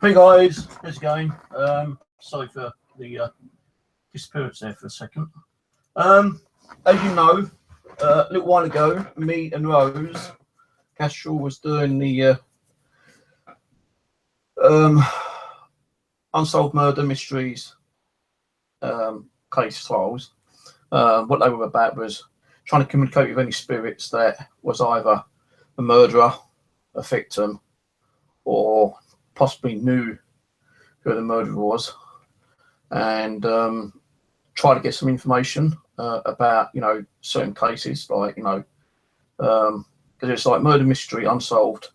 Hey guys, how's it going? Sorry for the disappearance there for a second. As you know, a little while ago, me and Rose Castrol was doing the Unsolved Murder Mysteries case files. What they were about was trying to communicate with any spirits that was either a murderer, a victim, or possibly knew who the murderer was, and try to get some information about, certain cases, like, because it's like murder mystery, unsolved,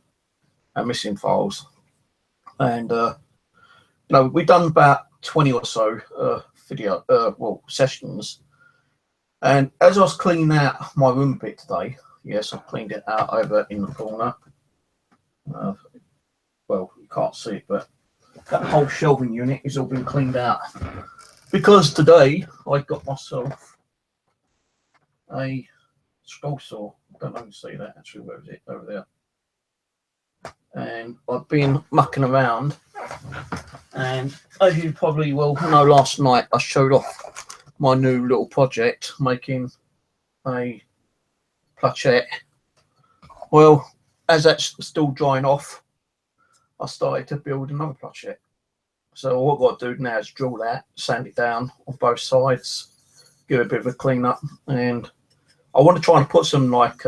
and missing files. And we've done about 20 or so sessions. And as I was cleaning out my room a bit today, yes, I've cleaned it out over in the corner. Well, you can't see it, but that whole shelving unit has all been cleaned out, because today I got myself a scroll saw. I don't know if you can see that actually. Where is it? Over there. And I've been mucking around, and as you probably will know, last night I showed off my new little project, making a planchette. Well, as that's still drying off, I started to build another planchette. So what I've got to do now is drill that, sand it down on both sides, give it a bit of a clean up, and I want to try and put some like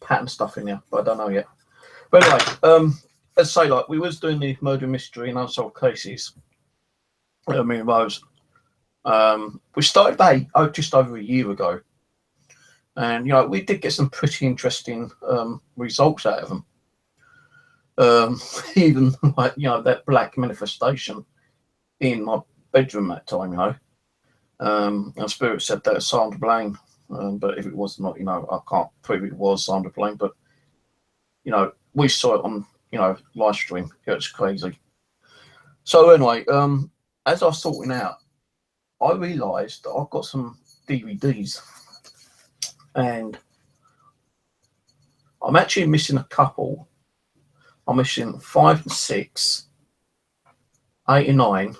pattern stuff in there, but I don't know yet. But anyway, let's say, like, we was doing the murder mystery and unsolved cases, me and Rose. We started that just over a year ago, and we did get some pretty interesting results out of them. Even like that black manifestation in my bedroom that time, and Spirit said that it's Sandra Blaine, but if it was not, I can't prove it was Sandra Blaine, but we saw it on live stream. It was crazy. So anyway, as I was sorting out, I realised that I've got some DVDs, and I'm actually missing a couple. I'm missing 5 and 6, 8 and 9,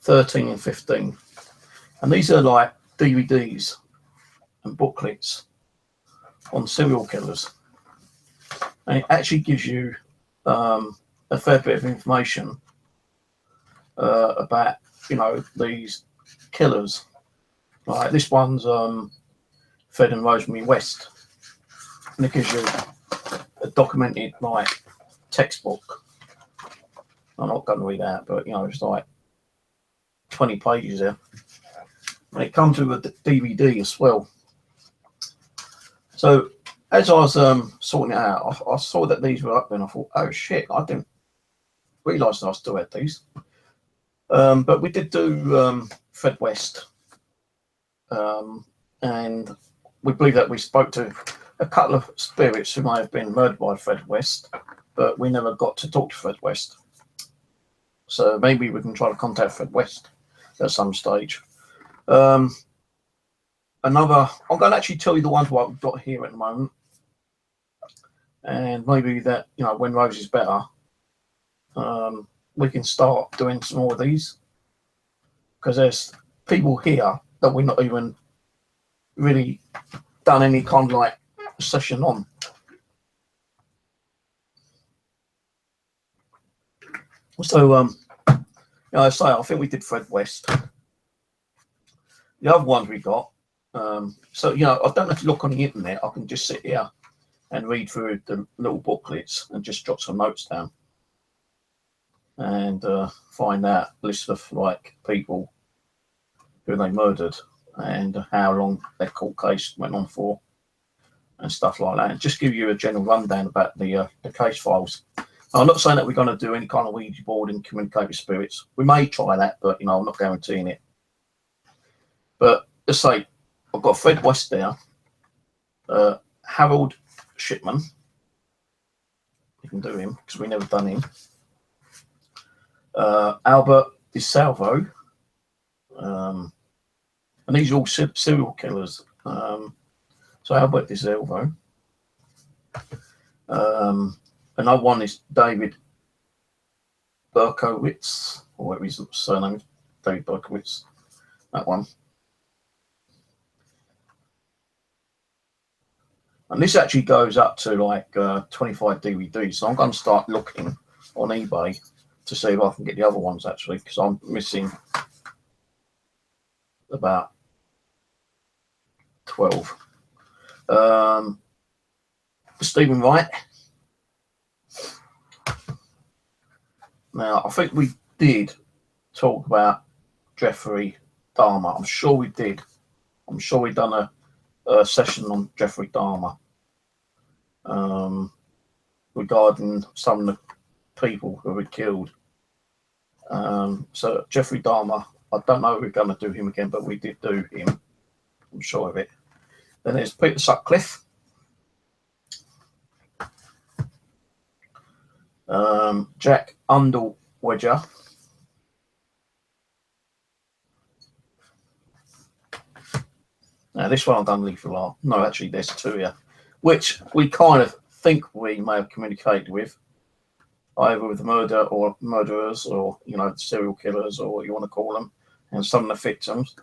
13 and 15. And these are like DVDs and booklets on serial killers. And it actually gives you a fair bit of information about, these killers. Like this one's Fred and Rosemary West. And it gives you a documented like textbook. I'm not going to read that, but it's like 20 pages there. And it comes with a DVD as well. So as I was sorting it out, I saw that these were up there, and I thought, oh shit, I didn't realise that I still had these. But we did do Fred West, and we believe that we spoke to a couple of spirits who might have been murdered by Fred West, but we never got to talk to Fred West. So maybe we can try to contact Fred West at some stage. I'm going to actually tell you the ones what we've got here at the moment, and maybe that when Rose is better, we can start doing some more of these, because there's people here that we're not even really done any kind of like session on. So I think we did Fred West. The other ones we got, so I don't have to look on the internet. I can just sit here and read through the little booklets and just jot some notes down and find out a list of like people who they murdered and how long their court case went on for and stuff like that, and just give you a general rundown about the case files. I'm not saying that we're going to do any kind of Ouija board and communicate with spirits. We may try that, but I'm not guaranteeing it. But let's say I've got Fred West there, Harold Shipman. You can do him because we never done him. Albert DeSalvo, and these are all serial killers. So Albert DeSalvo. Another one is David Berkowitz, or whatever his surname is, David Berkowitz. That one. And this actually goes up to like 25 DVDs. So I'm going to start looking on eBay to see if I can get the other ones actually, because I'm missing about 12. Stephen Wright. Now, I think we did talk about Jeffrey Dahmer. I'm sure we did. I'm sure we've done a session on Jeffrey Dahmer regarding some of the people who were killed. So Jeffrey Dahmer, I don't know if we're going to do him again, but we did do him. I'm sure of it. Then there's Peter Sutcliffe. Jack Underweger. Now this one I'm going to leave for last. No, actually there's two here, which we kind of think we may have communicated with, either with murder or murderers, or serial killers, or what you want to call them, and some of the victims.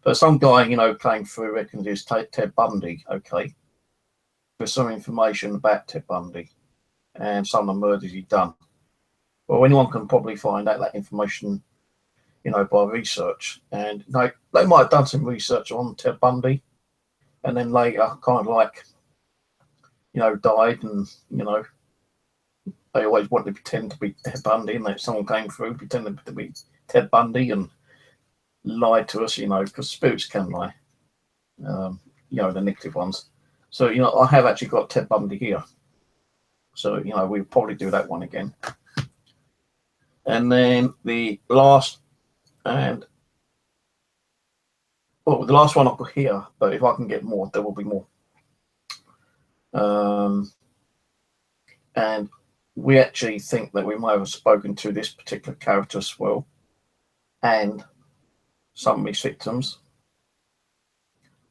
But some guy came through, reckons it's Ted Bundy. Okay, there's some information about Ted Bundy and some of the murders he'd done. Well, anyone can probably find out that information, by research. And they might have done some research on Ted Bundy, and then later kind of like, died, and they always wanted to pretend to be Ted Bundy, and that someone came through pretending to be Ted Bundy and lied to us, because spirits can lie, the negative ones. So, I have actually got Ted Bundy here. So, we'll probably do that one again. And then the last, the last one I've got here, but if I can get more, there will be more. And we actually think that we might have spoken to this particular character as well, and some of his victims,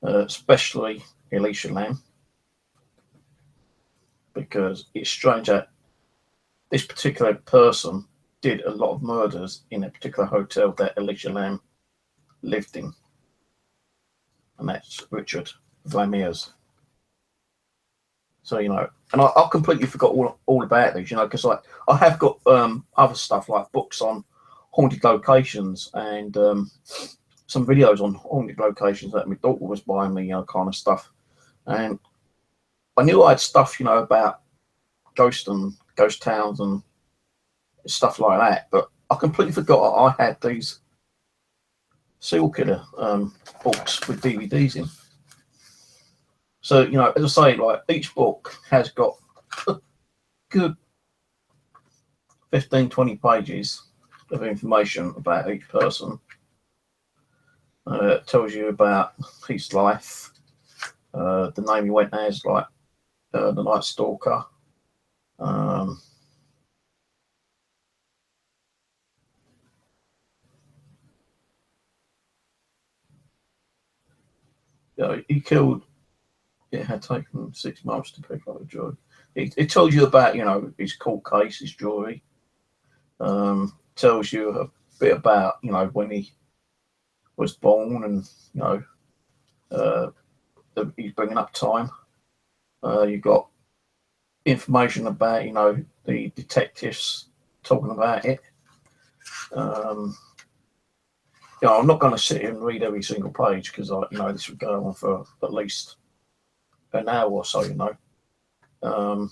especially Alicia Lamb, because it's strange that this particular person did a lot of murders in a particular hotel that Alicia Lamb lived in, and that's Richard Vlamiers. So, and I completely forgot all about these, because I have got other stuff like books on haunted locations and some videos on haunted locations that my daughter was buying me, kind of stuff. And I knew I had stuff, about ghost towns and stuff like that, but I completely forgot I had these serial killer books with DVDs in. So, as I say, like each book has got a good 15, 20 pages of information about each person. It tells you about his life, the name he went as, like the Night Stalker. He killed. It had taken 6 months to pick up a jury. It tells you about, his court case, his jury. Tells you a bit about, when he was born, and he's bringing up time. You've got information about, the detectives talking about it. I'm not going to sit here and read every single page, because this would go on for at least an hour or so, but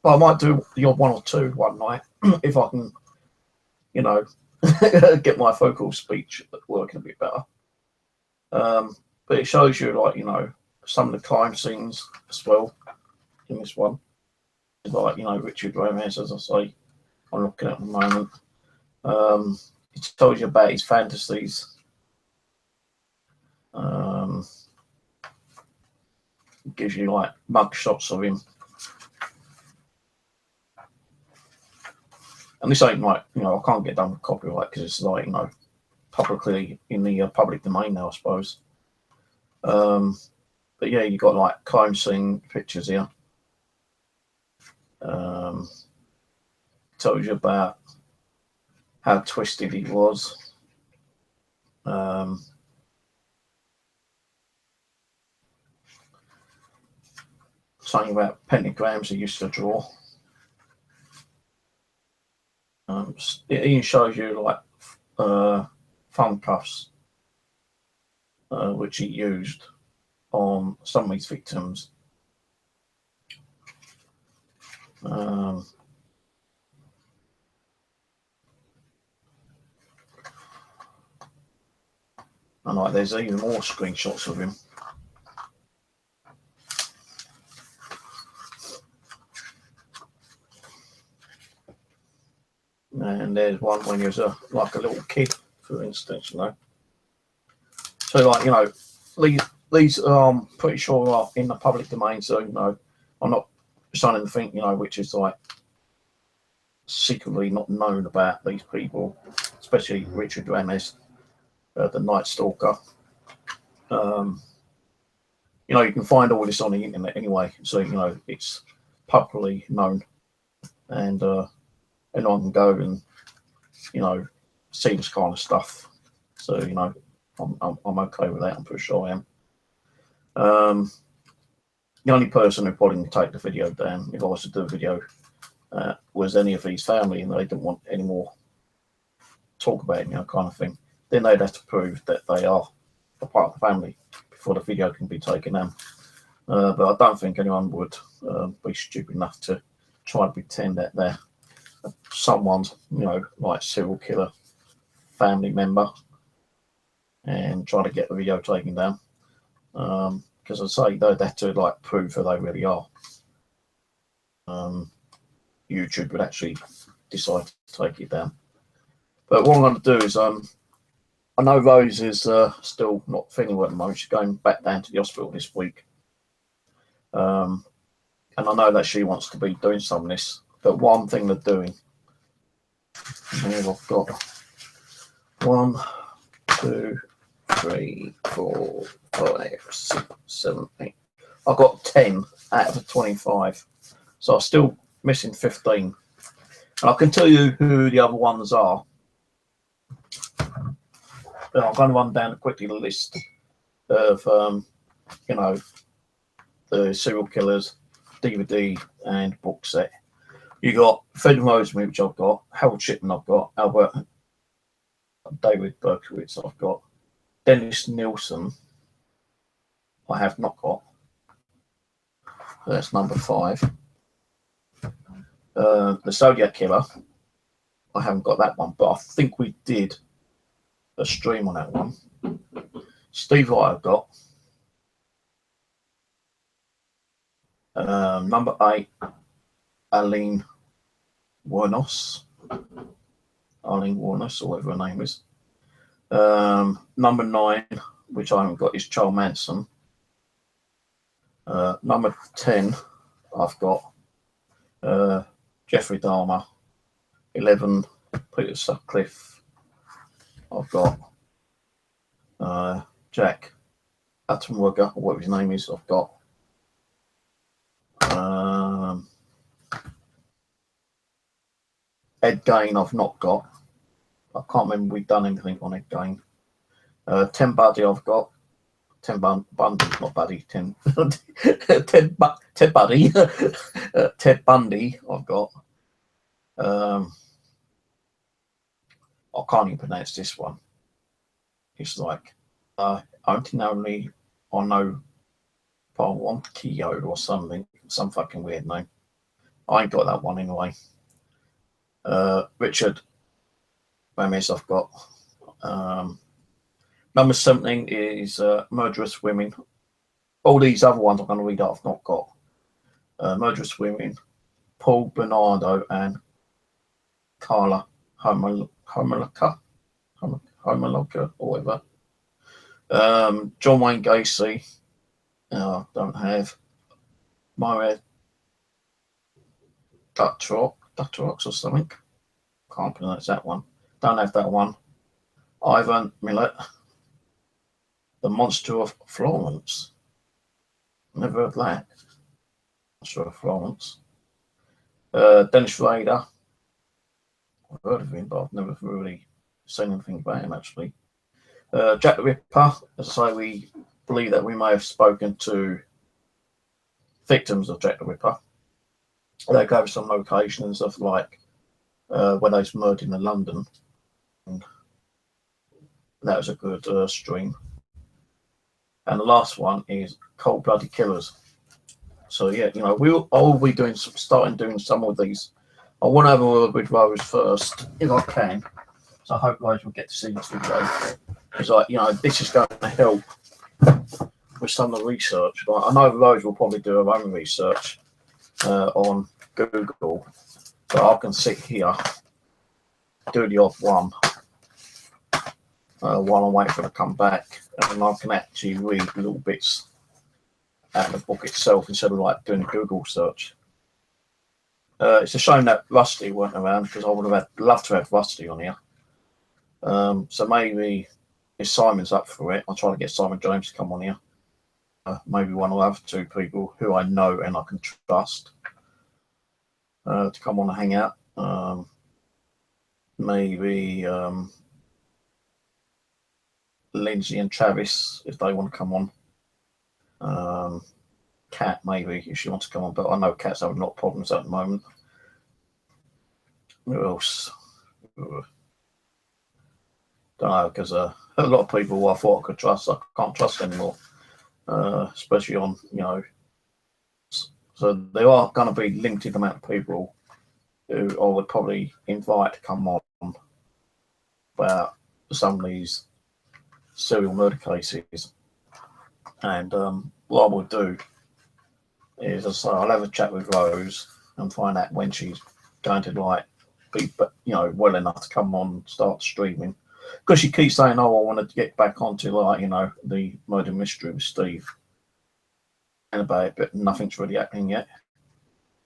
I might do the odd one or two one night if I can, get my vocal speech working a bit better. But it shows you, like, some of the crime scenes as well in this one. Like, Richard Ramirez, as I say, I'm looking at the moment. It tells you about his fantasies. It gives you like mug shots of him. And this ain't like, I can't get done with copyright because it's like, publicly in the public domain now, I suppose. But yeah, you got like crime scene pictures here. Tells you about how twisted he was. Something about pentagrams he used to draw. It even shows you like thumb cuffs, which he used on some of his victims. And like, there's even more screenshots of him. And there's one when he was like a little kid, for instance, So like, these I'm pretty sure are in the public domain, so I'm not saying anything, which is like secretly not known about these people, especially Richard Ramirez, the Night Stalker. You can find all this on the internet anyway, so it's publicly known, and anyone can go and see this kind of stuff. So I'm okay with that. I'm pretty sure I am. The only person who probably take the video down, if I was to do a video, was any of his family, and they didn't want any more talk about it, kind of thing. Then they'd have to prove that they are a part of the family before the video can be taken down. But I don't think anyone would be stupid enough to try to pretend that they're someone's, like serial killer family member and try to get the video taken down. Because I say they'd have to like prove who they really are. YouTube would actually decide to take it down. But what I'm going to do is, I know Rose is still not feeling well at the moment. She's going back down to the hospital this week. And I know that she wants to be doing some of this. But one thing they're doing, here I've got 1, 2, 3, 4, 5, 6, 7, 8. I've got 10 out of the 25. So I'm still missing 15. And I can tell you who the other ones are. But I'm going to run down quickly the list of, the serial killers, DVD and book set. You got Fred Rosemary, which I've got, Harold Shipman I've got, Albert David Berkowitz I've got, Dennis Nielsen I have not got. That's number 5. The Zodiac Killer, I haven't got that one, but I think we did a stream on that one. Steve Wright I've got. Number 8, Arlene Wuornos, or whatever her name is. Number 9, which I haven't got, is Charles Manson. Number 10, I've got Jeffrey Dahmer. 11, Peter Sutcliffe. I've got Jack Attenberger, or whatever his name is. I've got Ed Gein I've not got. I can't remember if we've done anything on Ed Gein. Ted Bundy I've got. Ted Bundy, not Buddy. Ted Bundy. Ted Bundy I've got. I can't even pronounce this one. It's like only I know Kyo or something. Some fucking weird name. I ain't got that one anyway. Richard Ramirez I've got. Number 17 is Murderous Women. All these other ones I'm going to read out I've not got. Murderous Women, Paul Bernardo and Carla Homolka or whatever. John Wayne Gacy. Don't have. Mario Dutrox or something. Can't pronounce that one. Don't have that one. Ivan Millet. The Monster of Florence. Never heard of that. Monster of Florence. Dennis Rader. I've heard of him, but I've never really seen anything about him actually. Jack the Ripper. As I say, we believe that we may have spoken to victims of Jack the Ripper. They gave some locations of like when they was murdered in London. And that was a good stream. And the last one is Cold Blooded Killers. So yeah, I'll be starting doing some of these. I want to have a word with Rose first, if I can. So I hope Rose will get to see this video. Because this is going to help with some of the research. Like, I know Rose will probably do her own research on Google, but I can sit here, do the odd one while I'm waiting for her to come back, and I can actually read little bits out of the book itself instead of like doing a Google search. It's a shame that Rusty weren't around, because I would have loved to have Rusty on here. So maybe if Simon's up for it, I'll try to get Simon James to come on here. Maybe one of the other two people who I know and I can trust to come on and hang out. Maybe Lindsay and Travis, if they want to come on. Kat, maybe, if she wants to come on, but I know Kat's having a lot of problems at the moment. Who else? Don't know, because a lot of people who I thought I could trust, I can't trust anymore. Especially on, so there are going to be limited amount of people who I would probably invite to come on about some of these serial murder cases. And what I will do is, as I say, I'll have a chat with Rose and find out when she's going to be well enough to come on and start streaming. Because she keeps saying, "Oh, I wanted to get back onto the murder mystery with Steve," and about it, but nothing's really happening yet,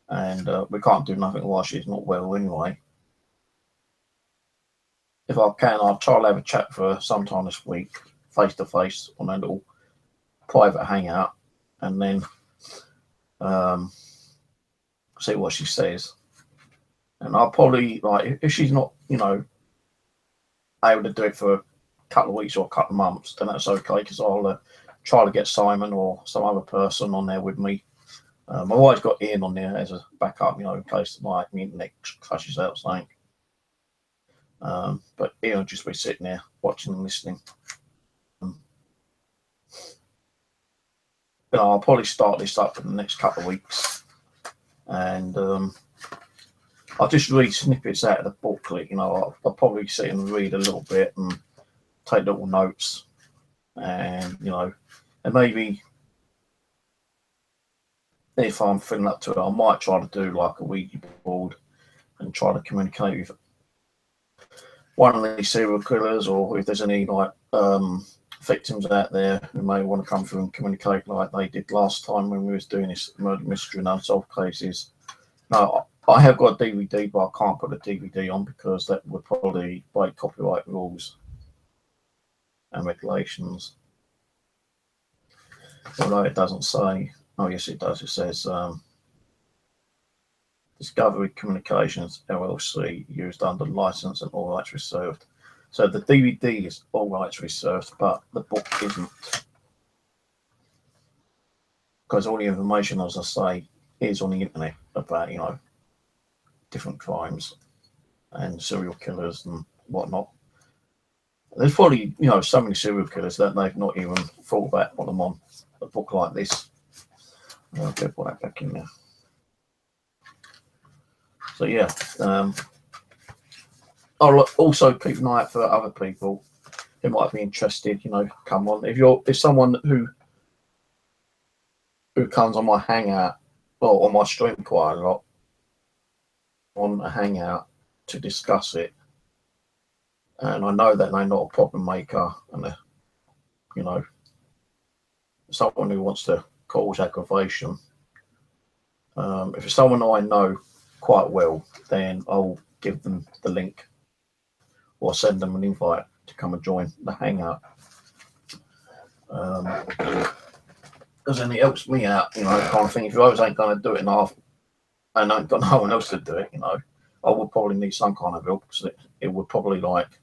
and we can't do nothing while she's not well anyway. If I can, I'll try to have a chat for her sometime this week, face to face, on a little private hangout, and then see what she says. And I'll probably, if she's not, able to do it for a couple of weeks or a couple of months, then that's okay, because I'll try to get Simon or some other person on there with me. I've always got Ian on there as a backup, in case my internet crashes out, something. But Ian will just be sitting there watching and listening. I'll probably start this up in the next couple of weeks, and I'll just read snippets out of the booklet. I'll probably sit and read a little bit and take little notes, and and maybe if I'm feeling up to it, I might try to do like a Ouija board and try to communicate with one of these serial killers, or if there's any victims out there who may want to come through and communicate like they did last time when we was doing this murder mystery and unsolved cases. Now, I have got a DVD, but I can't put a DVD on because that would probably break copyright rules and regulations. Although it doesn't say, oh yes it does, it says Discovery Communications LLC, used under license and all rights reserved. So the DVD is all rights reserved, but the book isn't. Because all the information, as I say, is on the internet about, different crimes and serial killers and whatnot. There's probably, so many serial killers that they've not even thought about putting them on a book like this. I'll get that back in there. So yeah, I'll also keep an eye out for other people who might be interested. Come on. If someone who comes on my hangout or on my stream quite a lot, on a hangout to discuss it, and I know that they're not a problem maker and they're you know, someone who wants to cause aggravation. If it's someone I know quite well, then I'll give them the link or send them an invite to come and join the hangout. Because then it helps me out, you know, kind of thing. If I was ain't going to do it and I ain't got no one else to do it, you know, I would probably need some kind of help, because it would probably like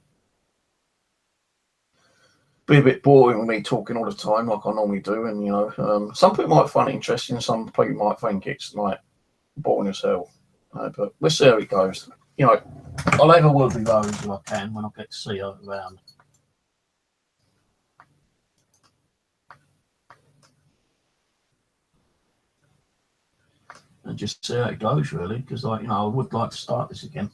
be a bit boring with me talking all the time like I normally do. And you know, some people might find it interesting, some people might think it's like boring as hell. But we'll see how it goes. You know, I'll have a word with Rose if I can when I get to see her around. And just see how it goes, really, because like, you know, I would like to start this again.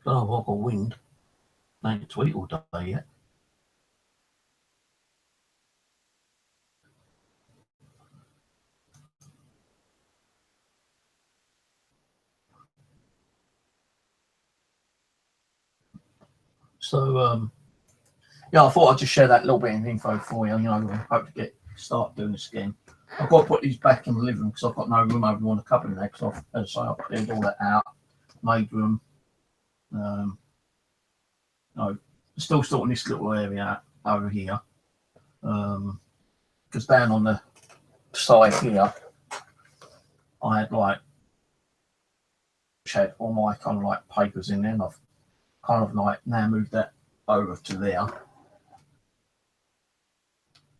Oh, I've got wind. I ain't tweet all day yet. So, yeah, I thought I'd just share that little bit of info for you. You know, I hope to start doing this again. I've got to put these back in the living room because I've got no room over on the cupboard there. Because as I say, I cleared all that out, made room. No, still sorting this little area over here. Because down on the side here, I had like had all my kind of like papers in there, and I've kind of like now moved that over to there.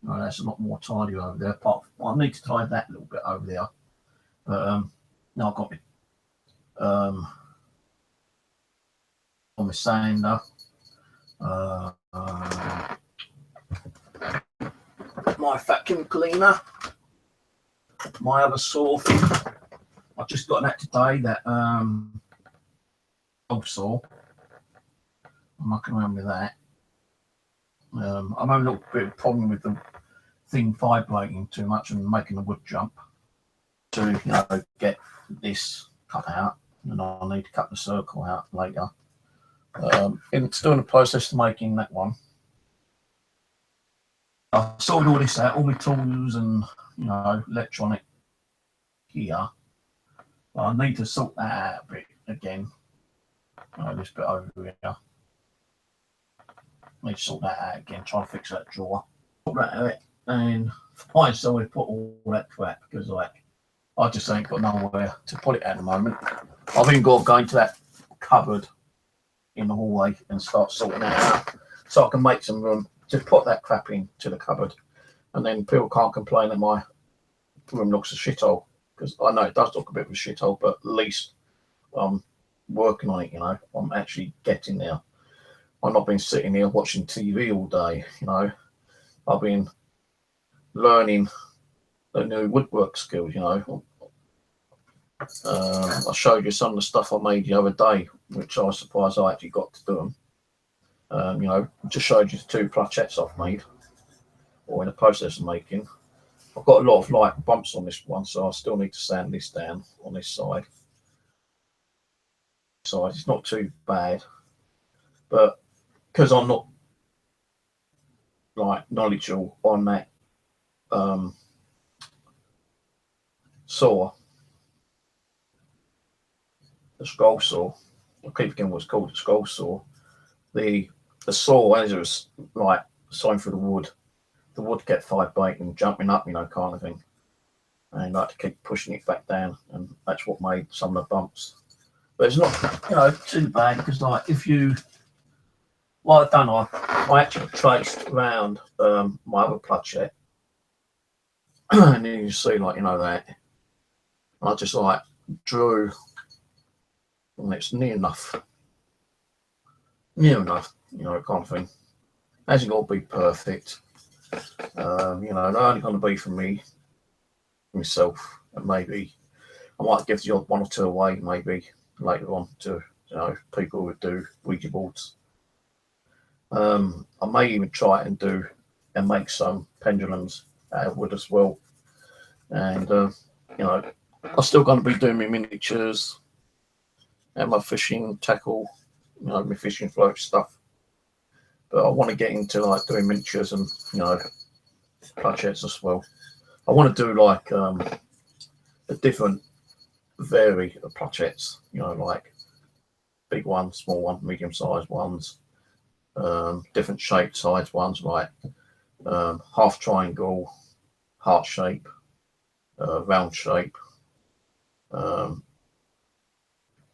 No, that's a lot more tidy over there. Apart from, I need to tidy that a little bit over there. But now I've got it on my sander. My vacuum cleaner, my other saw. I've just got that today. That old saw. I'm mucking around with that. I'm having a little bit of problem with the thing vibrating too much and making the wood jump. To, you know, get this cut out, and I need to cut the circle out later. And still in the process of making that one. I sorted all this out, all my tools and, you know, electronic here. But I need to sort that out a bit again. This bit over here. I need to sort that out again, try and fix that drawer. Sort that out and find somewhere to put all that crap, because like I just ain't got nowhere to put it at the moment. I've even got to go into that cupboard in the hallway and start sorting that out so I can make some room to put that crap into the cupboard. And then people can't complain that my room looks a shithole, because I know it does look a bit of a shithole, but at least I'm working on it, you know. I'm actually getting there. I've not been sitting here watching TV all day, you know. I've been learning the new woodwork skills, you know. I showed you some of the stuff I made the other day, which I was surprised I actually got to do them. You know, just showed you the 2 plaquettes I've made, or in the process of making. I've got a lot of like bumps on this one, so I still need to sand this down on this side. So it's not too bad, but because I'm not like knowledgeable on that saw, the scroll saw, I keep forgetting what's called, the scroll saw. The saw, as it was like sawing through the wood kept vibrating, jumping up, you know, kind of thing. And I had to keep pushing it back down, and that's what made some of the bumps. But it's not, you know, too bad, because like if you, what I've done, I actually traced around my other plaquette, and then you see, like, you know, that I just like drew, and it's near enough, you know, kind of thing. Hasn't got to be perfect. You know, they're only going to be for me, myself, and maybe I might give the odd 1 or 2 away, maybe later on, to, you know, people who would do Ouija boards. I may even try and do and make some pendulums out of wood as well. And you know, I'm still going to be doing my miniatures and my fishing tackle, you know, my fishing float stuff. But I want to get into like doing miniatures and, you know, plachettes as well. I want to do like a different vary of plachettes, you know, like big ones, small ones, medium-sized ones, different shape size ones, like half triangle, heart shape, round shape,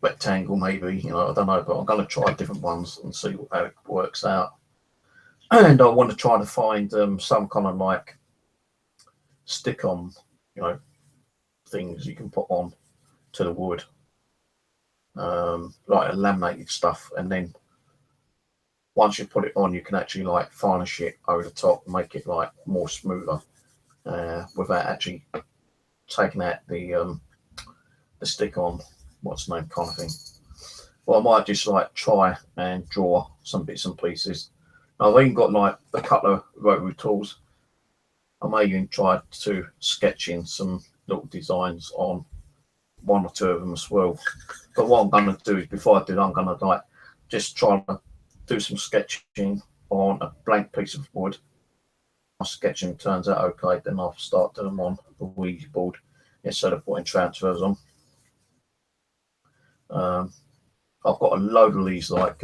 rectangle maybe, you know, I don't know, but I'm going to try different ones and see how it works out. And I want to try to find some kind of like stick on, you know, things you can put on to the wood, like a laminated stuff, and then once you put it on, you can actually like varnish it over the top and make it like more smoother, without actually taking out the stick on, what's the name, kind of thing. Well, I might just like try and draw some bits and pieces. I've even got like a couple of rotary tools. I may even try to sketch in some little designs on one or two of them as well. But what I'm going to do is, before I do that, I'm going to like just try to do some sketching on a blank piece of wood. My sketching turns out okay, then I'll start doing them on the Ouija board instead of putting transfers on. I've got a load of these like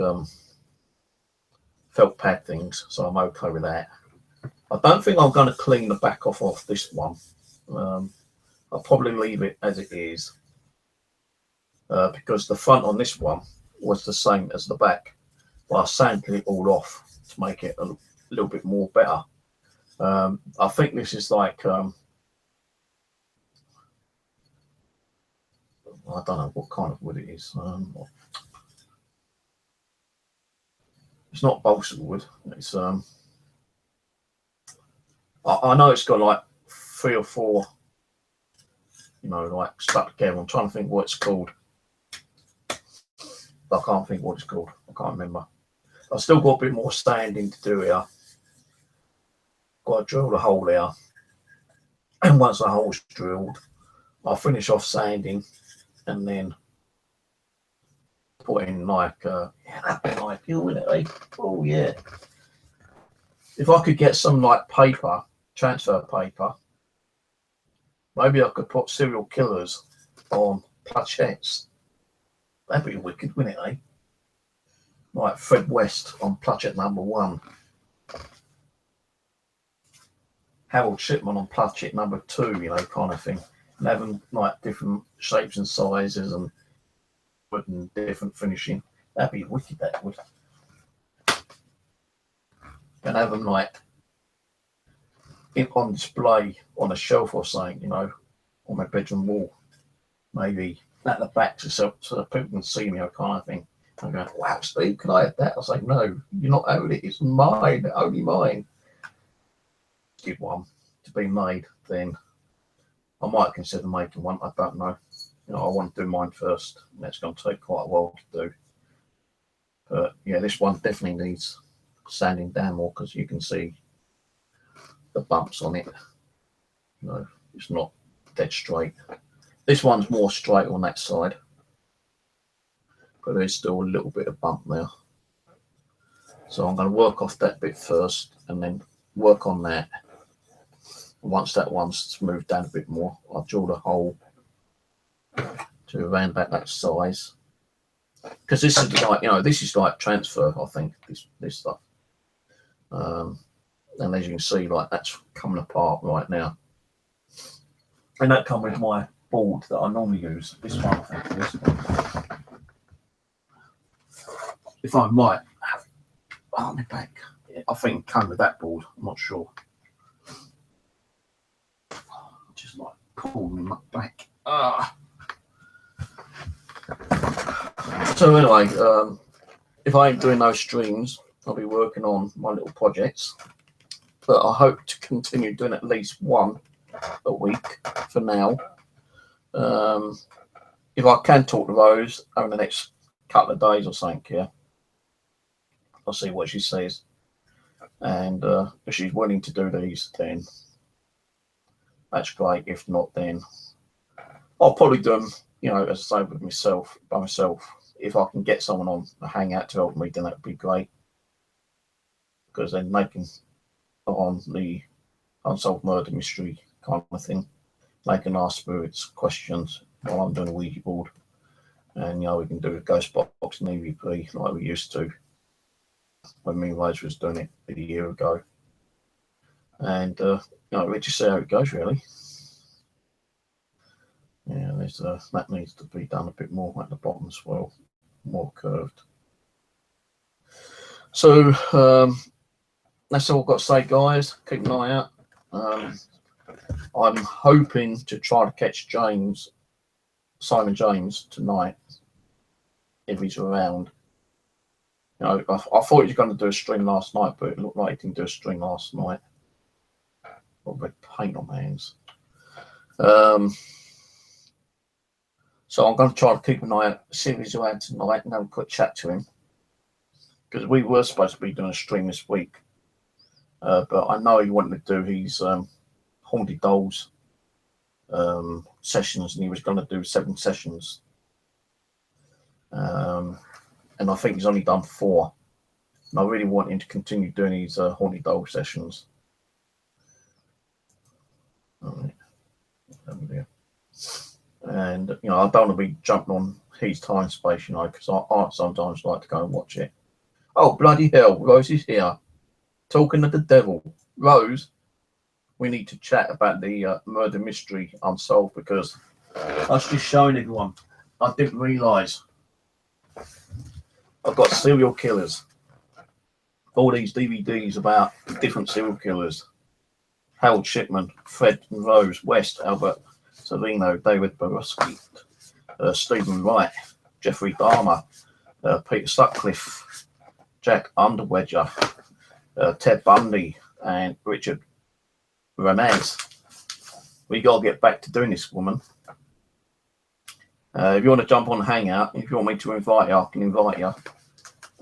felt pad things, so I'm okay with that. I don't think I'm going to clean the back off this one. I'll probably leave it as it is, because the front on this one was the same as the back, but I sanded it all off to make it a little bit more better. I think this is like I don't know what kind of wood it is. It's not balsa wood. It's I know it's got like 3 or 4, you know, like stuck together. I'm trying to think what it's called. I can't think what it's called. I can't remember. I've still got a bit more sanding to do here. Got to drill the hole here. And once the hole's drilled, I'll finish off sanding and then put in like, yeah, that'd be ideal, wouldn't it? Oh, yeah. If I could get some like paper, transfer paper, maybe I could put serial killers on plachettes. That'd be wicked, wouldn't it, Like Fred West on plachette number 1. Harold Shipman on plachette number 2, you know, kind of thing. And having like different shapes and sizes and different finishing. That'd be wicked, that would. And have them like on display on a shelf or something, you know, on my bedroom wall. Maybe at the back so that people can see me, kind of thing. I'm going, wow, Steve, can I have that? I say, no, you're not owed it. It's mine, only mine. Give one to be made, then I might consider making one. I don't know. You know, I want to do mine first. That's going to take quite a while to do. But yeah, this one definitely needs sanding down more because you can see the bumps on it. You know, it's not dead straight. This one's more straight on that side, but there's still a little bit of bump there. So I'm going to work off that bit first and then work on that. Once that one's smoothed down a bit more, I'll drill the hole to around about that size. Because this is like, you know, this is like transfer, I think, this stuff. And as you can see, like that's coming apart right now. And that comes with my board that I normally use. This one, I think it is. If I might have it on my back. Yeah, I think it came with that board. I'm not sure. Just like pulling my back. So anyway, if I ain't doing those streams, I'll be working on my little projects. But I hope to continue doing at least one a week for now. If I can talk to Rose over the next couple of days or something, yeah. I'll see what she says. And if she's willing to do these, then that's great. If not, then I'll probably do them, you know, as I say, with myself, by myself. If I can get someone on a hangout to help me, then that'd be great. Because then they can put on the unsolved murder mystery kind of thing. They can ask spirits questions while I'm doing a Ouija board. And, you know, we can do a ghost box and EVP like we used to when me and Rose was doing it a year ago. And, you know, we just see how it goes, really. Yeah, there's that needs to be done a bit more at the bottom as well, more curved. So that's all I've got to say, guys. Keep an eye out. I'm hoping to try to catch Simon James tonight, if he's around. You know, I thought he was going to do a stream last night, but it looked like he didn't do a stream last night. Got red paint on my hands. So I'm going to try to keep an eye out, see if he's around tonight, and have a quick chat to him. Because we were supposed to be doing a stream this week. But I know he wanted to do his Haunted Dolls sessions, and he was going to do 7 sessions. And I think he's only done 4. And I really want him to continue doing his Haunted Doll sessions. All right. Over there. And, you know, I don't want to be jumping on his time space, you know, because I sometimes like to go and watch it. Oh, bloody hell, Rose is here. Talking to the devil. Rose, we need to chat about the murder mystery Unsolved, because I was just showing everyone. I didn't realise I've got serial killers. All these DVDs about different serial killers. Harold Shipman, Fred and Rose, West, Albert Savino, David Borowski, Stephen Wright, Jeffrey Dahmer, Peter Sutcliffe, Jack Underwedger, Ted Bundy, and Richard Ramirez. We got to get back to doing this, woman. If you want to jump on the hangout, if you want me to invite you, I can invite you.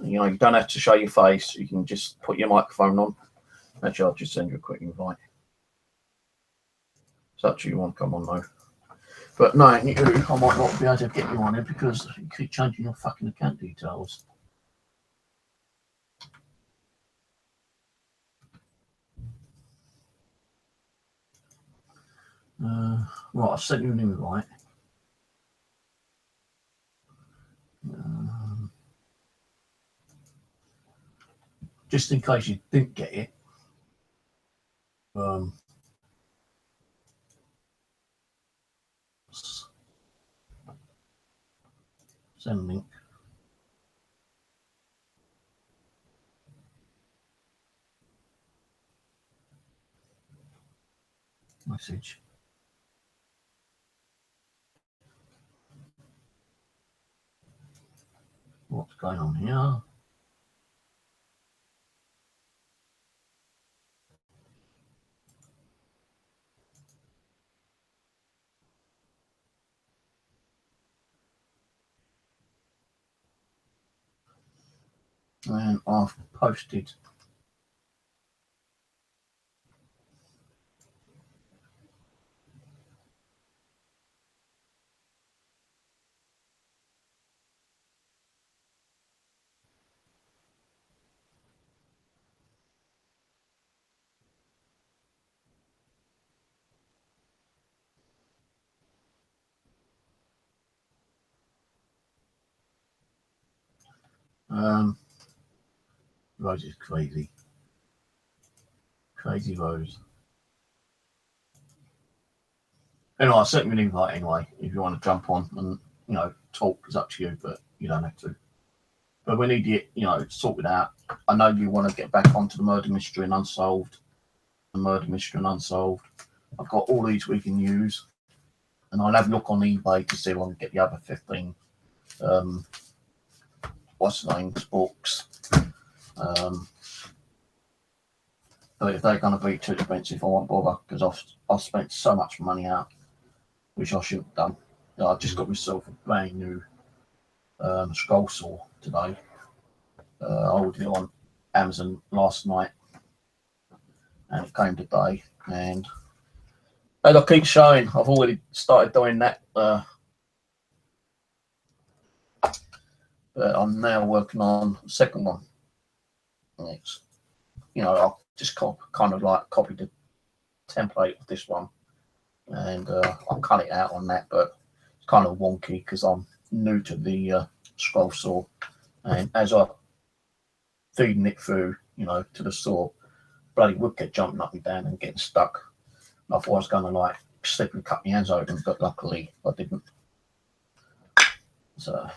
You know, you don't have to show your face. You can just put your microphone on. Actually, I'll just send you a quick invite. It's up to you want to come on though. But no, you, I might not be able to get you on it because you keep changing your fucking account details. Right, I've sent you an invite. Just in case you didn't get it. Send link. Message. What's going on here? And I've posted Rose is crazy. Crazy Rose. Anyway, I sent you an invite anyway. If you want to jump on and, you know, talk, it's up to you, but you don't have to. But we need it, you know, sorted out. I know you want to get back onto the murder mystery and unsolved. The murder mystery and unsolved. I've got all these we can use. And I'll have a look on eBay to see if I can get the other 15 what's the name's books. But if they're going to be too expensive, I won't bother, because I've spent so much money out, which I should have done. I just got myself a brand new scroll saw today. I ordered it on Amazon last night. and it came today. And as I keep showing, I've already started doing that. But I'm now working on the second one. It's, I'll just kind of like copy the template of this one, and I'll cut it out on that. But it's kind of wonky because I'm new to the scroll saw, and as I'm feeding it through, to the saw, bloody wood kept jumping up and down and getting stuck. I thought I was going to like slip and cut my hands open, but luckily I didn't. So,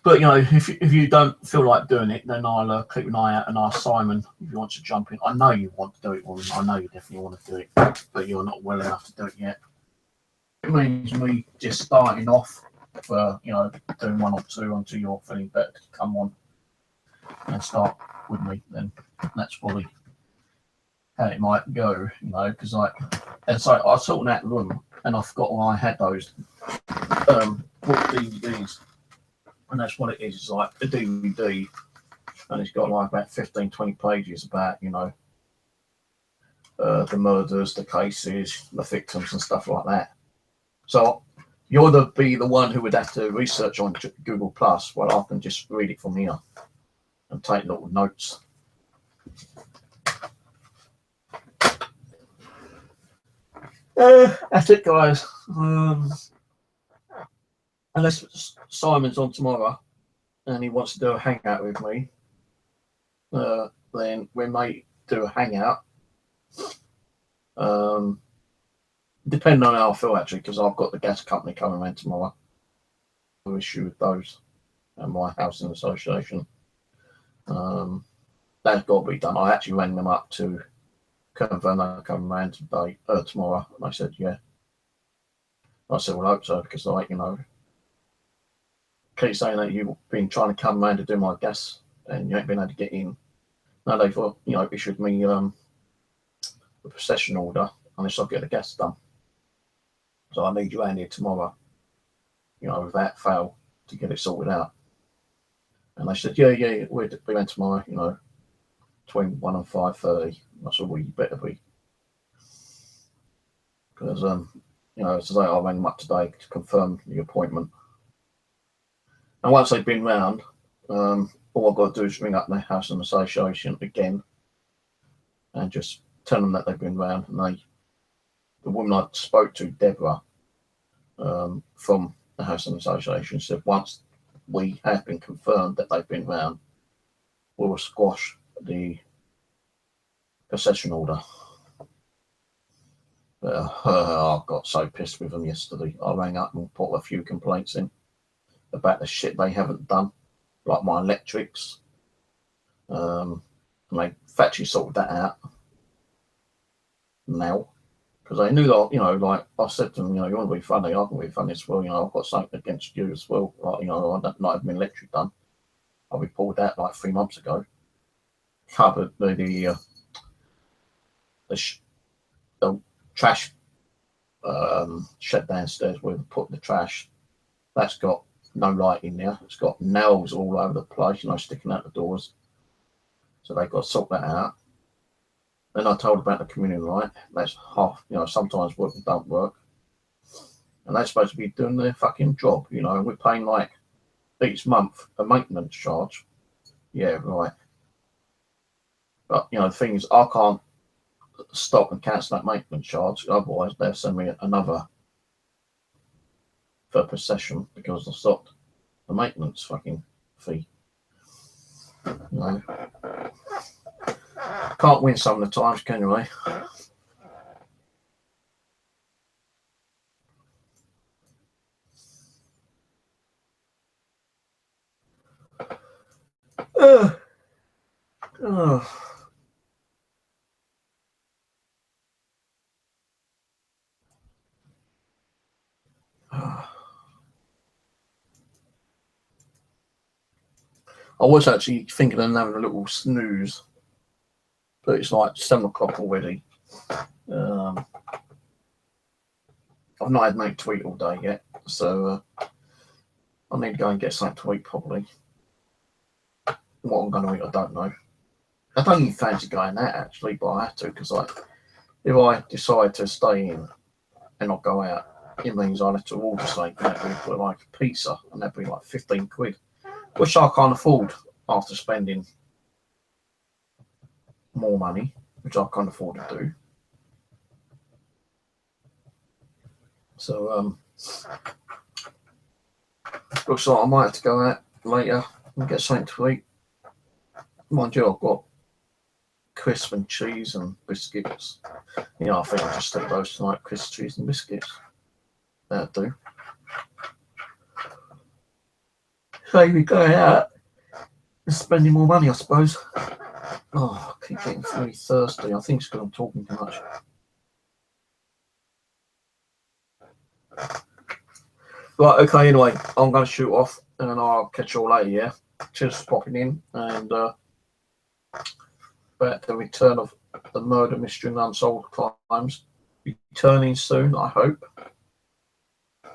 but if you don't feel like doing it, then I'll keep an eye out and ask Simon if he wants to jump in. I know you want to do it, woman. I know you definitely want to do it, but you're not well enough to do it yet. It means me just starting off for doing one or two until you're feeling better to come on and start with me. Then that's probably how it might go, because and so I was sorting out the room and I forgot why I had those book DVDs, and that's what it is. It's like a DVD, and it's got like about 15-20 pages about the murders, the cases, the victims, and stuff like that. So you'll be the one who would have to research on Google Plus, while I can just read it from here and take little notes. That's it, guys. Unless Simon's on tomorrow and he wants to do a hangout with me, then we may do a hangout. Depending on how I feel, actually, because I've got the gas company coming around tomorrow. No issue with those and my housing association. That's got to be done. I actually rang them up to confirm they're coming around tomorrow, and I said, yeah. I said, well, I hope so, because keep saying that you've been trying to come around to do my gas and you ain't been able to get in. No, they've issued me a possession order unless I get the gas done. So I need you around here tomorrow, without fail, to get it sorted out. And they said, yeah, we'll be around tomorrow, between 1 and 5:30. I said, well, you better be. Because, as I say, I rang them up today to confirm the appointment. And once they've been round, all I've got to do is ring up the housing association again and just tell them that they've been round. And the woman I spoke to, Deborah, from the housing association, said once we have been confirmed that they've been round, we will squash the possession order. I got so pissed with them yesterday. I rang up and put a few complaints in about the shit they haven't done, like my electrics. And they factually sorted that out now, because they knew that, like I said to them, you want to be funny, I can be funny as well. I've got something against you as well. Like, I don't not have my electric done. I reported that like 3 months ago. Covered the trash shed downstairs where we put the trash. That's got no light in there. It's got nails all over the place, sticking out the doors. So they've got to sort that out. Then I told about the community light. That's half, sometimes work and don't work. And they're supposed to be doing their fucking job, and we're paying like each month a maintenance charge. Yeah, right. But, the thing is, I can't stop and cancel that maintenance charge. Otherwise, they'll send me another for possession because I stopped the maintenance fucking fee. Can't win some of the times, can you, eh? I was actually thinking of having a little snooze, but it's like 7 o'clock already. I've not had mate to eat all day yet, so I need to go and get something to eat probably. what I'm going to eat, I don't know. I don't even fancy going out actually, but I have to because like if I decide to stay in and not go out, it means I'll have to order something for like pizza, and that'd be like 15 quid, which I can't afford after spending more money, which I can't afford to do. So looks like I might have to go out later and get something to eat. Mind you, I've got crisp and cheese and biscuits. You know, I think I'll just stick those tonight, crisp, cheese and biscuits. That'll do. So we go out and spending more money, I suppose. Oh, I keep getting really thirsty. I think it's because I'm talking too much. Right, okay, anyway, I'm going to shoot off and I'll catch you all later, yeah? Cheers for popping in, and about the return of the murder mystery and unsolved crimes. Returning soon, I hope.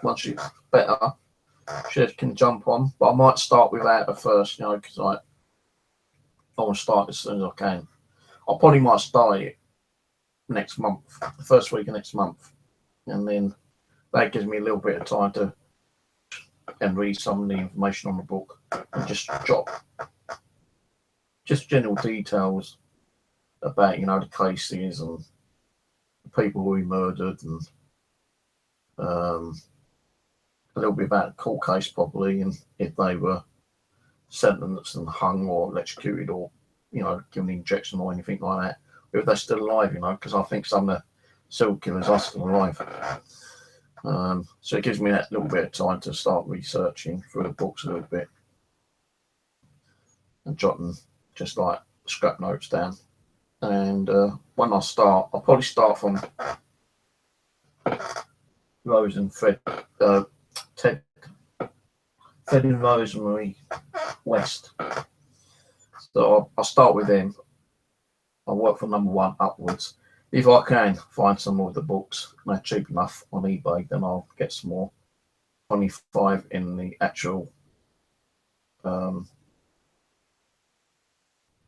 Once it's better, she can jump on, but I might start without her first, you know, because I want to start as soon as I can. I probably might start it next month, the first week of next month, and then that gives me a little bit of time to and read some of the information on the book and just jot just general details about, you know, the cases and the people who he murdered, and a little bit about the court case probably, and if they were sentenced and hung or electrocuted or, you know, given an injection or anything like that, if they're still alive, you know, because I think some of the serial killers are still alive. So it gives me that little bit of time to start researching through the books a little bit and jotting just like scrap notes down. And when I start, I'll probably start from Rose and Fred, Ted and Rosemary West. So I'll start with them. I'll work from number 1 upwards. If I can find some more of the books and they're cheap enough on eBay, then I'll get some more. 25 in the actual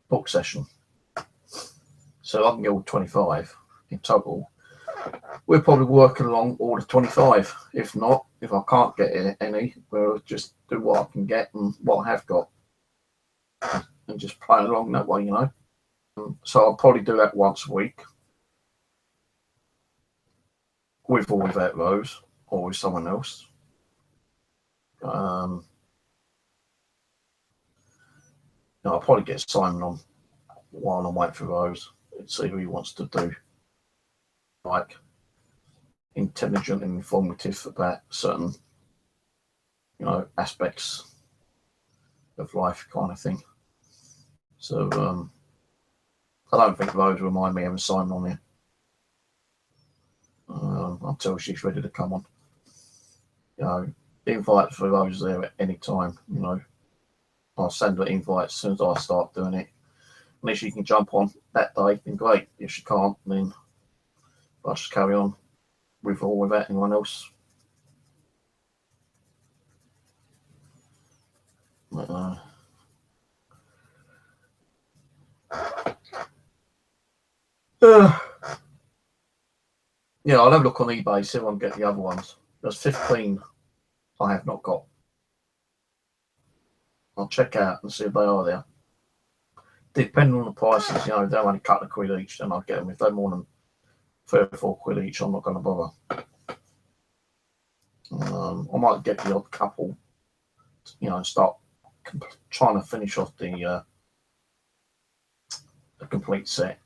book session. So I can get all 25 in total. We're probably working along all the 25. If not, if I can't get any, we'll just do what I can get and what I have got, and just play along that way, you know. So I'll probably do that once a week, with or without Rose, or with someone else. I'll probably get Simon on while I'm waiting for Rose and see who he wants to do, like intelligent and informative about certain, you know, aspects of life kind of thing. So I don't think Rose will mind me having Simon on here until she's ready to come on. You know, the invite for Rose there at any time, you know. I'll send her invites as soon as I start doing it. And if she can jump on that day, then great. If she can't, then I'll just carry on with or without anyone else. Yeah, I'll have a look on eBay, see if I can get the other ones. There's 15 I have not got. I'll check out and see if they are there. Depending on the prices, you know, if they're only a couple of quid each, then I'll get them. If they're more than 3 or 4 quid each, I'm not going to bother. I might get the odd couple, you know, and start trying to finish off the complete set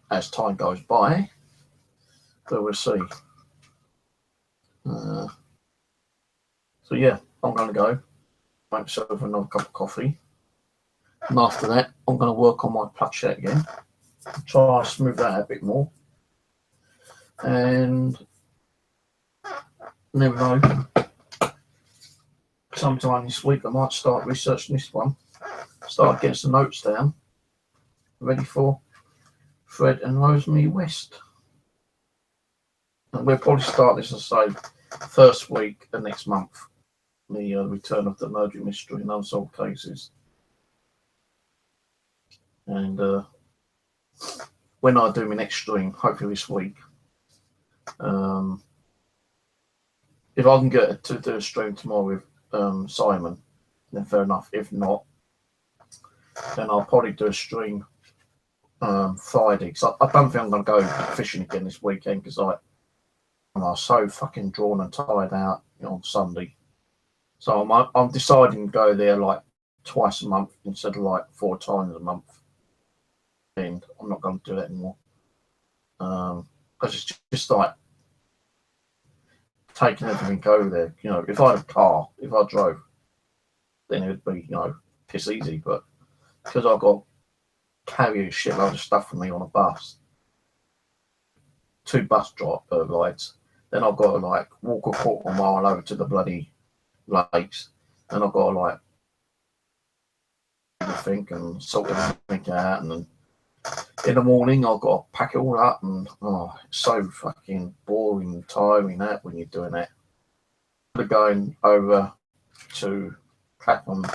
as time goes by. But we'll see. So yeah, I'm going to go make myself another cup of coffee, and after that I'm going to work on my planchette again, try to smooth that out a bit more, and never know, sometime this week I might start researching this one, start getting some notes down ready for Fred and Rosemary West. And we'll probably start this, as I say, first week of next month, the return of the murder mystery and unsolved cases. And when I do my next stream, hopefully this week, if I can get to do a stream tomorrow with Simon, then fair enough. If not, then I'll probably do a stream Friday. Because I don't think I'm going to go fishing again this weekend because I'm so fucking drawn and tired out on Sunday. So I'm deciding to go there like twice a month instead of like 4 times a month. And I'm not going to do that anymore. Because it's just like taking everything over there. If I had a car, if I drove, then it would be, piss easy. But because I've got to carry a shitload of stuff for me on a bus, 2 bus rides, then I've got to like walk a quarter mile over to the bloody lakes, and I've got to like everything and sort everything out, and then in the morning I've got to pack it all up, and it's so fucking boring and tiring that when you're doing that. We're going over to Clapham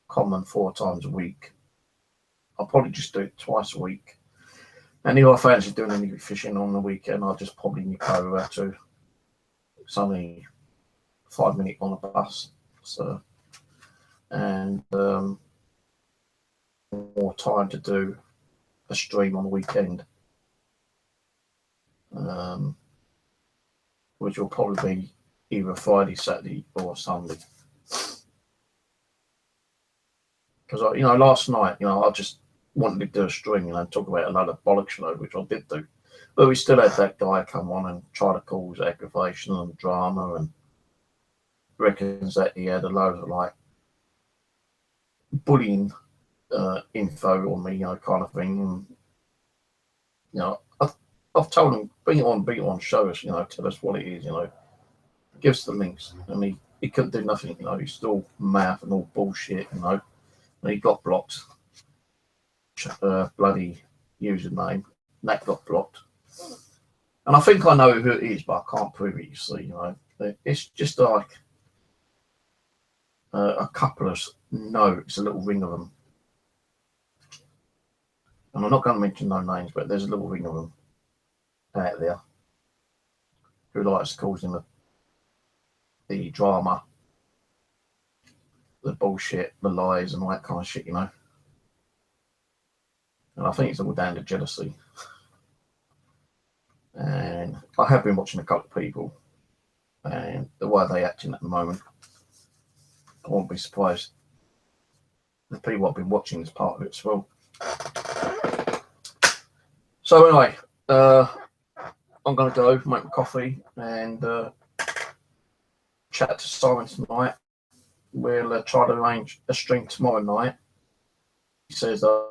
Common 4 times a week. I'll probably just do it twice a week. And if I fancy doing any fishing on the weekend, I'll just probably nip over to. It's only 5 minutes on a bus, so and more time to do a stream on the weekend, which will probably be either Friday, Saturday, or Sunday. Because last night, I just wanted to do a stream, and talk about another bollocks load, which I did do, but we still had that guy come on and try to cause aggravation and drama, and reckons that he had a load of like bullying info on me, kind of thing. And, I've told him, bring it on, show us, tell us what it is, give us the links. And he couldn't do nothing, he's still mouth and all bullshit, and he got blocked. Bloody username, that got blocked. And I think I know who it is, but I can't prove it, you see, It's just like a couple of notes, a little ring of them. And I'm not going to mention no names, but there's a little ring of them out there who likes causing the drama, the bullshit, the lies, and all that kind of shit, And I think it's all down to jealousy. And I have been watching a couple of people, and the way they're acting at the moment, I won't be surprised. The people I've been watching is part of it as well. So anyway, I'm going to go make my coffee and chat to Simon tonight. We'll try to arrange a stream tomorrow night. He says that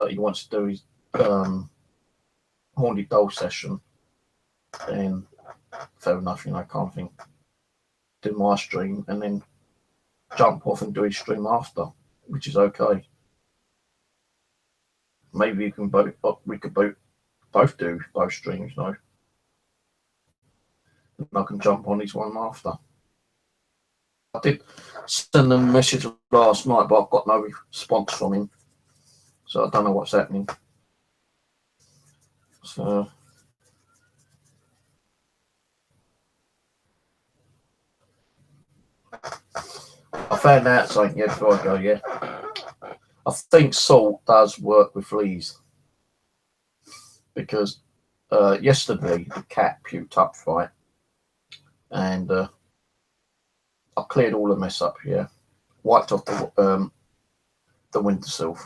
he wants to do his Haunted Doll session. And fair enough, kind of thing. Do my stream and then jump off and do his stream after, which is okay. Maybe we could both do both streams, And I can jump on his one after. I did send him a message last night, but I've got no response from him, so I don't know what's happening. So I found out something before I go. Yeah, I think salt does work with fleas, because yesterday the cat puked up, right, and I cleared all the mess up here, wiped off the windowsill,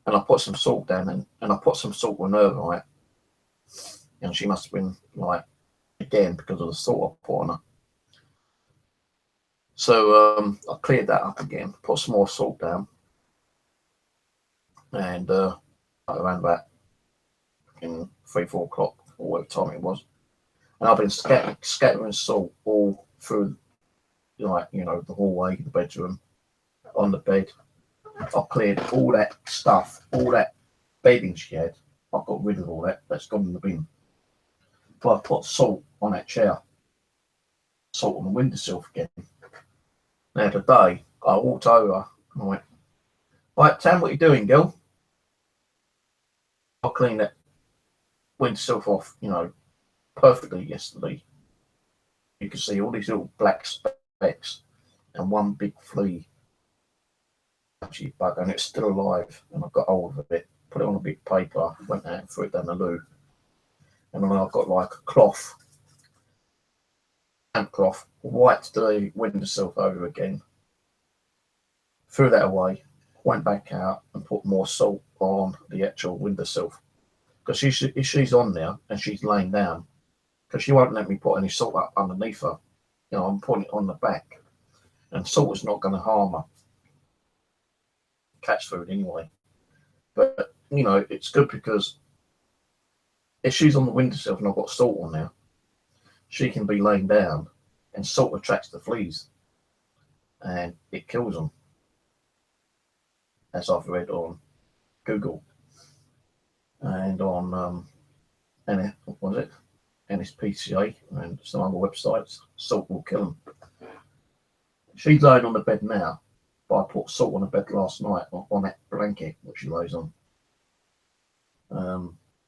and I put some salt down, and I put some salt on her, right, and she must have been like, again, because of the salt I put on her. So I cleared that up again, put some more salt down, and around about 3-4 o'clock or whatever time it was, and I've been scattering salt all through, the hallway, the bedroom, on the bed. I cleared all that stuff, all that bedding she had. I got rid of all that. That's gone in the bin. But I put salt on that chair, salt on the windowsill again. Now today, I walked over and I went, "Right, Tam, what are you doing, girl?" I cleaned that windowsill off, perfectly yesterday. You can see all these little black specks and one big flea bug, and it's still alive. And I got hold of it, put it on a big paper, went out and threw it down the loo. And then I've got like a cloth, damp cloth, wiped the windowsill over again, threw that away, went back out and put more salt on the actual windowsill. Because if she's on there and she's laying down, because she won't let me put any salt up underneath her. I'm putting it on the back, and salt is not going to harm her. Catch food anyway. But it's good because if she's on the windowsill and I've got salt on there, she can be laying down, and salt attracts the fleas, and it kills them. As I've read on Google and on what was it? NSPCA and some other websites. Salt will kill them. She's laying on the bed now, but I put salt on the bed last night on that blanket which she lays on.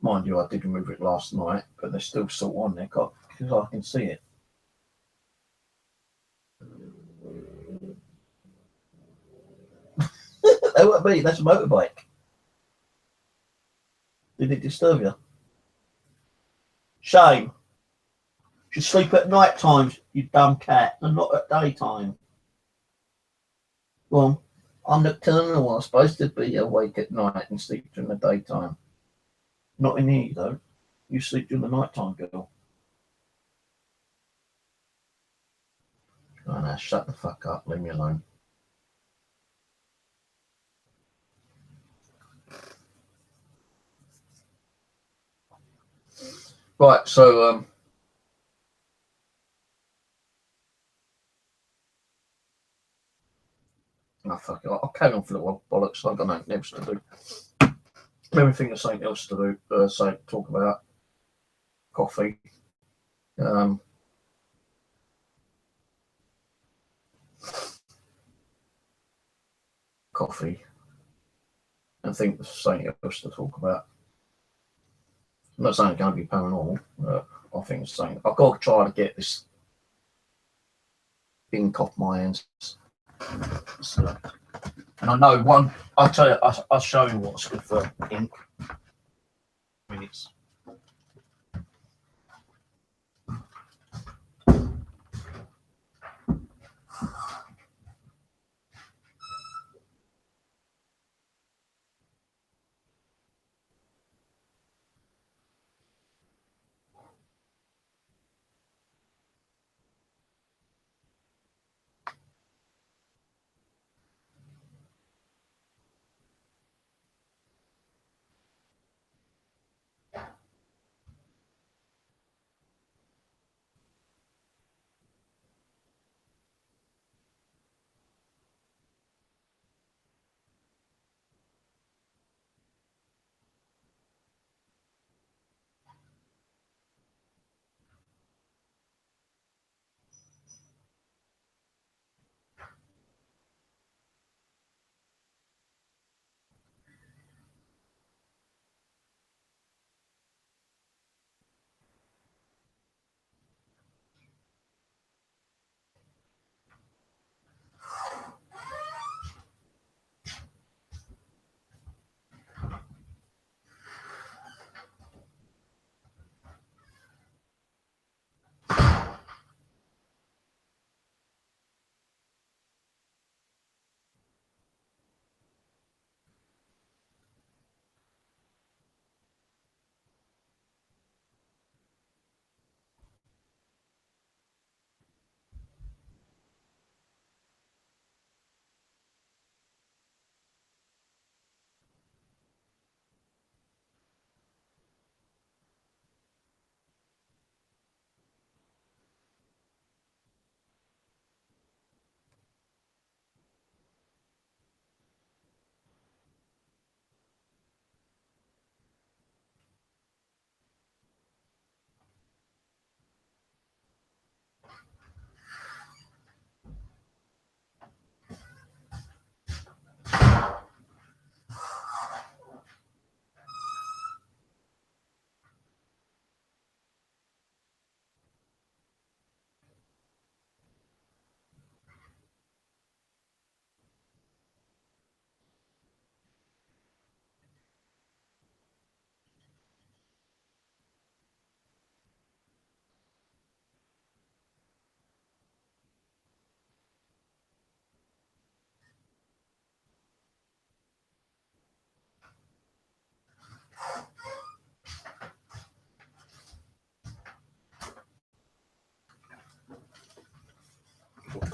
Mind you, I did remove it last night, but there's still salt on there because I can see it. That won't be. That's a motorbike. Did it disturb you? Shame. You should sleep at night times, you dumb cat, and not at daytime. Well, I'm nocturnal. I'm supposed to be awake at night and sleep during the daytime. Not in here, though. You sleep during the nighttime, girl. Oh, no, shut the fuck up. Leave me alone. Right, so oh, fuck it. I'll carry on for a little while, bollocks. I've got nothing else to do. Everything there's something else to do. Talk about coffee. Coffee. And think there's something else to talk about. I'm not saying it's going to be paranormal, but I think it's something. I've got to try to get this ink off my hands. So, and I know one. I'll tell you. I'll show you what's good for ink. Minutes.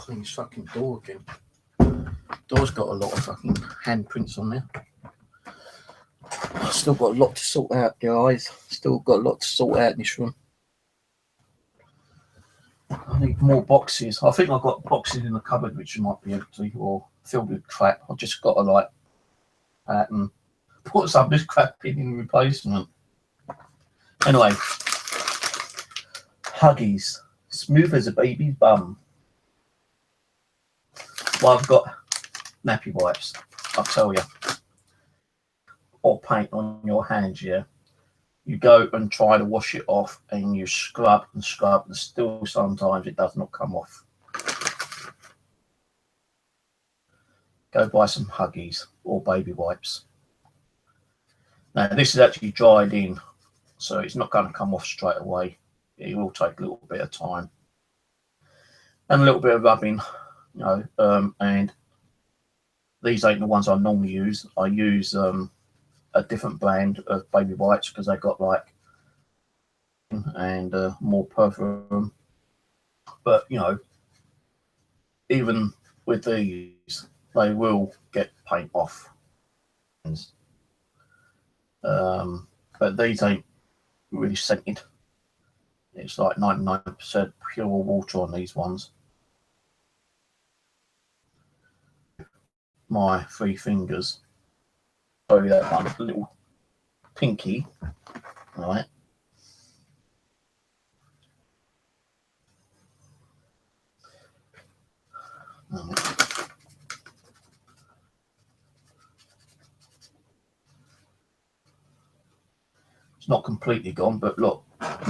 clean this fucking door again. Door's got a lot of fucking handprints on there. I've still got a lot to sort out, guys. Still got a lot to sort out in this room. I need more boxes. I think I've got boxes in the cupboard which might be empty or filled with crap. I've just got to like that and put some of this crap in replacement. Anyway, Huggies, smooth as a baby's bum. Well, I've got nappy wipes, I'll tell you, or paint on your hands, yeah. You go and try to wash it off and you scrub and scrub and still sometimes it does not come off. Go buy some Huggies or baby wipes. Now this is actually dried in, so it's not going to come off straight away. It will take a little bit of time and a little bit of rubbing, you know, and these ain't the ones I normally use. I use a different brand of baby wipes because they got like and more perfume, but you know, even with these they will get paint off, but these ain't really scented. It's like 99% pure water on these ones. My 3 fingers, show you that one, little pinky, right? It's not completely gone, but look,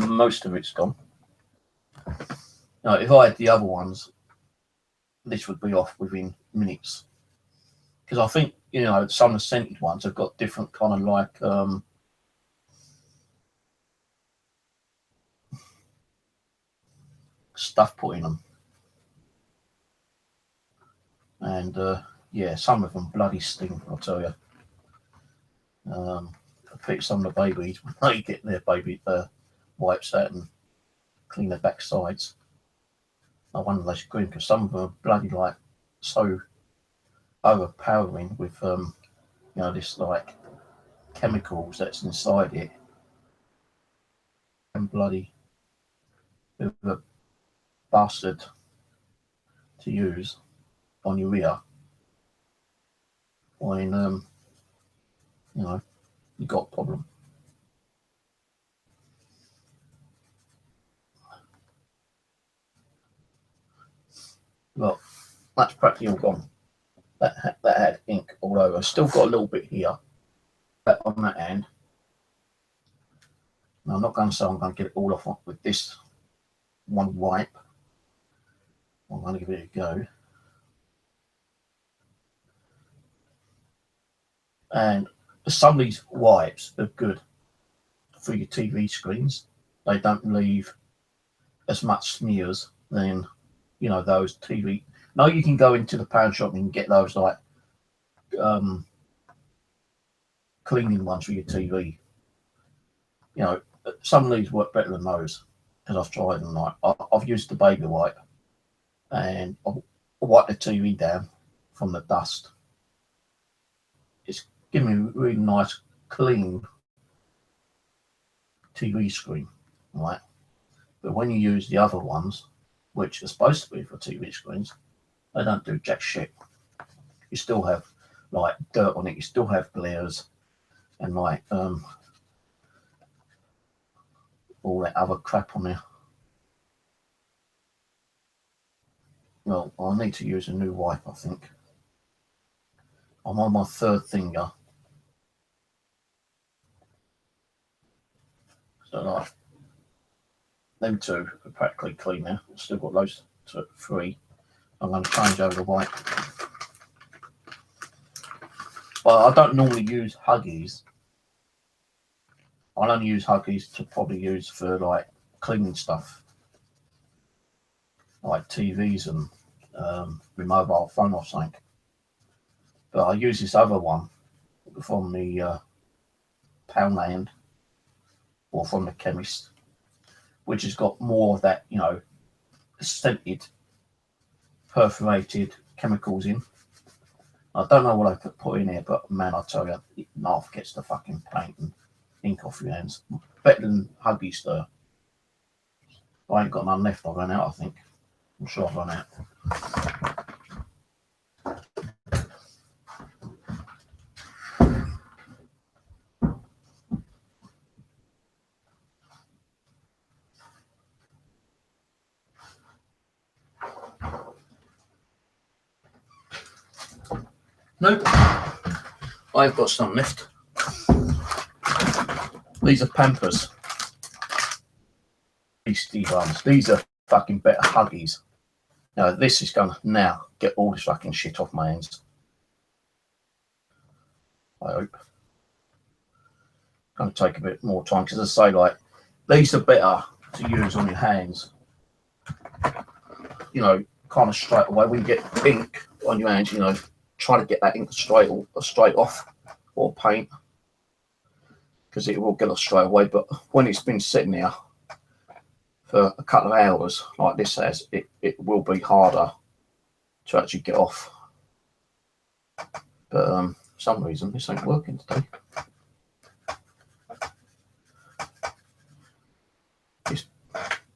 most of it's gone. Now, if I had the other ones, this would be off within minutes. Because I think, you know, some of the scented ones have got different kind of like stuff put in them. And yeah, some of them bloody stink, I'll tell you. I pick some of the babies when they get their baby wipes out and clean their backsides. I wonder if they scream because some of them are bloody like so overpowering with you know, this like chemicals that's inside it, and bloody bit of a bastard to use on your ear when you know, you got a problem. Look, that's practically all gone. That had ink all over. Still got a little bit here on that end. Now, I'm not going to say I'm going to get it all off with this one wipe. I'm going to give it a go. And some of these wipes are good for your TV screens. They don't leave as much smears than, you know, those TV. Now you can go into the pound shop and get those like cleaning ones for your TV. You know, some of these work better than those because I've tried them. Like I've used the baby wipe and I'll wipe the TV down from the dust. It's giving me a really nice clean TV screen, right? But when you use the other ones, which are supposed to be for TV screens, they don't do jack shit. You still have like dirt on it. You still have glares and like all that other crap on there. Well, I need to use a new wipe, I think. I'm on my 3rd finger. So like, them 2 are practically clean now. Still got those 3. I'm going to change over the wipe. But I don't normally use Huggies. I'll only use Huggies to probably use for like cleaning stuff, like TVs and your mobile phone or something. But I use this other one from the Poundland or from the chemist, which has got more of that, you know, scented perforated chemicals in. I don't know what I put in here, but man, I tell you, it half gets the fucking paint and ink off your hands. Better than Huggy Stir. I ain't got none left. I ran out, I think. I'm sure I've run out. Nope. I've got some left. These are Pampers. Beastie ones. These are fucking better Huggies. Now this is gonna now get all this fucking shit off my hands. I hope. Gonna take a bit more time because I say, like, these are better to use on your hands. You know, kind of straight away. When you get ink on your hands, you know, try to get that ink straight off, or paint, because it will get off straight away. But when it's been sitting there for a couple of hours, like this has, it will be harder to actually get off. But for some reason this ain't working today. Is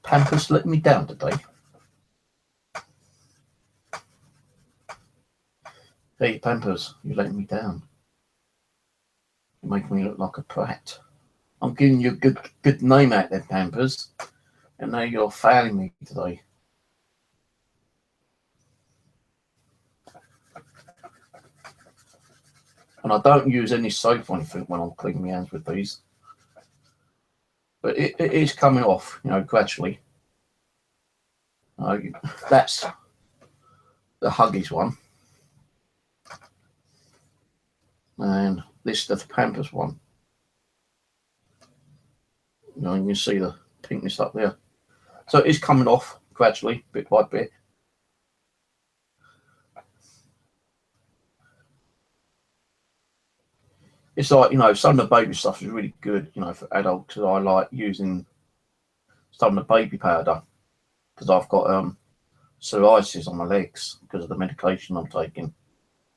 Pampers letting me down today? Hey Pampers, you're letting me down. You're making me look like a prat. I'm giving you a good name out there, Pampers, and now you're failing me today. And I don't use any soap or anything when I'm cleaning my hands with these. But it is coming off, you know, gradually. That's the Huggies one. And this is the Pampers one. You know, you can see the pinkness up there. So it is coming off gradually, bit by bit. It's like, you know, some of the baby stuff is really good, you know, for adults. I like using some of the baby powder because I've got psoriasis on my legs because of the medication I'm taking.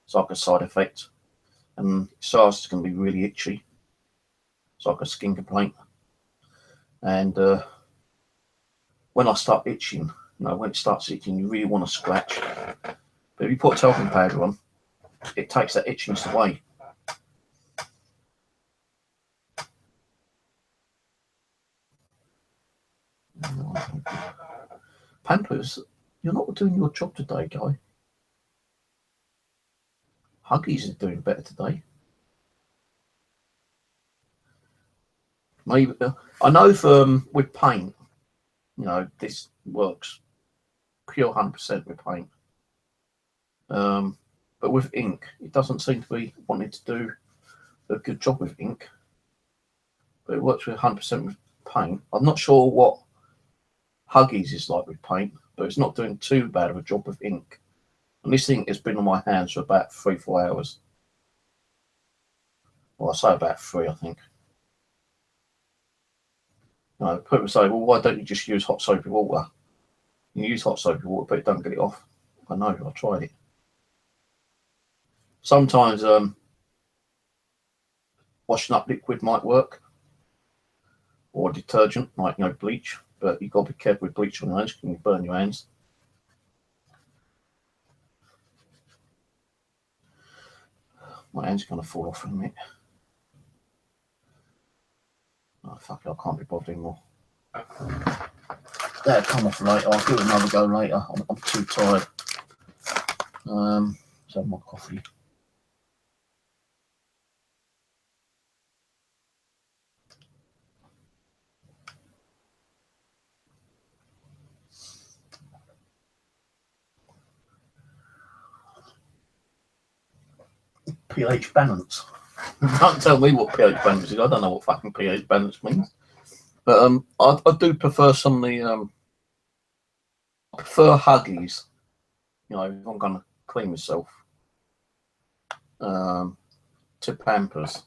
It's like a side effect. And psoriasis can be really itchy. It's like a skin complaint. And when I start itching, you know, when it starts itching, you really want to scratch. But if you put talcum powder on, it takes that itchiness away. Pampers, you're not doing your job today, guy. Huggies is doing better today. Maybe I know for with paint, you know, this works pure 100% with paint. But with ink, it doesn't seem to be wanting to do a good job with ink. But it works with 100% with paint. I'm not sure what Huggies is like with paint, but it's not doing too bad of a job with ink. And this ink has been on my hands for about 3-4 hours. Well, I say about 3, I think. You know, people say, well, why don't you just use hot soapy water? You use hot soapy water, but it don't get it off. I know, I tried it. Sometimes washing up liquid might work, or detergent, like, you know, bleach. But you've got to be careful with bleach on your hands, because you can burn your hands. My hand's going to fall off in a minute. Oh, fuck it, I can't be bothered anymore. That'll come off later. I'll give it another go later. I'm too tired. Let's have my coffee. pH balance. Don't tell me what pH balance is. I don't know what fucking pH balance means. But I do prefer some of the I prefer Huggies. You know, if I'm gonna clean myself, to Pampers.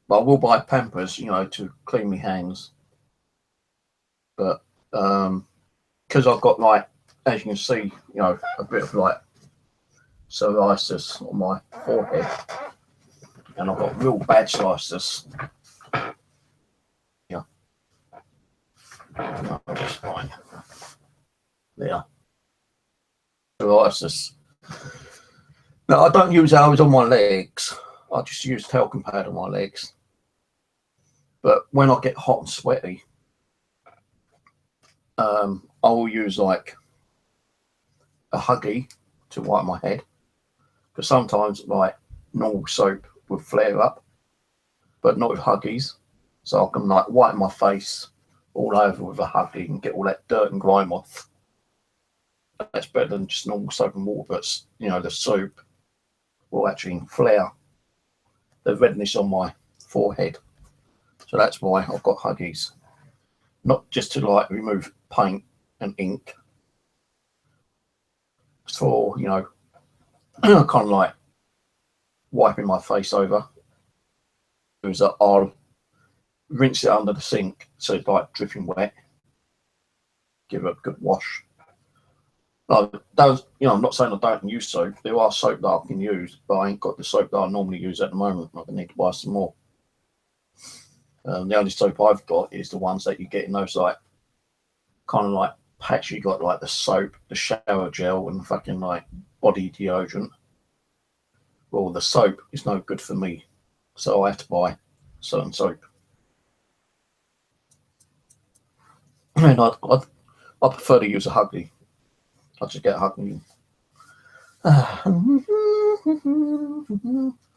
But I will buy Pampers, you know, to clean my hands. But because I've got like as you can see, you know, a bit of like psoriasis on my forehead, and I've got real bad psoriasis. Yeah, no, that's fine. There, psoriasis. Now I don't use hours on my legs. I just use talcum pad on my legs. But when I get hot and sweaty, I will use like a Huggy to wipe my head, because sometimes like normal soap will flare up, but not with Huggies. So I can like wipe my face all over with a Huggy and get all that dirt and grime off. That's better than just normal soap and water, but you know, the soap will actually flare the redness on my forehead. So that's why I've got Huggies, not just to like remove paint and ink, for, you know, kind of like wiping my face over. Is that I'll rinse it under the sink so it's like dripping wet, give it a good wash. Those, you know, I'm not saying I don't use soap. There are soap that I can use, but I ain't got the soap that I normally use at the moment. I need to buy some more. The only soap I've got is the ones that you get in those like kind of like packs. You got like the soap, the shower gel, and fucking like body deodorant. Well, the soap is no good for me, so I have to buy certain soap. And I prefer to use a Huggy. I just get a Huggy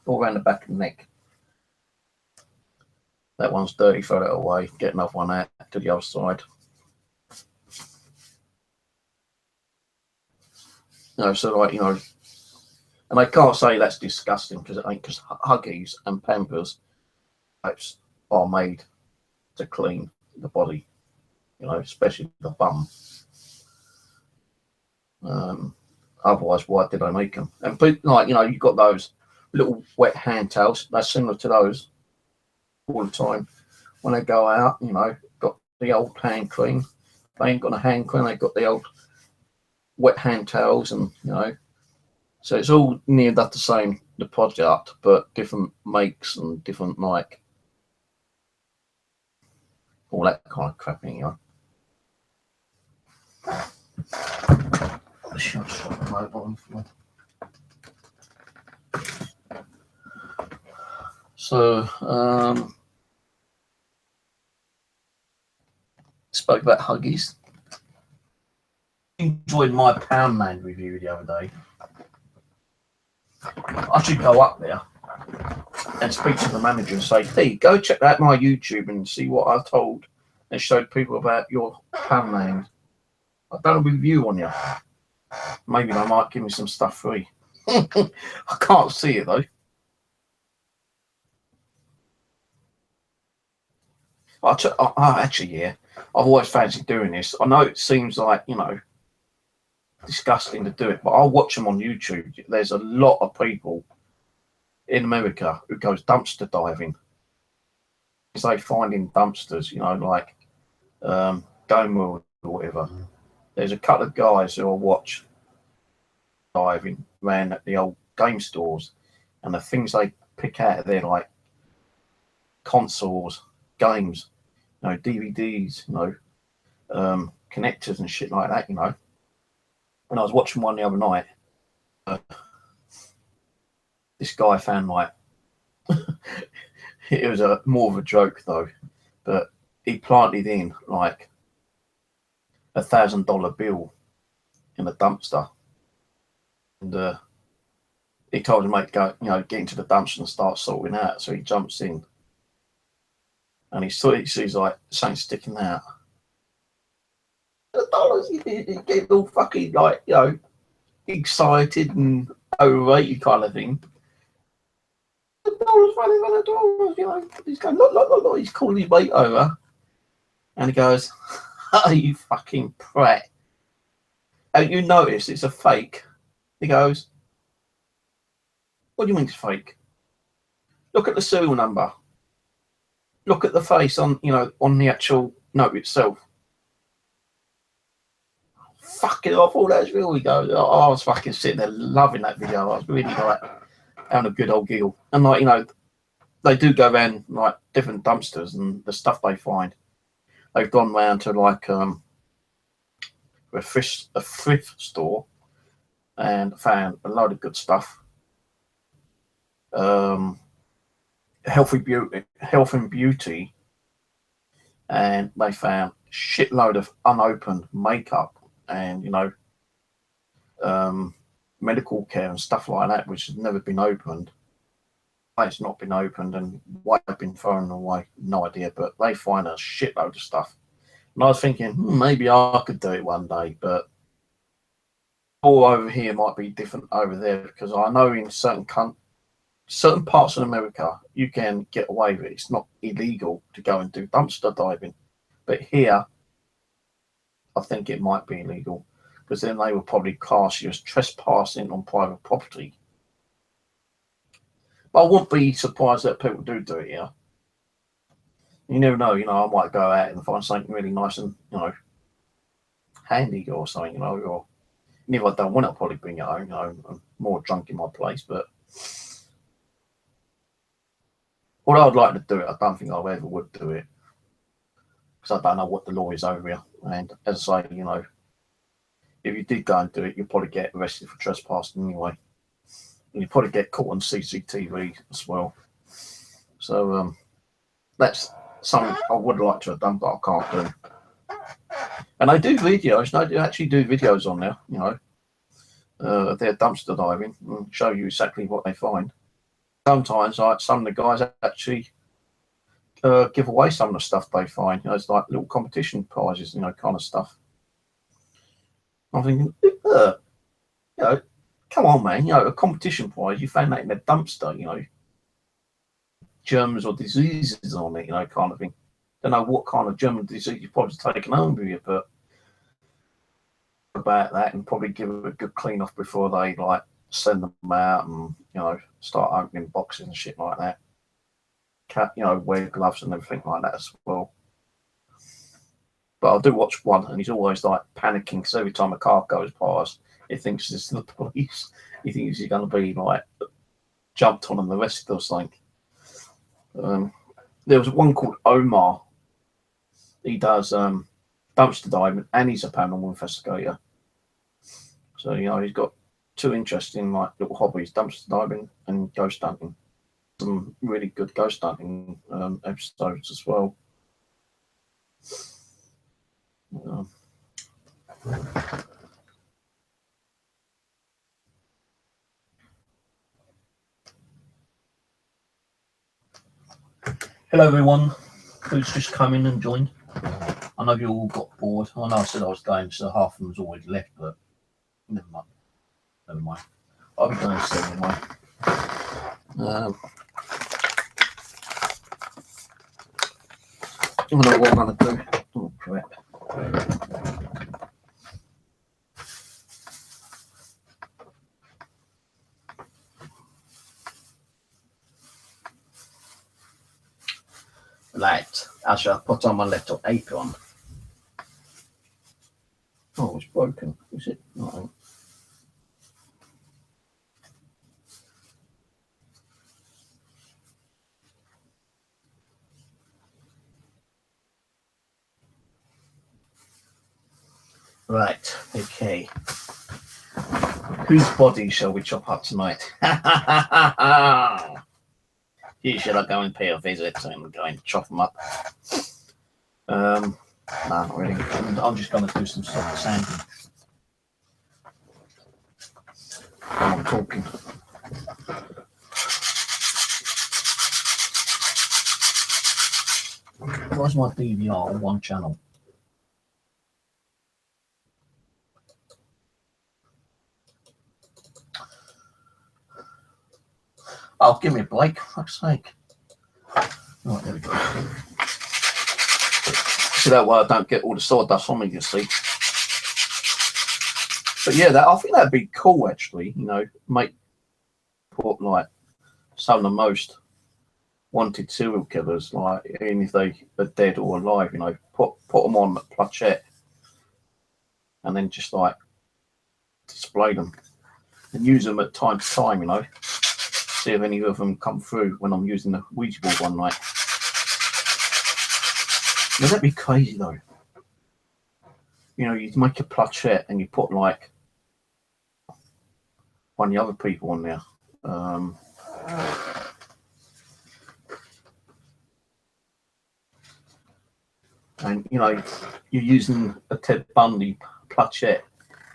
all around the back of the neck. That one's dirty, throw that away. Get another one out to the other side. You know, so like, you know, and I can't say that's disgusting, because it ain't, because Huggies and Pampers types are made to clean the body, you know, especially the bum. Otherwise, why did I make them? And like, you know, you've got those little wet hand towels. They're similar to those all the time. When they go out, you know, got the old hand cream. They ain't got a hand cream. They got the old wet hand towels, and you know, so it's all near enough the same, the product, but different makes and different like all that kind of crap, you know. So spoke about Huggies. Enjoyed my Poundland review the other day. I should go up there and speak to the manager and say, hey, go check out my YouTube and see what I told and showed people about your Poundland. I've done a review on you. Maybe they might give me some stuff free. I can't see it though. Actually, yeah, I've always fancied doing this. I know it seems like, you know, disgusting to do it, but I'll watch them on YouTube. There's a lot of people in America who goes dumpster diving. It's like finding dumpsters, you know, like Game World or whatever. There's a couple of guys who I watch diving around at the old game stores, and the things they pick out of there, like consoles, games, you know, DVDs, you know, connectors and shit like that, you know. And I was watching one the other night. This guy found like it was more of a joke though, but he planted in like $1,000 bill in a dumpster, and he told him, mate, go, you know, get into the dumpster and start sorting out. So he jumps in, and he sees like something sticking out. The dollars, he get all fucking like, you know, excited and overrated kind of thing. The dollars running around the dollars, you know. He's going, look. He's calling his mate over, and he goes, "Are you fucking prat? And you notice it's a fake?" He goes, "What do you mean it's fake? Look at the serial number. Look at the face on, you know, on the actual note itself." fucking off, all that's real. We go, oh, I was fucking sitting there loving that video. I was really like having a good old giggle. And like, you know, they do go around like different dumpsters and the stuff they find. They've gone round to like a thrift store and found a load of good stuff. Health and beauty, and they found a shitload of unopened makeup and, you know, medical care and stuff like that, which has never been opened. It's not been opened, and why it's been thrown away, no idea. But they find a shitload of stuff, and I was thinking maybe I could do it one day, but all over here might be different over there, because I know in certain parts of America you can get away with it. It's not illegal to go and do dumpster diving, but here I think it might be illegal, because then they will probably class you as trespassing on private property. But I wouldn't be surprised that people do it here. You never know, you know, I might go out and find something really nice and, you know, handy or something, you know, or and if I don't want it, I'll probably bring it home, you know. I'm more drunk in my place, but although I'd like to do it, I don't think I ever would do it, because I don't know what the law is over here. And as I say, you know, if you did go and do it, you'd probably get arrested for trespassing anyway. And you'd probably get caught on CCTV as well. So that's something I would like to have done, but I can't do. And I do videos, and I do actually do videos on there, you know, their dumpster diving, and show you exactly what they find. Sometimes, like, some of the guys actually give away some of the stuff they find. You know, it's like little competition prizes, you know, kind of stuff. I'm thinking, you know, come on, man, you know, a competition prize, you found that in a dumpster, you know, germs or diseases on it, you know, kind of thing. Don't know what kind of germ or disease you've probably taken home with you, but about that, and probably give it a good clean off before they like send them out and, you know, start opening boxes and shit like that. You know, wear gloves and everything like that as well. But I do watch one, and he's always like panicking, because every time a car goes past, he thinks it's the police. He thinks he's going to be like jumped on and arrested or something. There was one called Omar. He does dumpster diving, and he's a paranormal investigator. So, you know, he's got two interesting like little hobbies: dumpster diving and ghost hunting. Some really good ghost hunting episodes as well. Hello everyone who's just come in and joined. I know you all got bored. I know I said I was going, so half of them was always left, but never mind. Never mind. I'll be going to anyway. I don't know what I'm going to do. Oh, crap. Right. I shall put on my little apron. Oh, it's broken. Is it? No. Right, okay. Whose body shall we chop up tonight? You should I go and pay a visit and go and chop them up? No, not really. I'm just going to do some soft sanding while I'm talking. Why's my DVR on one channel? Oh, give me a break, for fuck's sake. Right, there we go. So that way I don't get all the sawdust on me, you see. But yeah, I think that'd be cool, actually, you know, put like some of the most wanted serial killers, like, even if they are dead or alive, you know, put them on a planchette and then just like display them and use them at time to time, you know. See if any of them come through when I'm using the Ouija board one night. Wouldn't that be crazy though? You know, you make a planchette and you put like one of the other people on there. And you know, you're using a Ted Bundy planchette.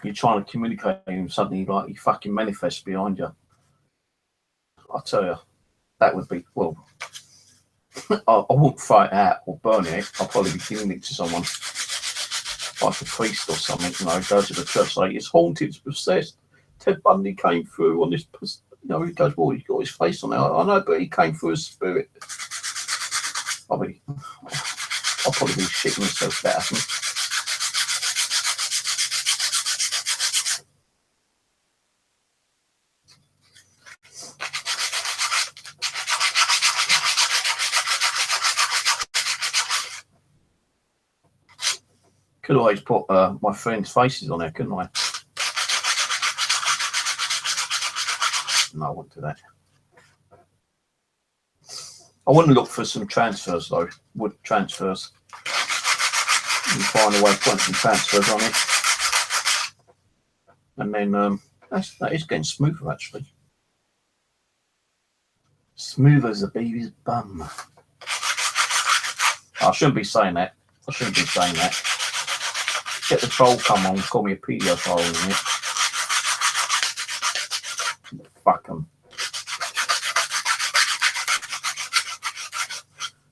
You're trying to communicate with him. Suddenly, like, he fucking manifests behind you. I tell you, that would be, well, I wouldn't throw it out or burn it. I'll probably be giving it to someone, like a priest or something. You know, go to the church, say it's haunted, it's possessed. Ted Bundy came through on this. You know, he goes, well, he's got his face on it. I know, but he came through as spirit. I'll probably be shitting myself if that happened. Could always put my friends' faces on there, couldn't I? No, I wouldn't do that. I wouldn't look for some transfers though. Wood transfers. You find a way of putting some transfers on it, and then that is getting smoother actually. Smooth as a baby's bum. I shouldn't be saying that. I shouldn't be saying that. Get the troll come on, call me a paedophile in it. Fuck 'em.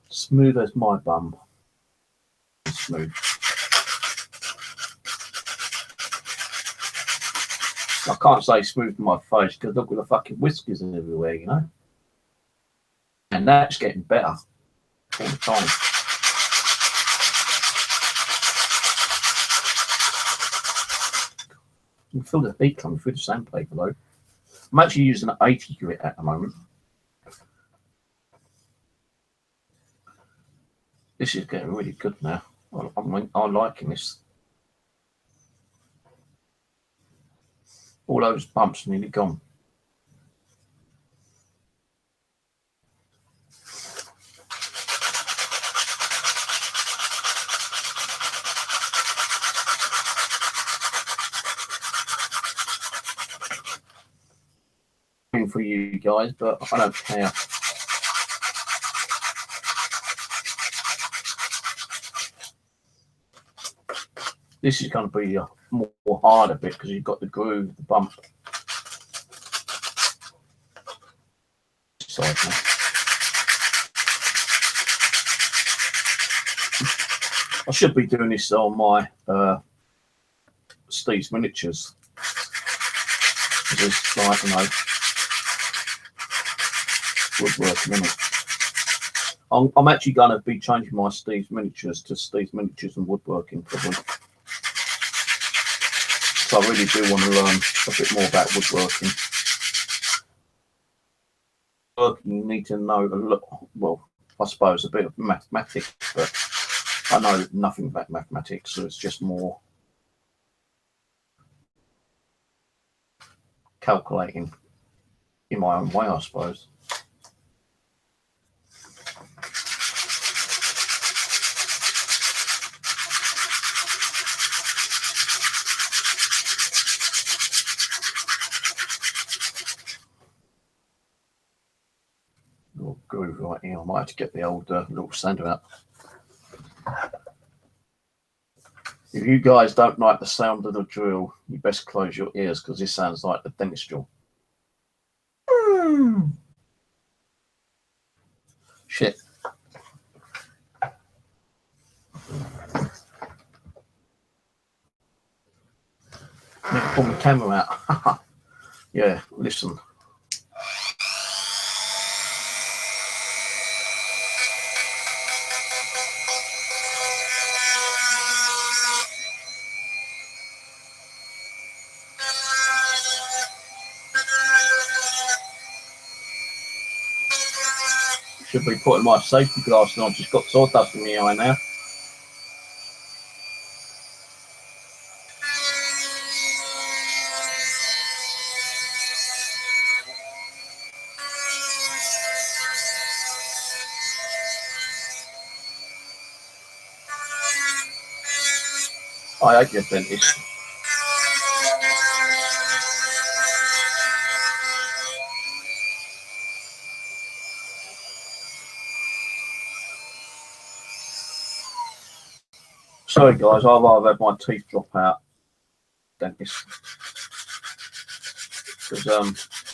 Smooth as my bum. Smooth. I can't say smooth to my face because look at the fucking whiskers everywhere, you know. And that's getting better all the time. You can feel the heat coming through the sandpaper though. I'm actually using an 80 grit at the moment. This is getting really good now. I'm liking this. All those bumps are nearly gone. For you guys, but I don't care. This is going to be a more harder bit because you've got the groove, the bump. Side now. I should be doing this on my Steve's miniatures. It's like, you know, woodworking, isn't it? I'm actually going to be changing my Steve's miniatures to Steve's miniatures and woodworking probably. So I really do want to learn a bit more about woodworking. You need to know a lot, well, I suppose a bit of mathematics, but I know nothing about mathematics, so it's just more calculating in my own way, I suppose. Little groove right here. I might have to get the old little sander out. If you guys don't like the sound of the drill, you best close your ears because this sounds like the dentist drill. Shit. Let me pull my camera out. Yeah, listen. Should be putting my safety glasses on. I've just got sawdust in my eye now. I hate your dentist. Sorry guys, I've rather had my teeth drop out, dentist. Because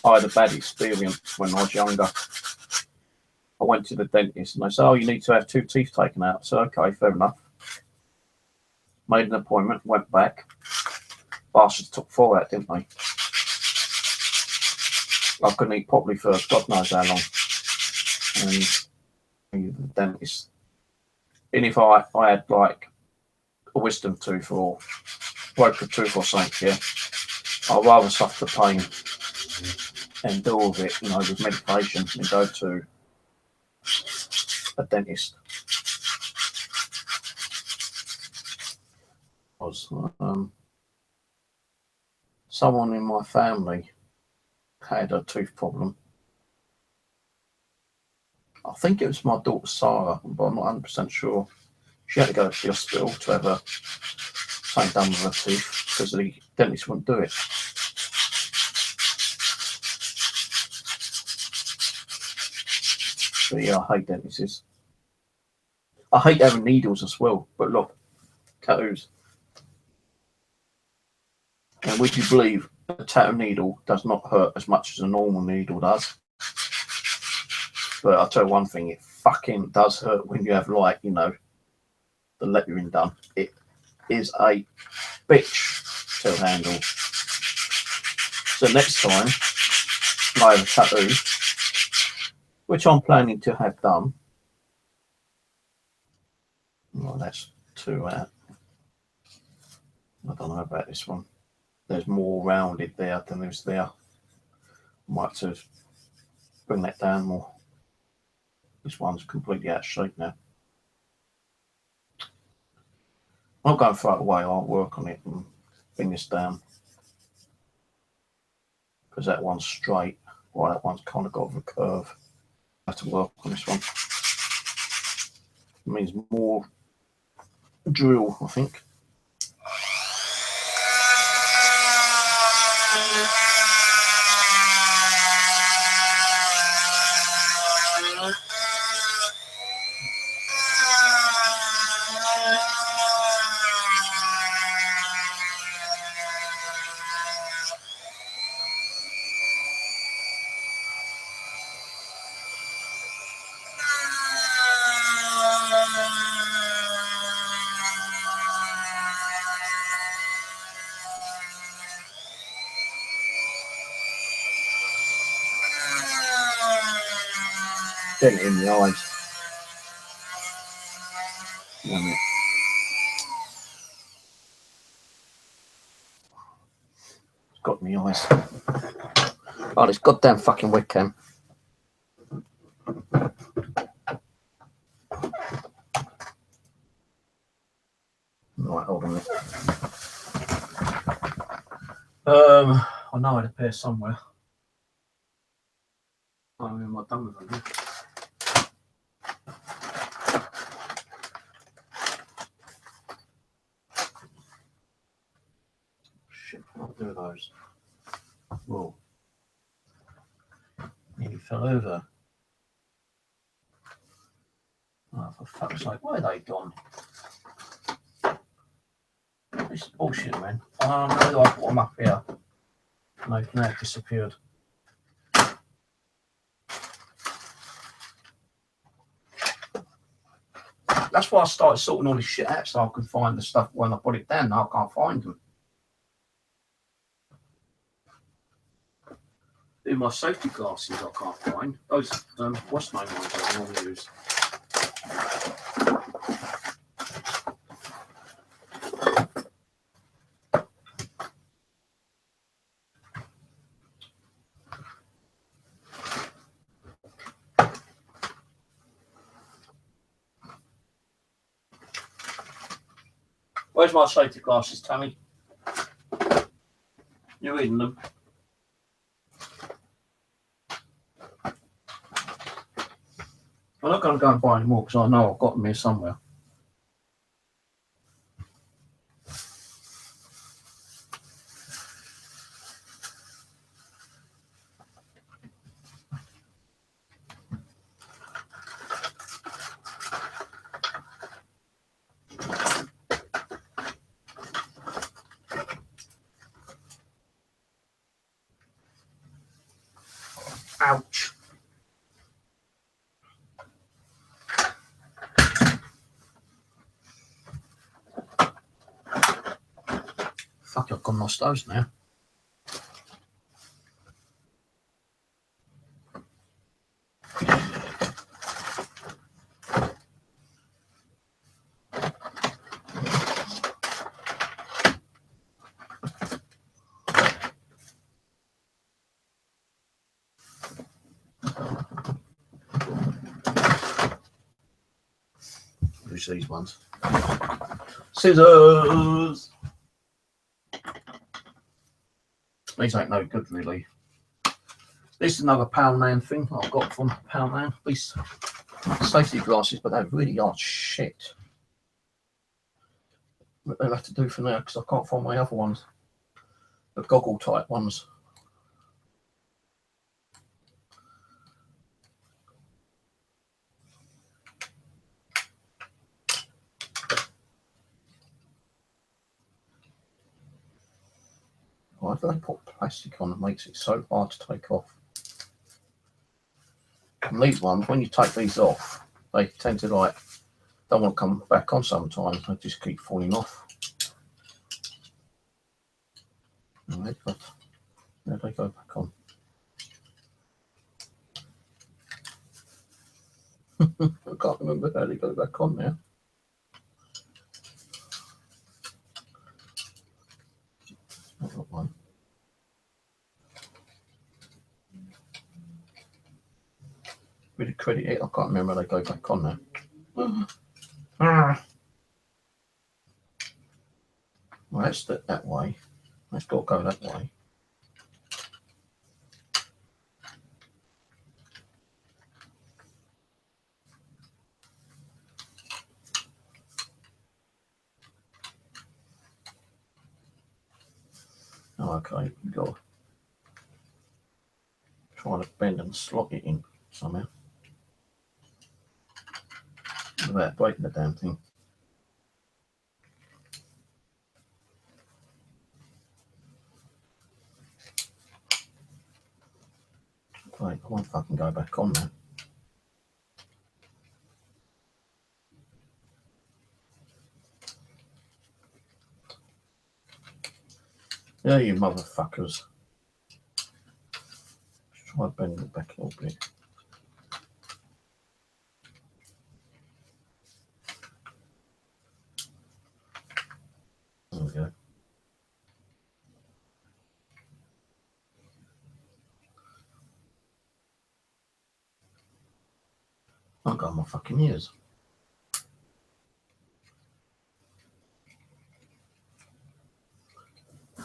I had a bad experience when I was younger. I went to the dentist and they said, oh, you need to have 2 teeth taken out. So, okay, fair enough. Made an appointment, went back. Bastards took 4 out, didn't they? I couldn't eat properly for God knows how long. And the dentist, and if I had like a wisdom tooth or broke a tooth or something, yeah, I'd rather suffer the pain and do all of it, with medication than go to a dentist. Someone in my family had a tooth problem. I think it was my daughter Sarah, but I'm not 100% sure. She had to go to the hospital to have something done with her teeth because the dentist wouldn't do it. But yeah, I hate dentists. I hate having needles as well, but look, tattoos. And would you believe a tattoo needle does not hurt as much as a normal needle does? But I'll tell you one thing, it fucking does hurt when you have the lettering done. It is a bitch to handle. So next time I have a tattoo, which I'm planning to have done. Well, that's 2 out. I don't know about this one. There's more rounded there than there's there. I might have to bring that down more. This one's completely out of shape now. I'll go and throw it away. I'll work on it and bring this down. Because that one's straight. Well, that one's kind of got a curve. I have to work on this one. It means more drill, I think. Get it in the eyes. It's got in the eyes. Oh, this goddamn fucking webcam. Right, hold on a minute. I know I had a pair somewhere. I am I done with them. Shit, what do those? Whoa. Nearly fell over. Oh, for fuck's sake, where are they gone? This is bullshit, man. Oh no, I put them up here. No, now it disappeared. That's why I started sorting all this shit out so I could find the stuff when I put it down. Now I can't find them. In my safety glasses, I can't find those. What's my ones I normally use? Where's my safety glasses, Tammy? You're reading them. I'm not going to go and buy any more because I know I've got them here somewhere. Ouch. Fuck, I've gone lost those now. Use these ones. Scissors! These ain't no good, really. This is another Poundland thing I've got from Poundland. These safety glasses, but they really are shit. But they'll have to do for now because I can't find my other ones. The goggle type ones. Why do they put plastic on that makes it so hard to take off? And these ones, when you take these off, they tend to like, don't want to come back on sometimes. They just keep falling off. And there they go back on. I can't remember how they go back on now. I've got one. Really credit it, I can't remember how they go back on now. Well, that's that way. That's got to go that way. Oh, okay, you've got to try to bend and slot it in somehow without breaking the damn thing. Right, I won't fucking go back on there. Yeah, you motherfuckers. Just try to bend it back a little bit. There we go. I've got my fucking ears.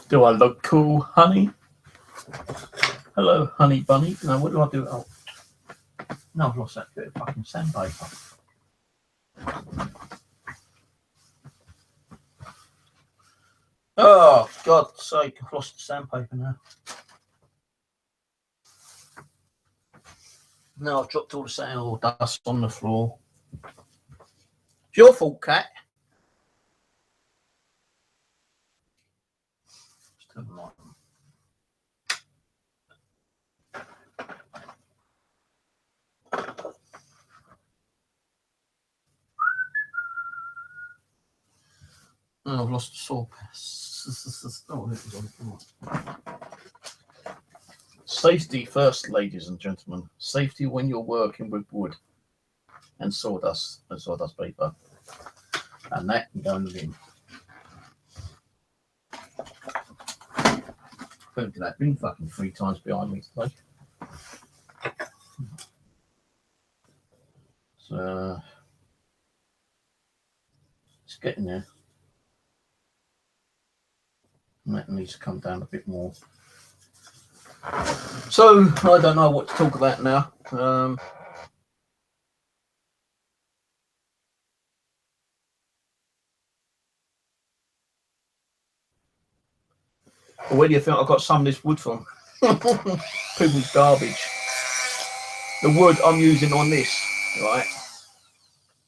Do I look cool, honey? Hello, honey bunny. Now, what do I do? Oh, no, I've lost that bit of fucking sandpaper. Oh, God's sake, I've lost the sandpaper now. No, I've dropped all the sand or dust on the floor. It's your fault, cat. Still not. Oh, I've lost the saw. Oh, safety first, ladies and gentlemen. Safety when you're working with wood and sawdust paper. And that can go in the bin. Look at that bin fucking 3 times behind me today. So it's getting there. And that needs to come down a bit more. So I don't know what to talk about now. Where do you think I got some of this wood from? People's garbage. The wood I'm using on this, right?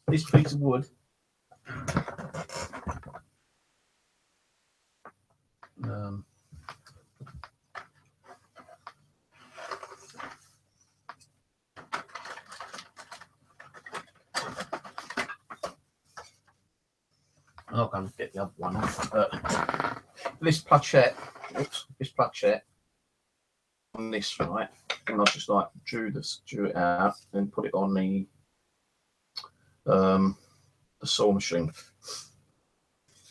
This piece of wood. I'll go and get the other one. But this planchette, on this, right, and I just like drew it out and put it on the saw machine.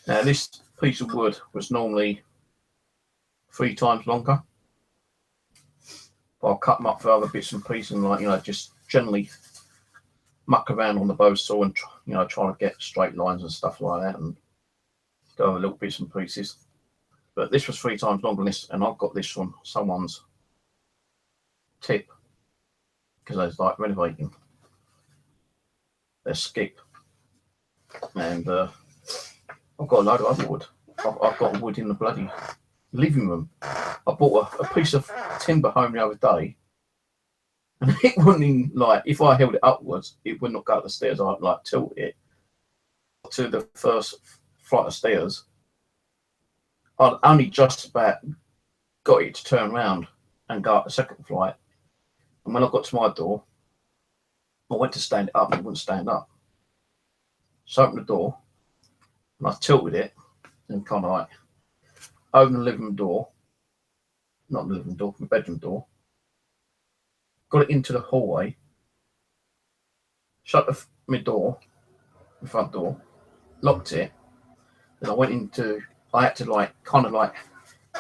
Now this piece of wood was normally 3 times longer, but I'll cut them up for other bits and pieces, and like, you know, just generally muck around on the bow saw and, you know, trying to get straight lines and stuff like that, and go over little bits and pieces. But this was 3 times longer than this, and I've got this from someone's tip because I was like renovating their skip, and I've got a load of other wood. I've got wood in the bloody living room. I bought a piece of timber home the other day, and it wouldn't even, like, if I held it upwards, it would not go up the stairs. I'd like tilt it to the first flight of stairs. I'd only just about got it to turn around and go up the second flight. And when I got to my door, I went to stand it up and it wouldn't stand up. So I opened the door and I tilted it and kind of like opened the living room door, not the living room door, my bedroom door, got it into the hallway, shut my door, my front door, locked it. Then I had to like, kind of like,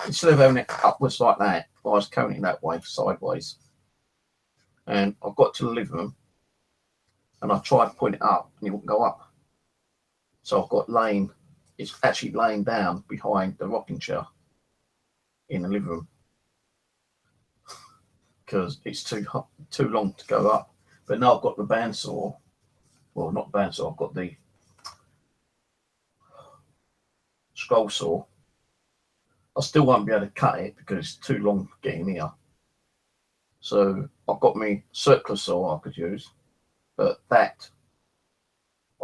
instead of having it upwards like that, I was counting it that way, sideways. And I got to the living room and I tried putting it up and it wouldn't go up. So I've got it's actually laying down behind the rocking chair in the living room because it's too long to go up. But now I've got the bandsaw, well, not bandsaw, I've got the scroll saw. I still won't be able to cut it because it's too long to get in here. So I've got my circular saw I could use, but that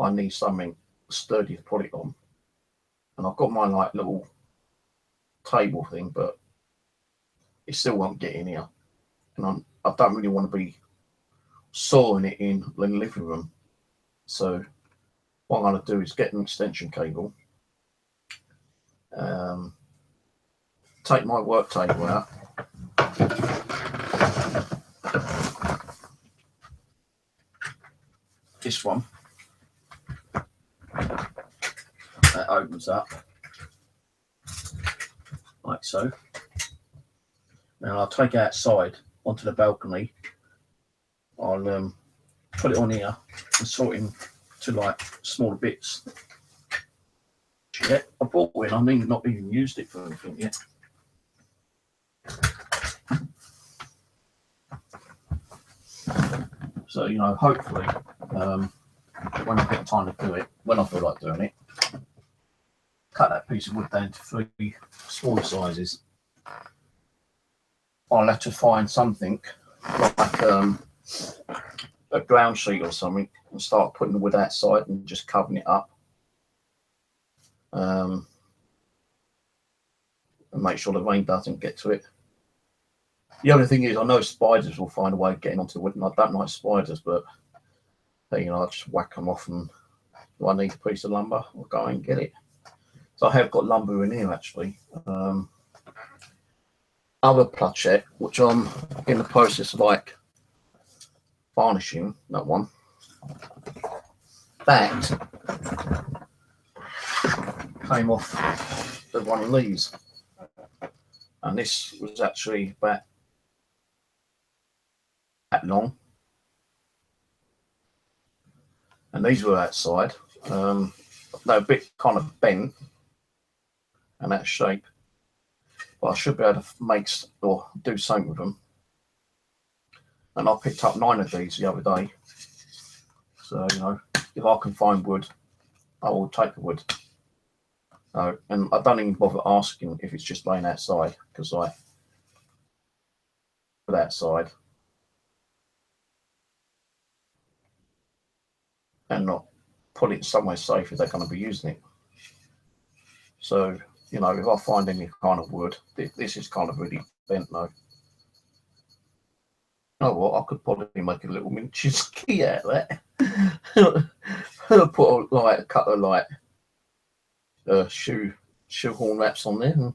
I need something sturdy to put it on. And I've got my like little table thing, but it still won't get in here. And I don't really want to be sawing it in the living room. So what I'm going to do is get an extension cable, take my work table out, this one, that opens up like so. Now I'll take it outside onto the balcony. I'll put it on here and sort it into like smaller bits. Yeah, I bought it. I mean, not even used it for anything yet. So, you know, hopefully, when I get time to do it, when I feel like doing it, cut that piece of wood down to 3 smaller sizes. I'll have to find something like a ground sheet or something and start putting the wood outside and just covering it up. And make sure the rain doesn't get to it. The other thing is, I know spiders will find a way of getting onto the wood, and I don't like spiders, but you know, I just whack them off, and do I need a piece of lumber, I'll go and get it. So I have got lumber in here actually. Other planchette, which I'm in the process of like varnishing, that one. That came off of one of these, and this was actually about that long, and these were outside. They're a bit kind of bent and that shape, but I should be able to make or do something with them. And I picked up 9 of these the other day, so you know, if I can find wood, I will take the wood. And I don't even bother asking if it's just laying outside, because I put outside and not put it somewhere safe if they're going to be using it. So, you know, if I find any kind of wood, this is kind of really bent though. Oh, well, I could probably make a little miniature ski out of that. Put like a couple of like shoehorn wraps on there, and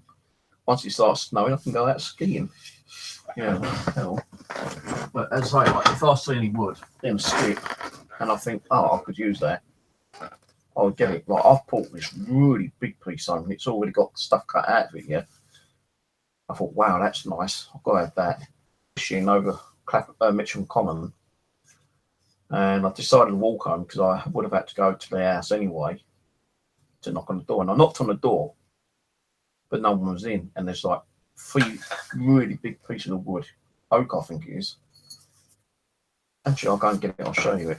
once it starts snowing, I can go out skiing. Yeah, hell. But as I say, like, if I see any wood in a skip, and I think, oh, I could use that, I would get it. Like, I've pulled this really big piece on, and it's already got stuff cut out of it. Yeah, I thought, wow, that's nice. I've got to have that. Fishing over Mitcham Common, and I decided to walk home because I would have had to go to the house anyway to knock on the door. And I knocked on the door, but no one was in. And there's like 3 really big pieces of wood, oak, I think it is. Actually, I'll go and get it. I'll show you it.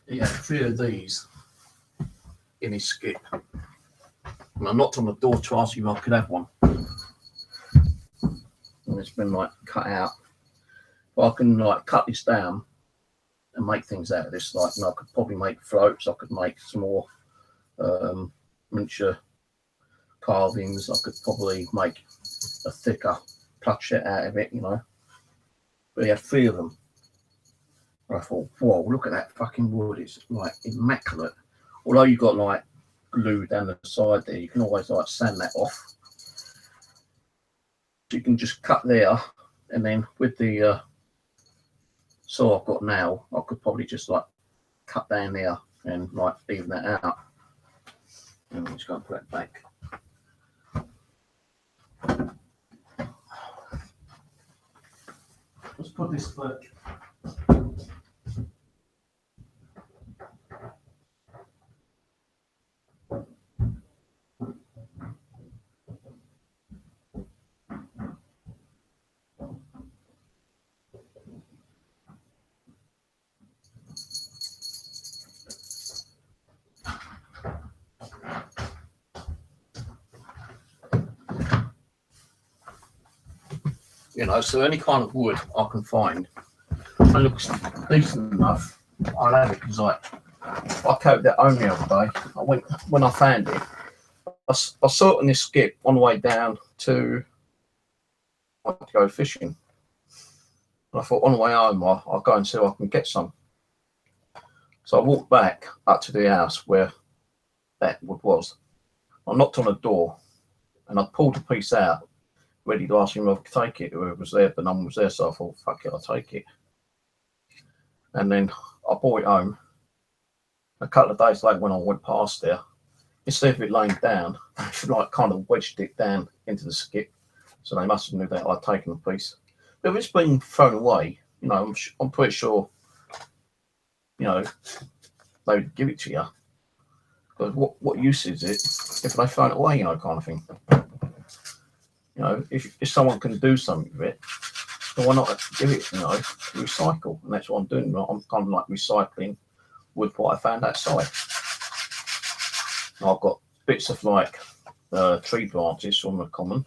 He had 3 of these in his skip. And I knocked on the door to ask if I could have one. And it's been like cut out. But I can like cut this down and make things out of this. Like, I could probably make floats. I could make some more miniature carvings. I could probably make a thicker planchet out of it, you know. But he had 3 of them. I thought, whoa, look at that fucking wood. It's like immaculate. Although you've got like glue down the side there, you can always like sand that off. So you can just cut there, and then with the saw I've got now, I could probably just like cut down there and like even that out. And I'm just going to put it back. Let's put this back. You know, so any kind of wood I can find that looks decent enough, I'll have it. Because like, I coated that home the other day. When I found it, I saw it in this skip on the way down to go fishing. And I thought on the way home I'll go and see if I can get some. So I walked back up to the house where that wood was. I knocked on the door and I pulled a piece out, ready to ask him if I could take it. Whoever was there, but no one was there, so I thought, fuck it, I'll take it. And then I brought it home. A couple of days later, when I went past there, instead of it laying down, they like kind of wedged it down into the skip. So they must have knew that I'd taken a piece. But if it's been thrown away, you know, I'm pretty sure, you know, they would give it to you. Because what use is it if they throw it away, you know, kind of thing. You know, if someone can do something with it, then why not give it, you know, recycle? And that's what I'm doing. I'm kind of like recycling wood what I found outside. I've got bits of like tree branches from the common,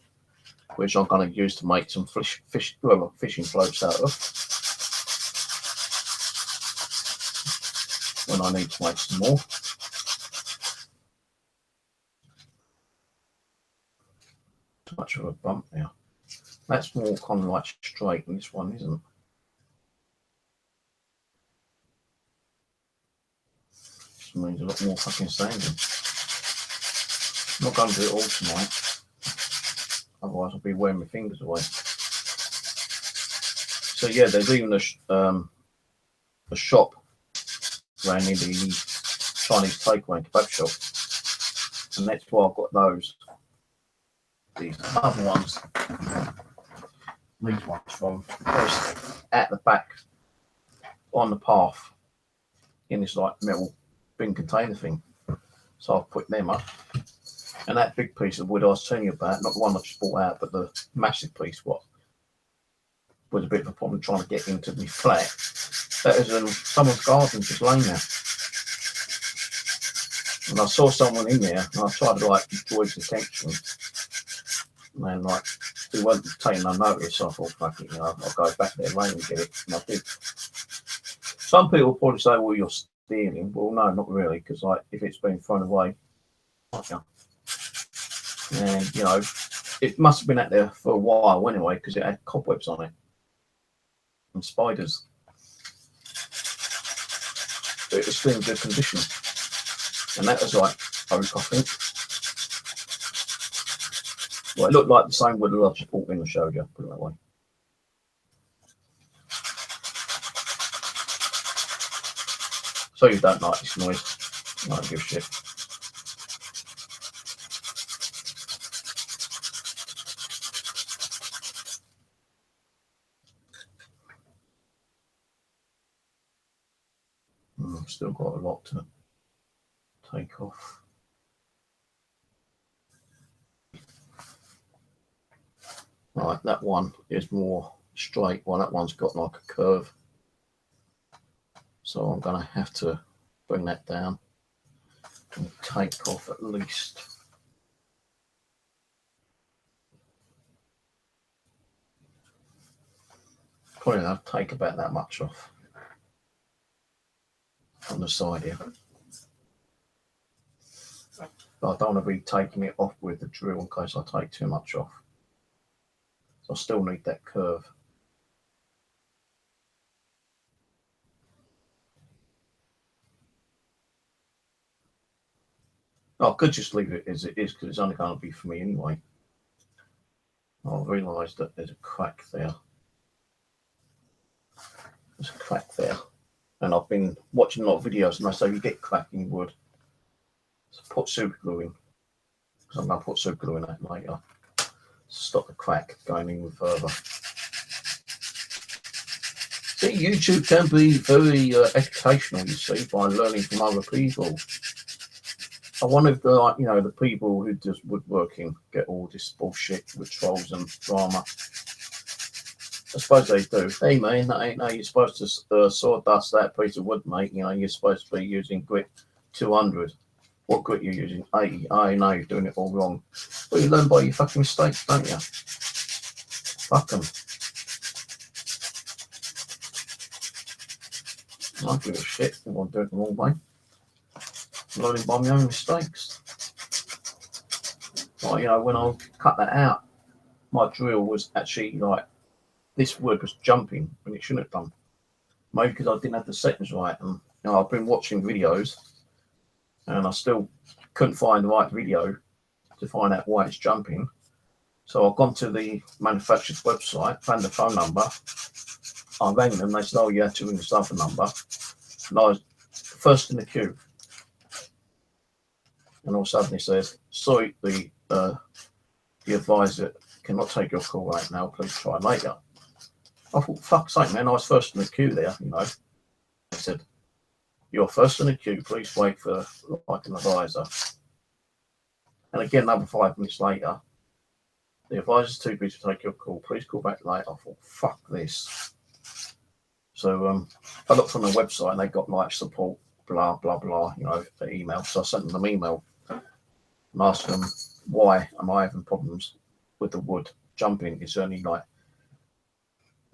which I'm going to use to make some fishing floats out of when I need to make some more. Too much of a bump now. That's more kind of like straight, and this one isn't. This means a lot more fucking sanding. I'm not going to do it all tonight, otherwise I'll be wearing my fingers away. So yeah, there's even a shop around in the Chinese takeaway and kebab shop, and that's why I've got those. These other ones, these ones from at the back on the path in this like metal bin container thing. So I've put them up. And that big piece of wood I was telling you about, not the one I just bought out, but the massive piece, what was a bit of a problem trying to get into the flat. That is in someone's garden just laying there. And I saw someone in there, and I tried to like draw his attention. And like, he wasn't taking no notice, so I thought, fuck it, you know, I'll go back there later and get it. And I did. Some people probably say, well, you're stealing. Well, no, not really, because like if it's been thrown away, and you know, it must have been out there for a while anyway, because it had cobwebs on it and spiders. But it was still in good condition, and that was like oak, I think. Well, it looked like the same wood I just bought in and showed you, put it that way. So you don't like this noise. I don't give a shit. I've still got a lot to take off. Right, that one is more straight. Well, that one's got like a curve. So I'm going to have to bring that down and take off at least. Probably I'll take about that much off on the side here. But I don't want to be taking it off with the drill in case I take too much off. So I still need that curve. I could just leave it as it is because it's only going to be for me anyway. I realised that there's a crack there. There's a crack there. And I've been watching a lot of videos and they say you get cracking wood. So put super glue in. Because I'm going to put super glue in that later. Stop the crack going in further. See, YouTube can be very educational, you see, by learning from other people. I wonder if like, you know, the people who does woodworking get all this bullshit with trolls and drama. I suppose they do. Hey man, that ain't how you're supposed to sawdust that piece of wood, mate. You know, you're supposed to be using grit 200. What grit you using? 80. Oh no, you're doing it all wrong. Well, you learn by your fucking mistakes, don't you? Fuck them. I don't give a shit if I'm doing it the wrong way. I'm learning by my own mistakes. Like, you know, when I cut that out, my drill was actually like, this wood was jumping when it shouldn't have done. Maybe because I didn't have the settings right. And you know, I've been watching videos and I still couldn't find the right video to find out why it's jumping. So I've gone to the manufacturer's website, found the phone number. I rang them, they said, oh, you have to ring this other number. And I was first in the queue. And all of a sudden he says, sorry, the advisor cannot take your call right now, please try later. I thought, fuck's sake, man, I was first in the queue there, you know. They said, you're first in the queue, please wait for like an advisor. And again, another 5 minutes later, the advisor's too busy to take your call, please call back later. I thought, fuck this. So I looked on the website and they got like support, blah, blah, blah, you know, the email. So I sent them an email and asked them, why am I having problems with the wood jumping? Is there any like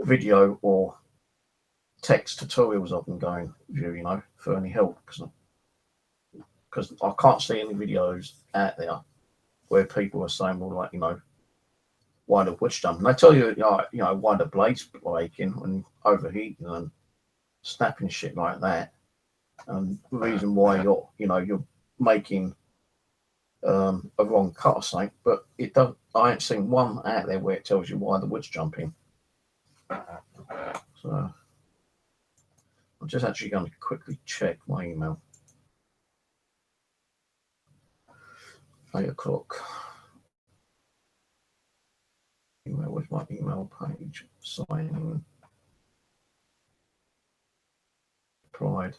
video or text tutorials I've been going view, you know, for any help? Because I can't see any videos out there where people are saying, well, like, you know, why the wood's jumping. They tell you, you know, why the blade's breaking and overheating and snapping shit like that. And the reason why you're making a wrong cut or something, but it don't. I ain't seen one out there where it tells you why the wood's jumping. So I'm just actually going to quickly check my email. 8 o'clock. Email with my email page. Signing. Applied.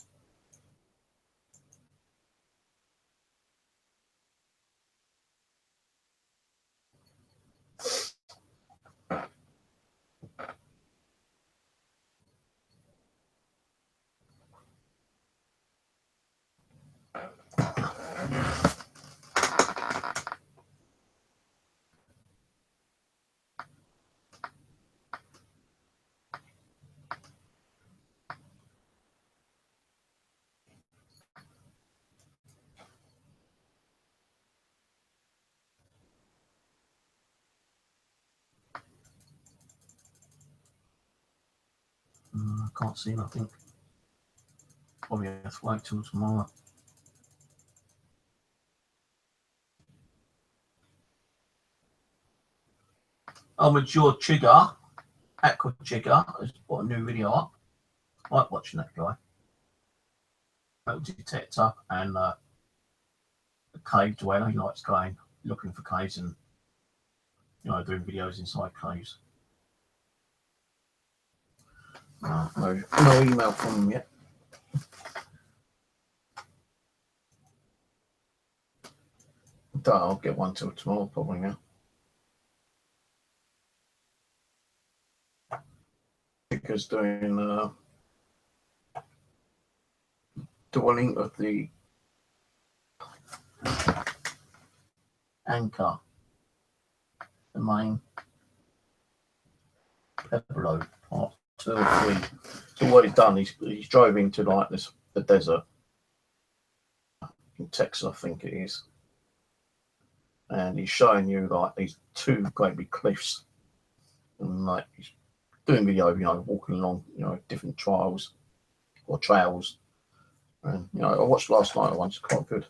can't see nothing. Probably have to wait till tomorrow. Mature Chigger, Aqua Chigger, has put a new video up. I like watching that guy. Metal detector and a cave dweller. He likes going looking for caves and doing videos inside caves. No email from him yet. I'll get one till tomorrow probably now. Because doing dwelling of the anchor, the main Pueblo part 2 or 3. So what he's done, he's drove into like the desert in Texas, I think it is, and he's showing you like these 2 great big cliffs, and like he's doing video, walking along, different trails, and I watched last night one, it's quite good.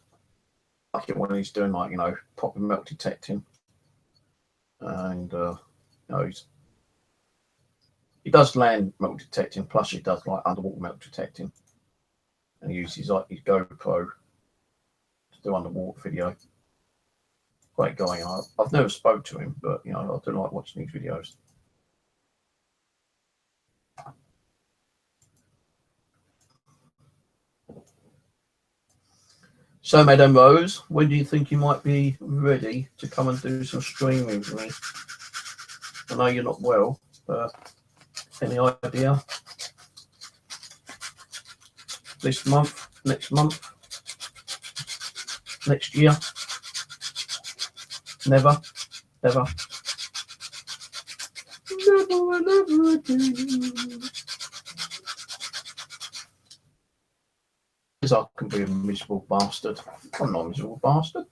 I like it when he's doing like proper metal detecting, and he does land metal detecting, plus he does like underwater metal detecting, and he uses like his GoPro to do underwater video. Great guy. I've never spoke to him, but I do like watching these videos. So, Madame Rose, when do you think you might be ready to come and do some streaming with me? I know you're not well, but any idea? This month, next month, next year? Never, ever. Never again. Because I can be a miserable bastard. I'm not a miserable bastard.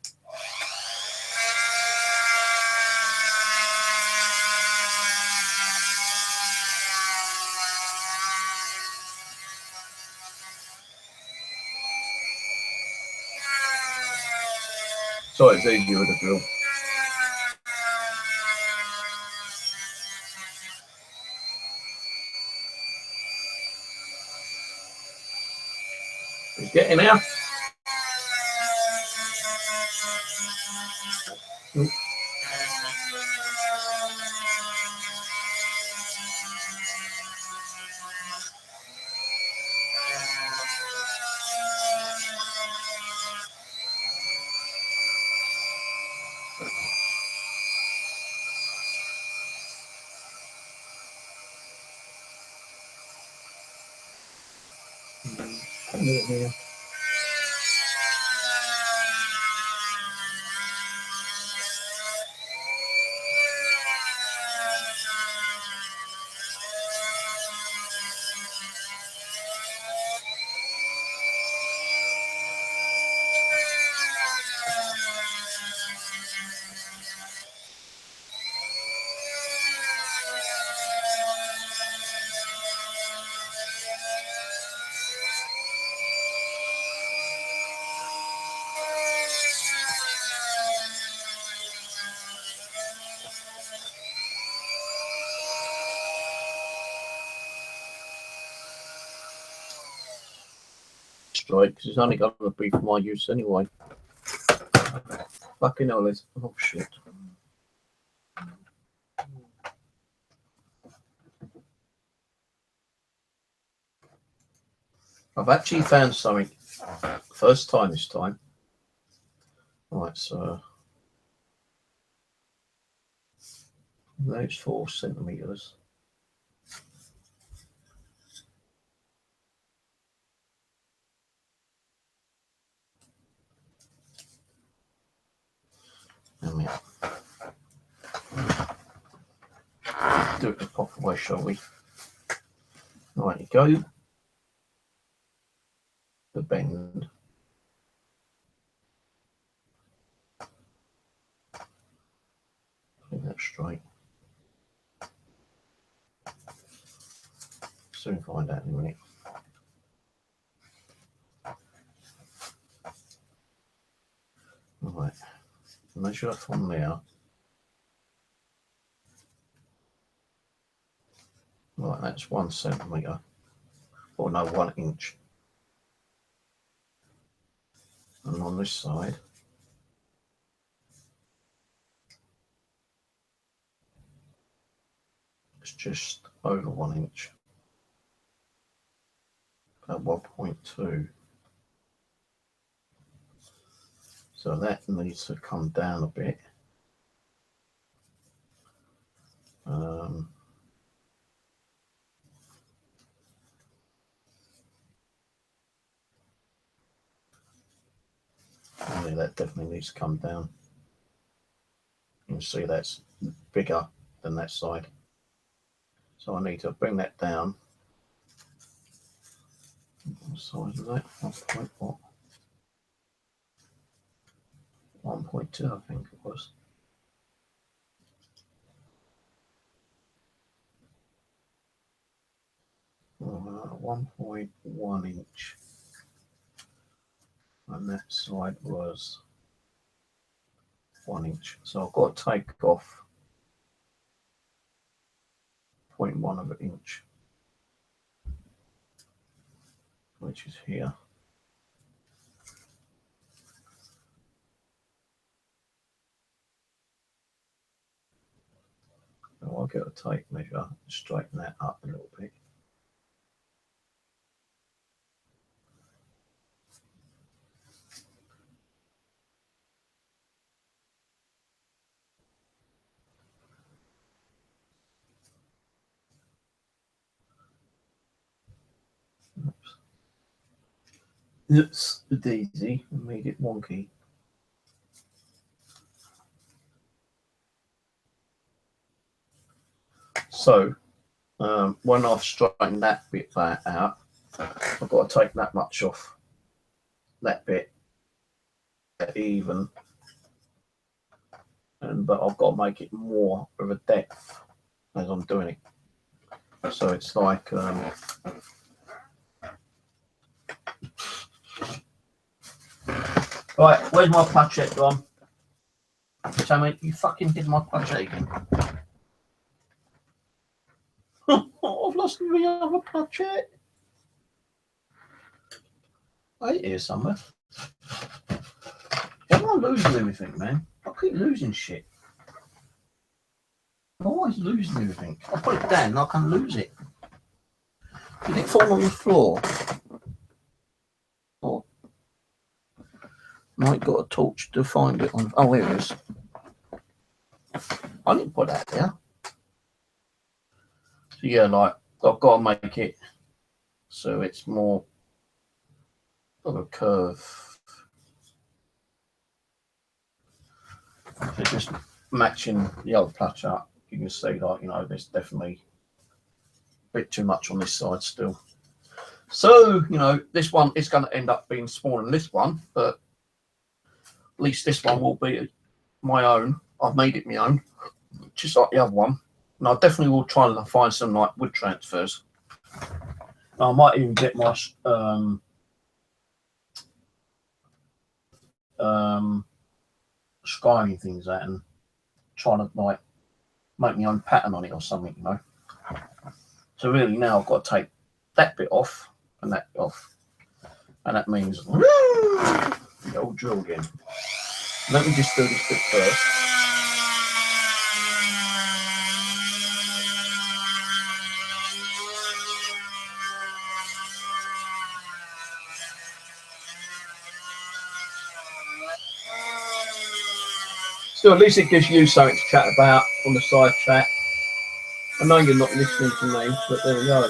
So it's easier with a drill. He's getting there. Yeah. Right, because it's only going to be for my use anyway. Fucking hell, it's oh shit. I've actually found something. First time this time. Right, so those 4 centimeters. Do it the proper way, shall we? Right, you go. The bend. I think that's straight. soon find out in a minute. Right, measure up from there. Right, that's 1 centimetre, or no, 1 inch. And on this side, it's just over 1 inch, about 1.2. So that needs to come down a bit. Yeah, that definitely needs to come down. You can see that's bigger than that side. So I need to bring that down. What size is that? 1.2, I think it was. 1.1 inch. And that side was 1 inch. So I've got to take off 0.1 of an inch, which is here. So I'll get a tape measure, straighten that up a little bit. Oops, the daisy made it wonky. So when I've straightened that bit out, I've got to take that much off that bit even, but I've got to make it more of a depth as I'm doing it. So it's like right, where's my planchette gone? Sammy, you fucking did my planchette again. I've lost my other planchette. Right here somewhere. Why am I losing everything, man? I keep losing shit. I'm always losing everything. I put it down and I can lose it. Did it fall on the floor? Or might got a torch to find it on. Oh, here it is. I didn't put that there. So yeah, like I've got to make it so it's more of a curve. So just matching the other patch up, you can see like, you know, there's definitely a bit too much on this side still. So, you know, this one is going to end up being smaller than this one, but at least this one will be my own. I've made it my own, just like the other one. And I definitely will try and find some like wood transfers. And I might even get my scrying things out and try to like make my own pattern on it or something, you know. So really now I've got to take that bit off and that bit off, and that means the old drill again. Let me just do this bit first. So at least it gives you something to chat about on the side chat. I know you're not listening to me, but there we go.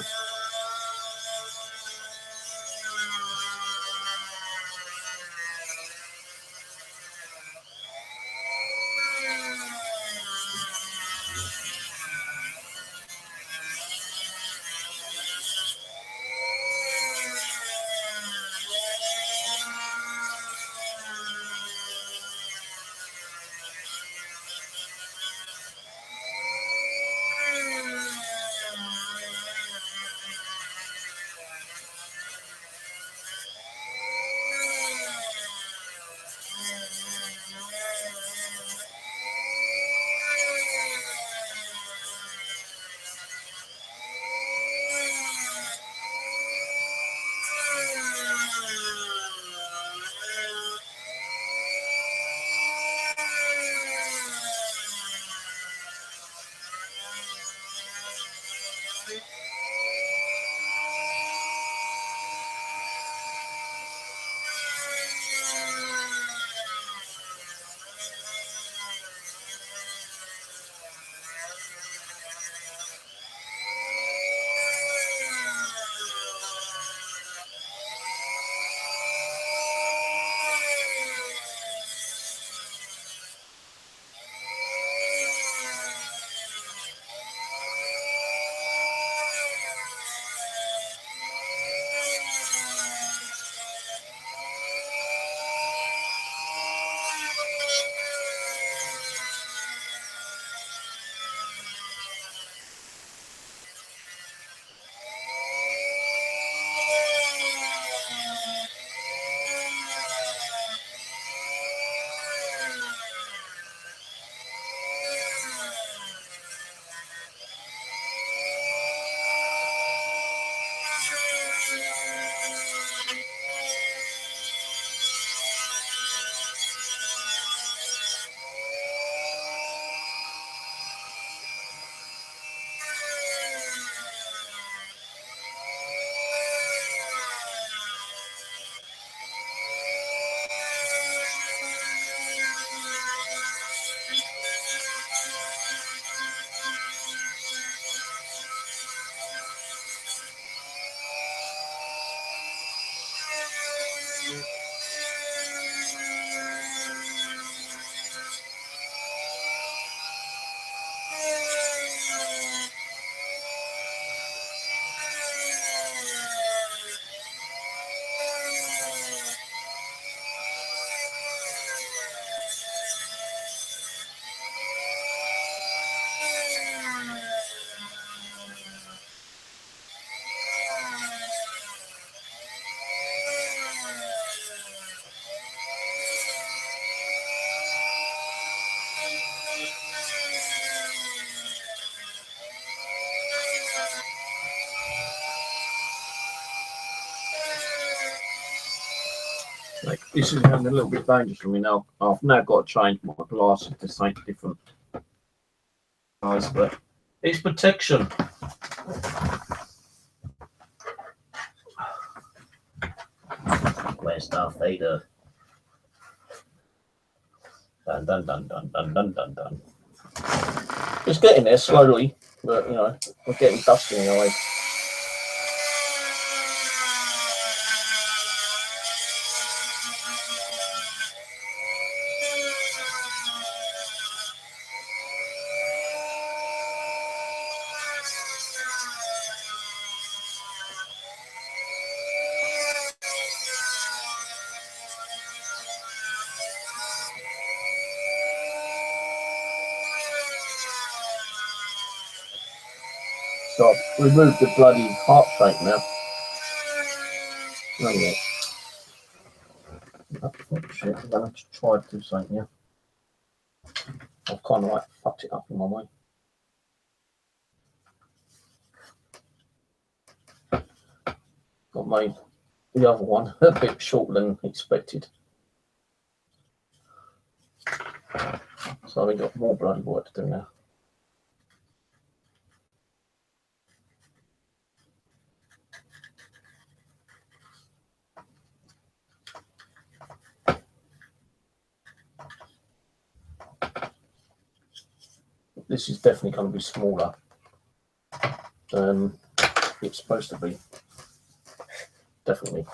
This is getting a little bit dangerous for me now. I've now got to change my glasses to something different. Guys, but it's protection. Where's Darth Vader? Dun dun dun dun dun dun dun dun. It's getting there slowly, but you know, we're getting dusty anyway. So I've removed the bloody heart shape now. Oh, yeah. Oh, shit, I'm going to try to do something here. I've kind of like fucked it up in my way. Got made the other one a bit shorter than expected. So I've got more bloody work to do now. This is definitely going to be smaller than it's supposed to be. Definitely.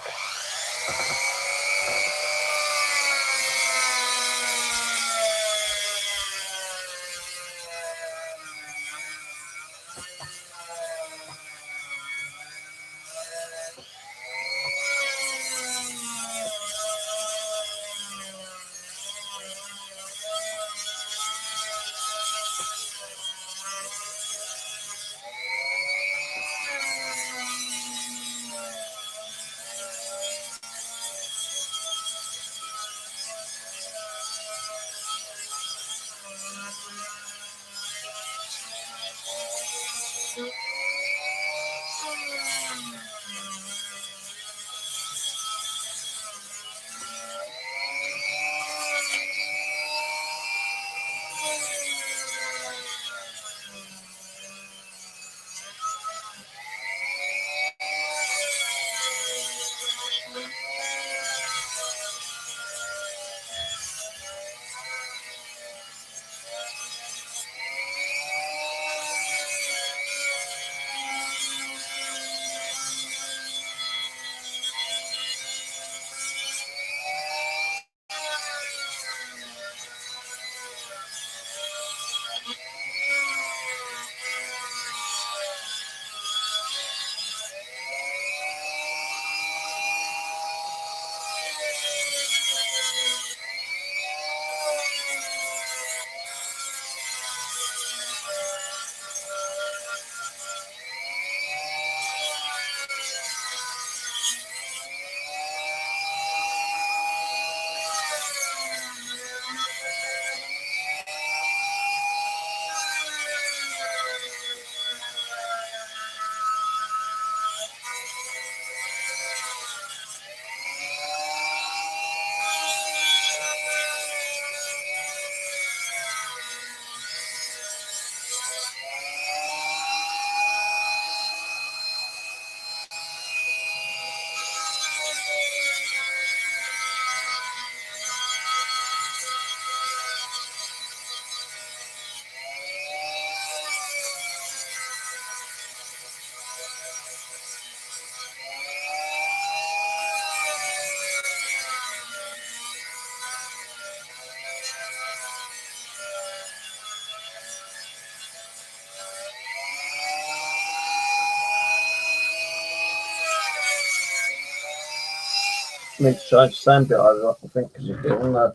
Need to change the sand bit over, I think, because it's getting a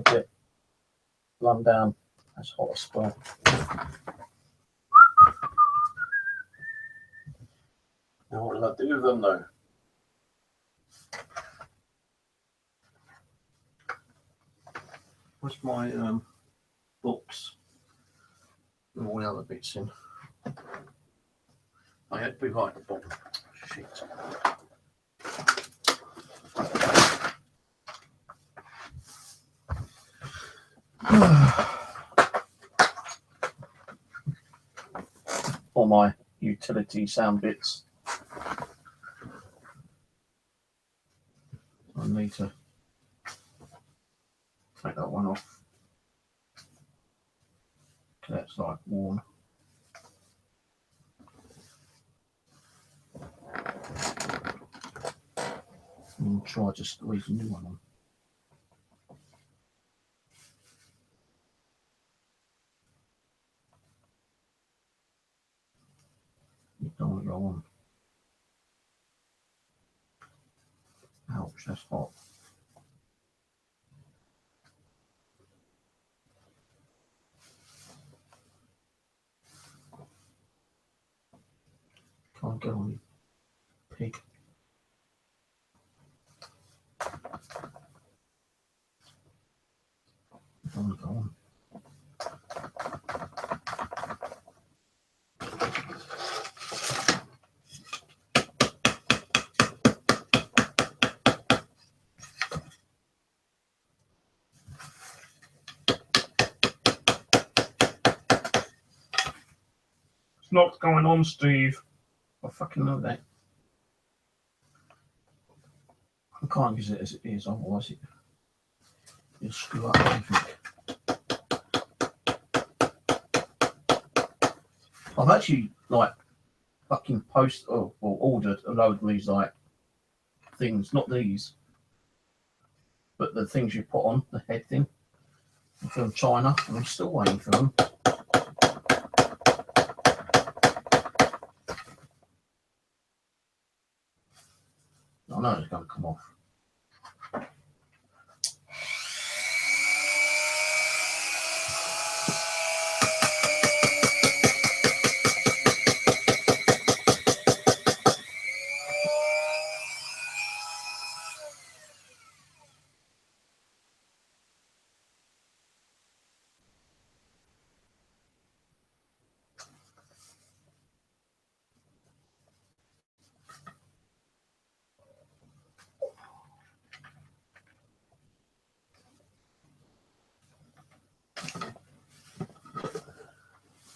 bit run down. That's hot as well. Now what did I do with them though? What's my books and all the other bits in? I had to be right at the bottom. Shit. All my utility sound bits. I need to take that one off. That's like worn. And try to squeeze a new one on. You don't want to go on. Ouch, that's hot. Can't get on, you pig. Don't want to go on. It's not going on, Steve. I fucking know that. I can't use it as it is, otherwise it'll screw up everything. I've actually like fucking or ordered a load of these like things, not these, but the things you put on the head thing from China, and I'm still waiting for them. I know it's going to come off.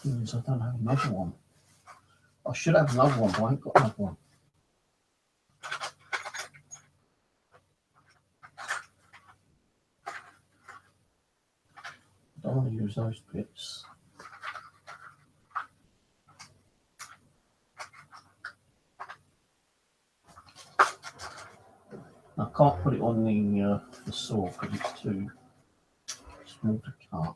I don't have another one. I should have another one, but I ain't got another one. I don't want to use those bits. I can't put it on the saw because it's too small to cut.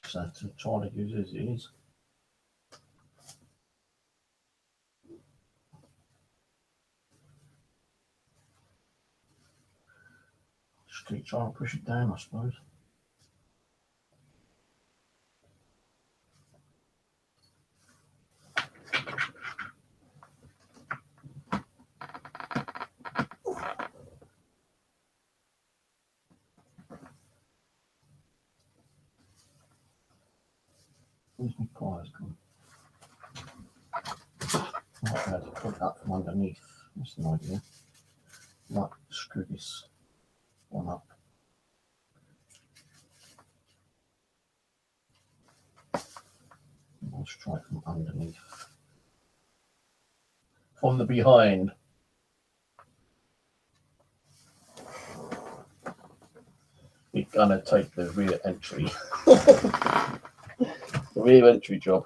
Just have to try to use it as it is. Just keep trying to push it down, I suppose. Where's my pliers gone? I might be able to put it up from underneath. That's an idea. Might screw this one up. I'll try it from underneath. From the behind. We're gonna take the rear entry. The rear entry job.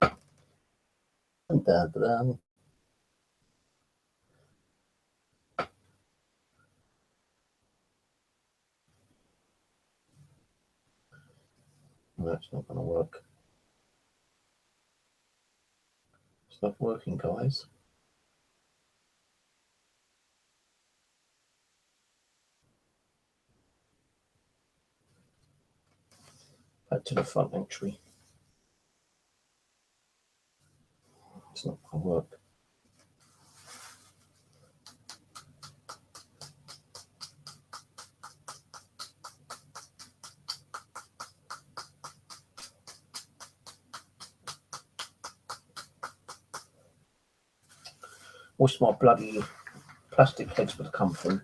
And da-da-da. That's not going to work. It's not working, guys. Back to the front entry. It's not going to work. Wish my bloody plastic heads would have come through.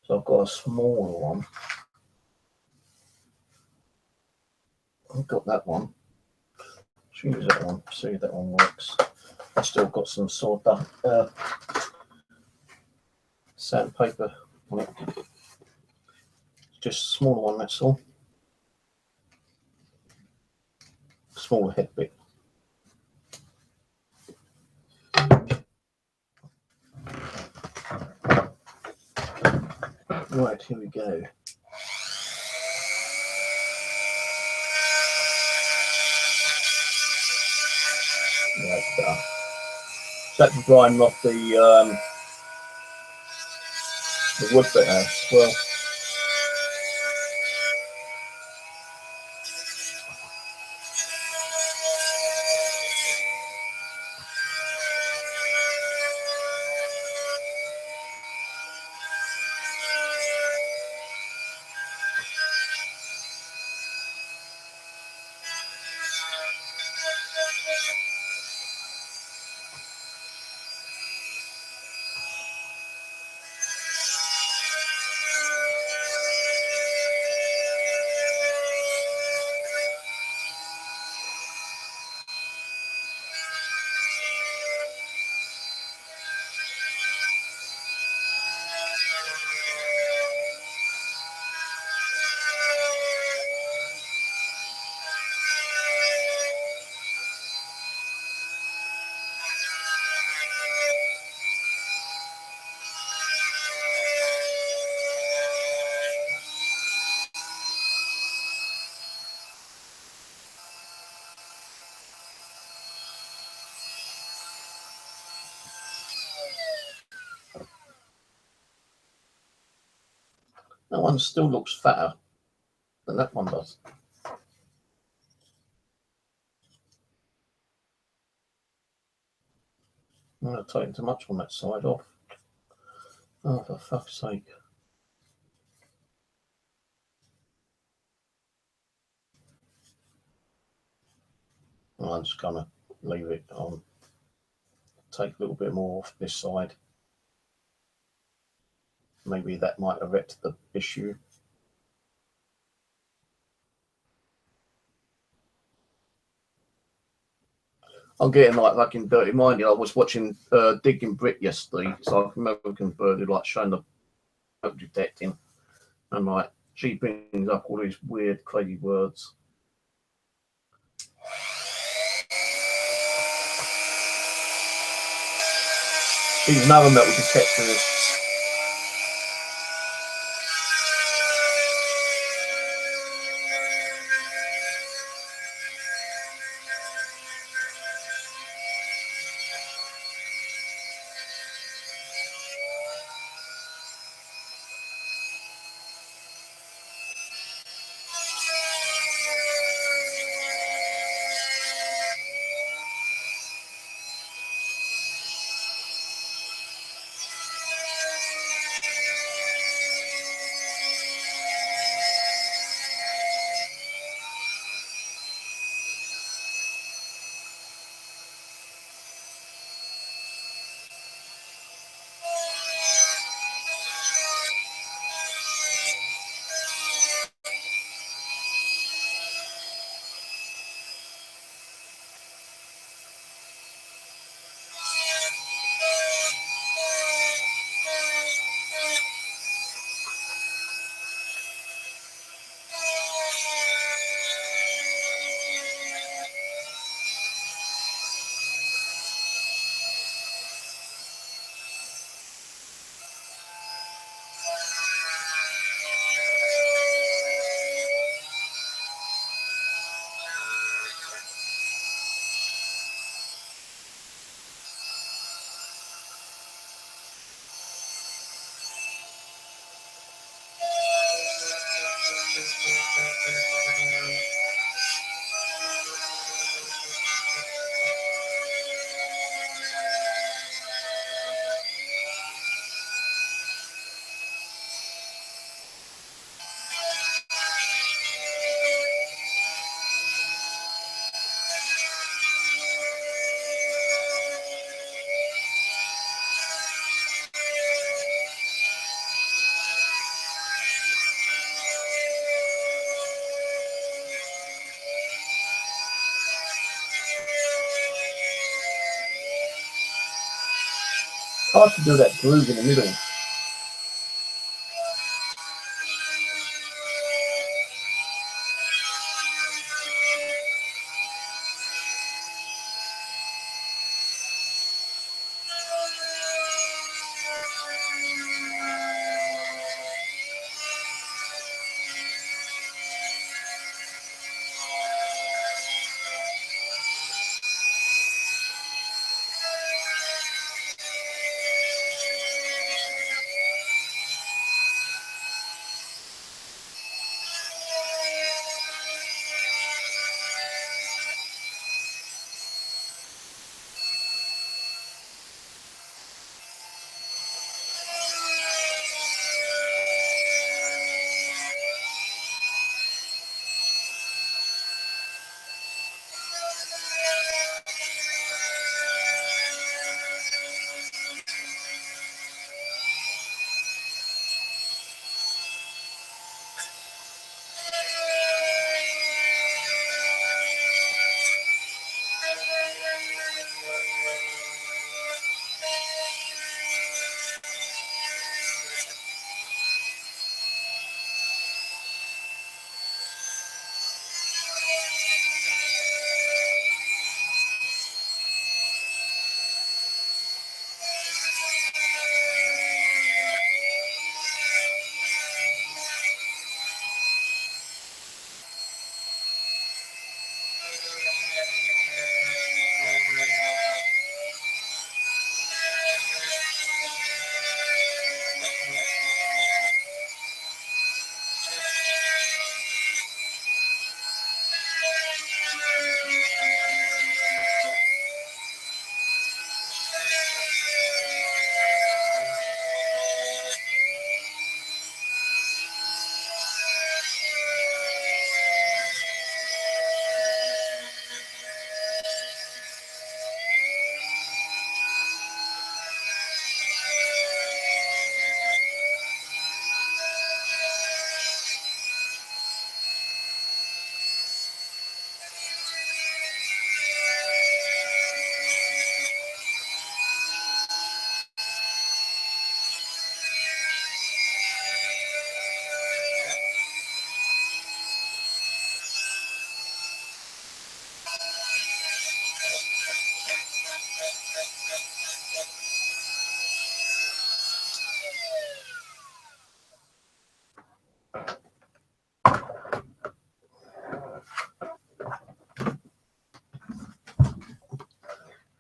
So I've got a smaller one. I've got that one. Should use that one. See if that one works. I've still got some sawdust, sandpaper on it. Just a smaller one, that's all. Smaller head bit. Right, here we go. Yeah, it's better. That's grinding off the wood better as well. That one still looks fatter than that one does. I'm not taking too much on that side off. Oh, for fuck's sake. I'm just going to leave it on. Take a little bit more off this side. Maybe that might arrest the issue. I'm getting like fucking dirty minded. I was watching Digging Brit yesterday, so I remember converted like showing the smoke detecting, and like she brings up all these weird, crazy words. She's another metal detector. Hard to do that groove in the middle.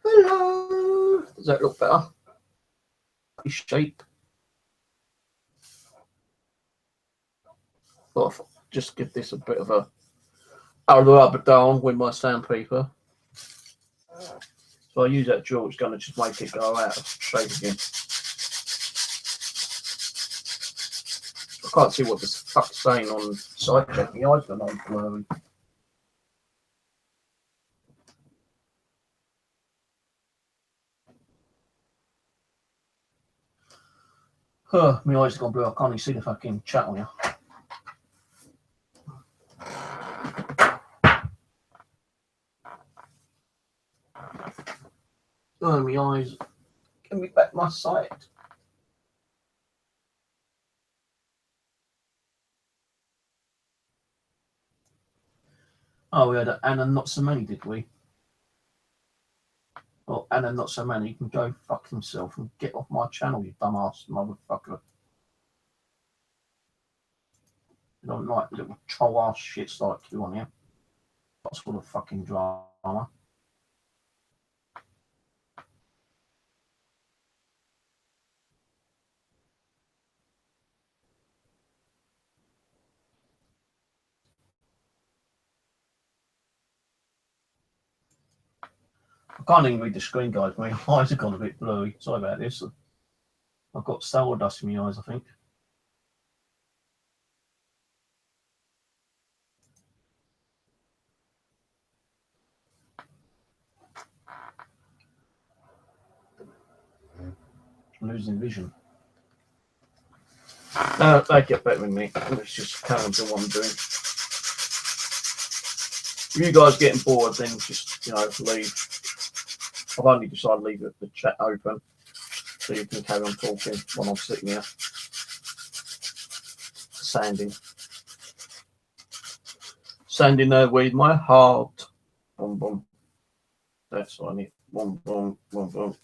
Hello. Does that look better? Shape. Thought I'd just give this a bit of a rub it down with my sandpaper. So I use that drill, which is going to just make it go out of shape again. I can't see what this fuck's saying on side check. My eyes are not blurry. My eyes have gone blue. I can't even see the fucking chat on here. My eyes. Give me back my sight. Oh, we had an Anna Not So Many, did we? Oh, Anna Not So Many, you can go fuck himself and get off my channel, you dumbass motherfucker. I don't like little troll ass shits like you on here. That's full of fucking drama. I can't even read the screen, guys. My eyes have gone a bit blurry. Sorry about this. I've got stardust in my eyes, I think. I'm losing vision. They get better than me. Let's just carry on doing what I'm doing. If you guys getting bored, then just, leave. I've only decided to leave the chat open. so you can carry on talking while I'm sitting here sanding there with my heart. Boom, boom. That's what I need. Boom, boom, boom, boom.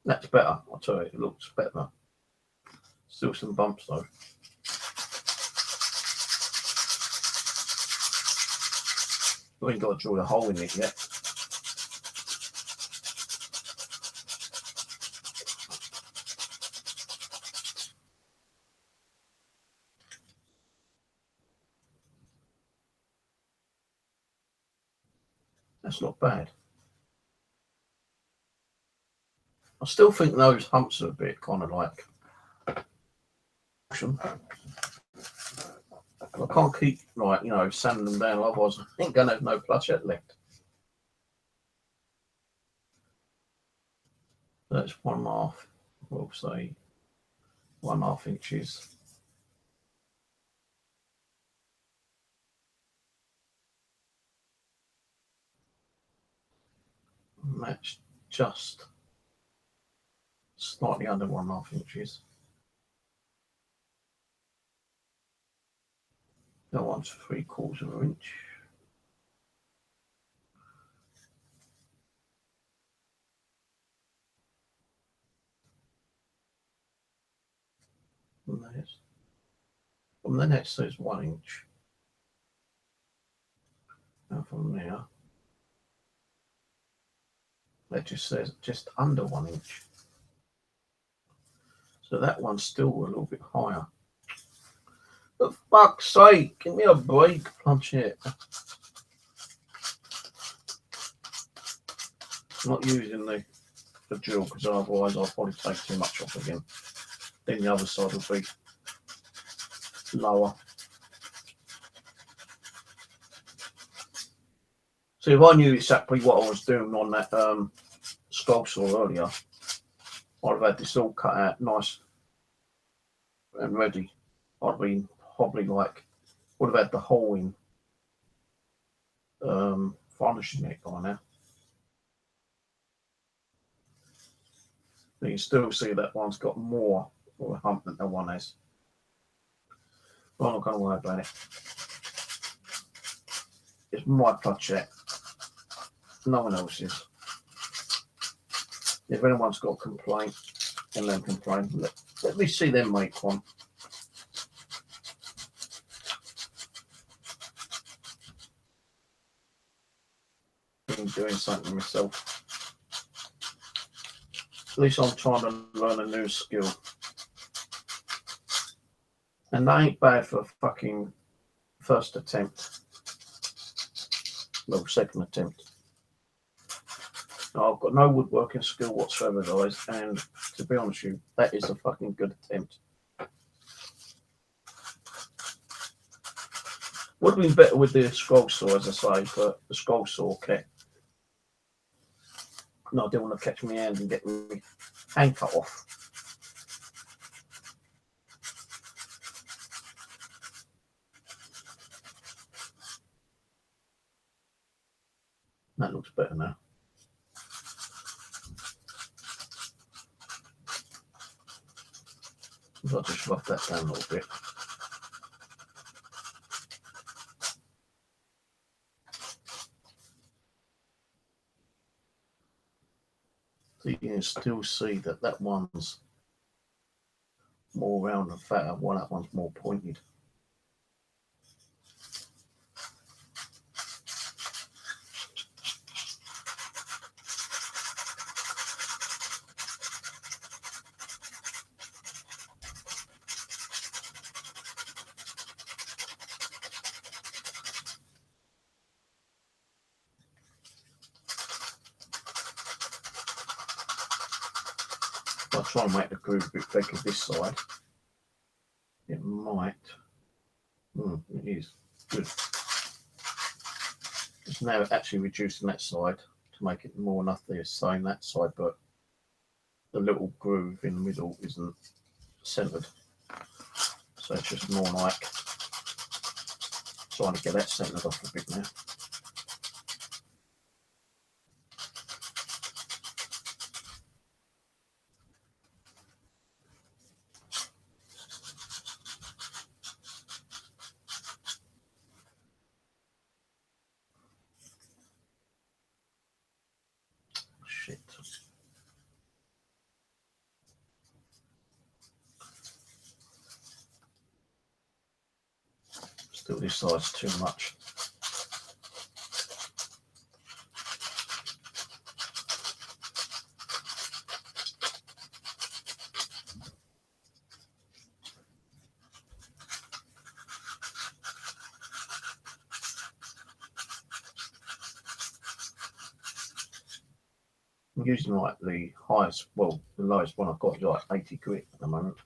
That's better. I'll tell you, it looks better. Still some bumps though. We ain't got to drill a hole in it yet. That's not bad. I still think those humps are a bit kind of like. I can't keep like sanding them down, otherwise I ain't gonna have no plushette left. That's 1.5. We'll say 1.5 inches. And that's just slightly under 1.5 inches. That one's 3/4 of an inch. From the net says 1 inch. Now from there, that just says just under 1 inch. So that one's still a little bit higher. For fuck's sake, give me a break, Planchette. I'm not using the drill because otherwise I'll probably take too much off again. Then the other side will be lower. So if I knew exactly what I was doing on that scroll saw earlier, I'd have had this all cut out nice and ready. I'd been probably would have had the hole in varnishing it by now. You can still see that one's got more of a hump than the one has. But I'm not going to worry about it. It's my project. No one else's. If anyone's got a complaint, and then complain, let me see them make one. I'm doing something myself. At least I'm trying to learn a new skill. And that ain't bad for a fucking first attempt. No, second attempt. I've got no woodworking skill whatsoever, guys, and to be honest with you, that is a fucking good attempt. Would have been better with the scroll saw, as I say, but the scroll saw kept. No, I didn't want to catch my hand and get my hand cut off. That looks better now. I'll just rub that down a little bit. So you can still see that one's more round and fatter, while that one's more pointed. I'll try and make the groove a bit bigger this side. It might. It is good. It's now actually reducing that side to make it more enough the same that side, but the little groove in the middle isn't centered. So it's just more like trying to get that centered off a bit now. Shit. Still this side's too much. I'm using like the highest, well, the lowest one I've got is like 80 grit at the moment.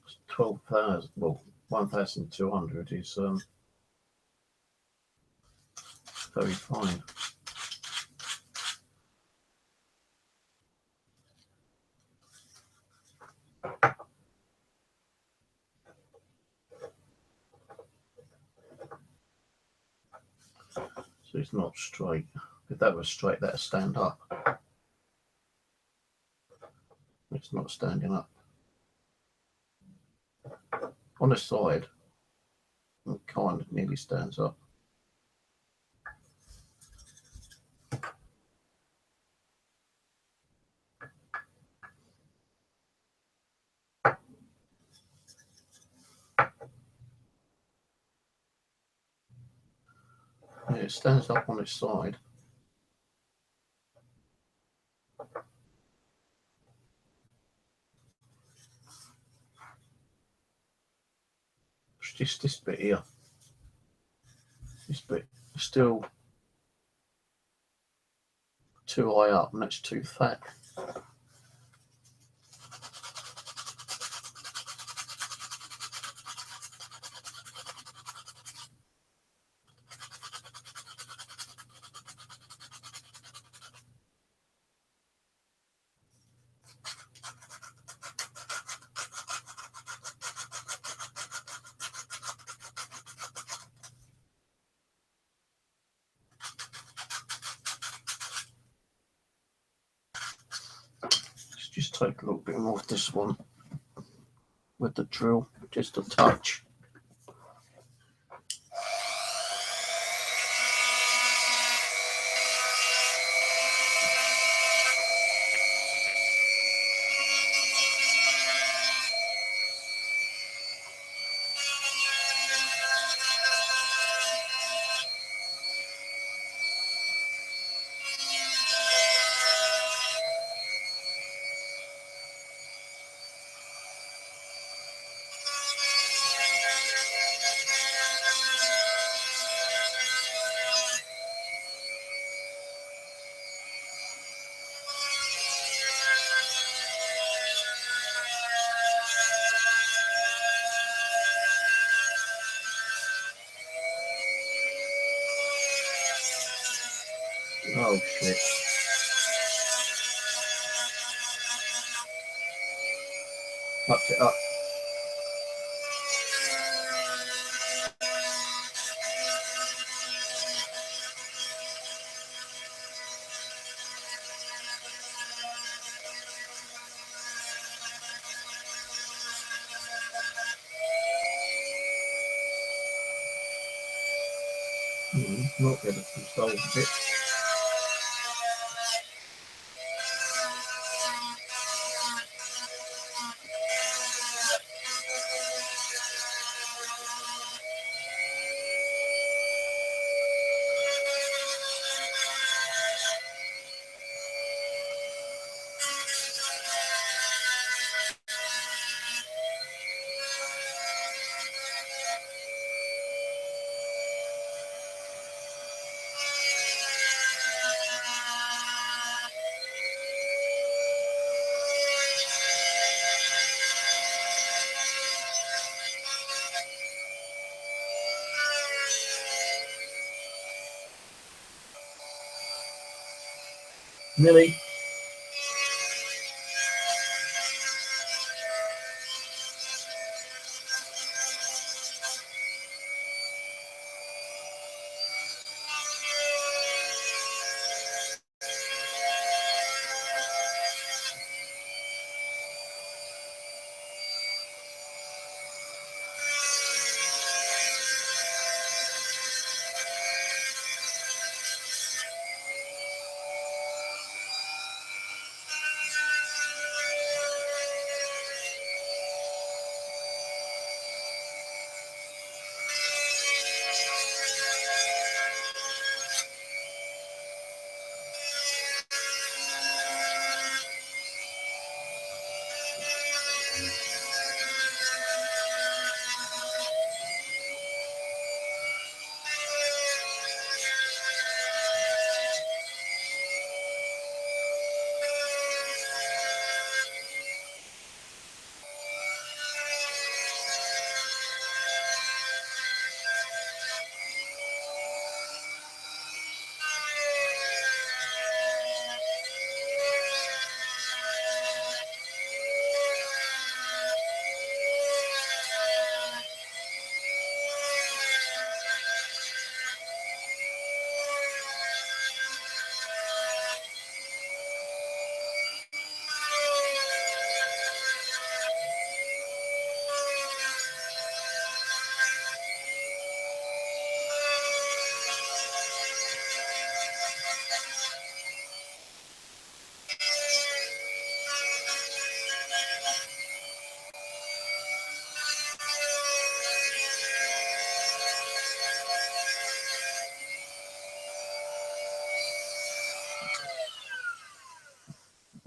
It's 12,000, well, 1,200 is very fine. So it's not straight. If that was straight, that'd stand up. It's not standing up. On the side, it kind of nearly stands up. Yeah, it stands up on its side. It's just this bit here. This bit is still too high up and that's too fat. Let's just take a little bit more of this one with the drill, just a touch. Oh shit. Fucked it up. Not get it installed a bit. Nearly.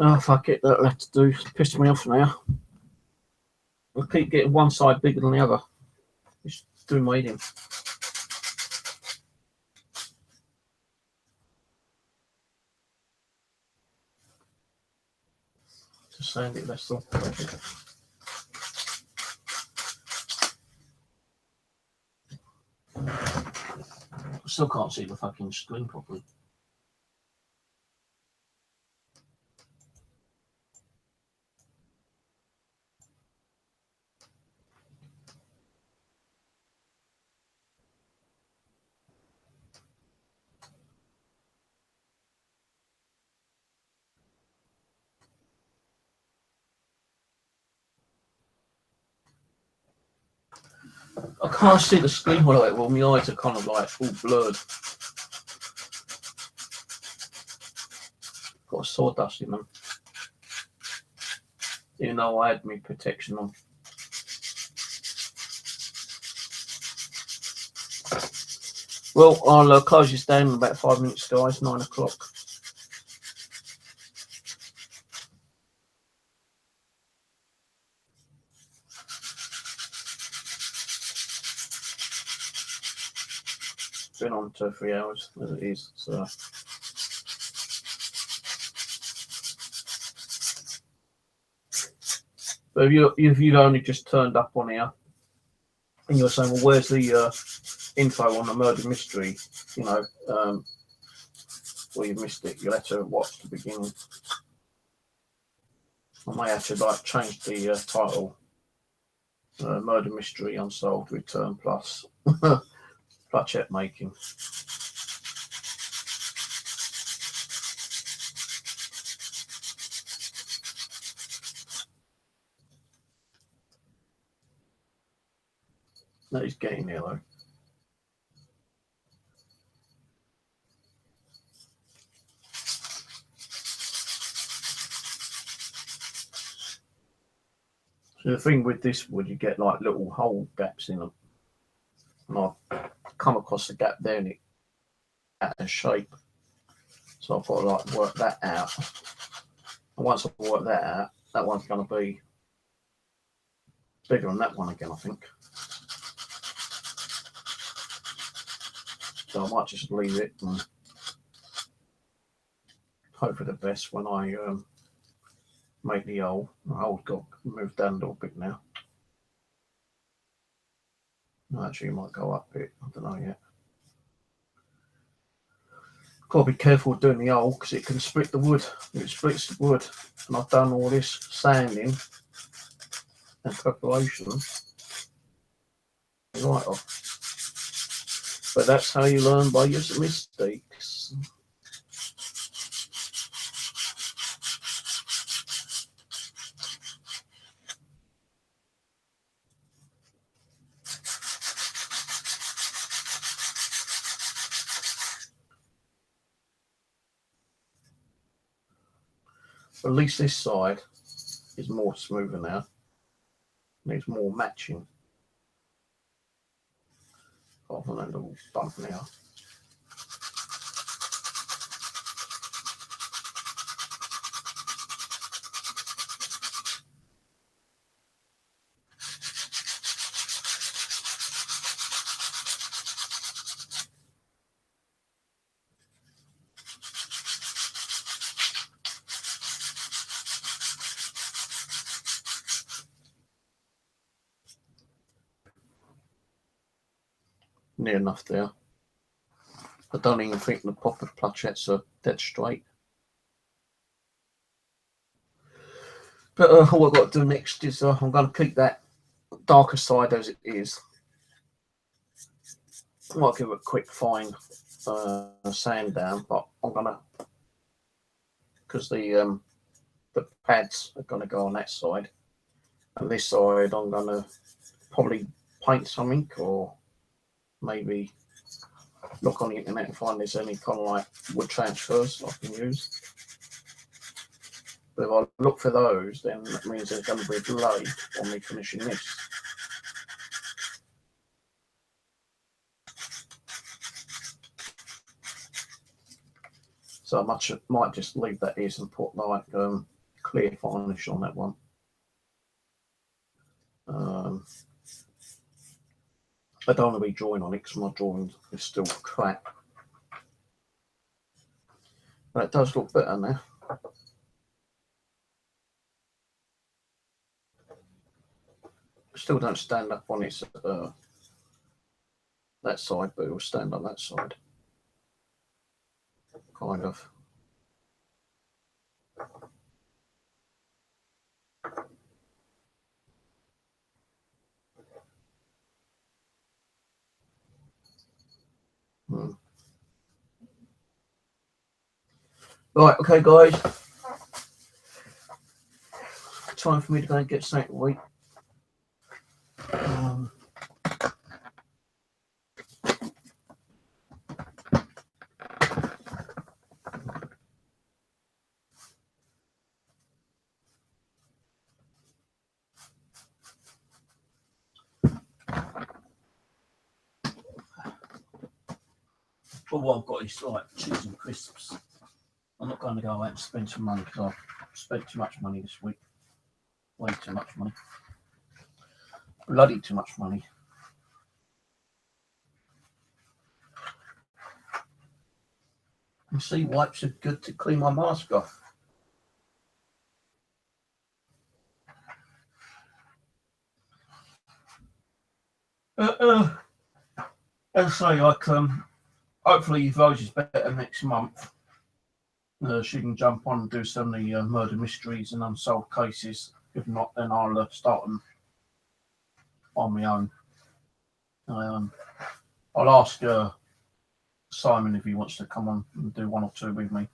Oh, fuck it, that'll have to do. It's pissed me off now. I keep getting one side bigger than the other. It's doing my eating. Just sand it, that's all. I still can't see the fucking screen properly. I can't see the screen all right. Well, my eyes are kind of like all blurred. Got a sawdust in them. Even though I had my protection on. Well, I'll close this down in about 5 minutes, guys. 9 o'clock. Been on 2 or 3 hours as it is. So. But if you've only just turned up on here and you're saying, well, where's the info on the murder mystery? You know, well, you've missed it. You'll have to watch the beginning. I may have to like change the title. Murder mystery unsolved return plus Platchet making. That is getting there though. So the thing with this wood, you get like little hole gaps in them. And I've come across a gap there and it out of shape. So I've got to like work that out. And once I've worked that out, that one's going to be bigger than that one again, I think. So I might just leave it and hope for the best when I make the hole. The hole's got moved down a little bit now. Actually, it might go up a bit. I don't know yet. Got to be careful doing the hole because it can split the wood. It splits the wood, and I've done all this sanding and preparation right off. But that's how you learn, by your mistakes. At least this side is more smoother now. Needs more matching. Rather than a little bump now. Near enough there. I don't even think the proper plachettes are dead straight. But all I've got to do next is I'm going to keep that darker side as it is. I might give it a quick fine sand down, but I'm going to, because the pads are going to go on that side, and this side I'm going to probably paint something, or maybe look on the internet and find there's any kind of like wood transfers I can use. But if I look for those, then that means there's going to be a delay on me finishing this. So I might just leave that as and put like clear varnish on that one. I don't want to be drawing on it because my drawing is still crap. But it does look better now. Still don't stand up on its that side, but it will stand on that side. Kind of. Right, okay guys. Time for me to go and get something to eat. But what I've got is like cheese and crisps. I'm not going to go out and spend some money because I've spent too much money this week. Way too much money. Bloody too much money. You see, wipes are good to clean my mask off. As I say, like, hopefully Rose is better next month. She can jump on and do some of the murder mysteries and unsolved cases. If not, then I'll start them on my own. I'll ask Simon if he wants to come on and do one or two with me.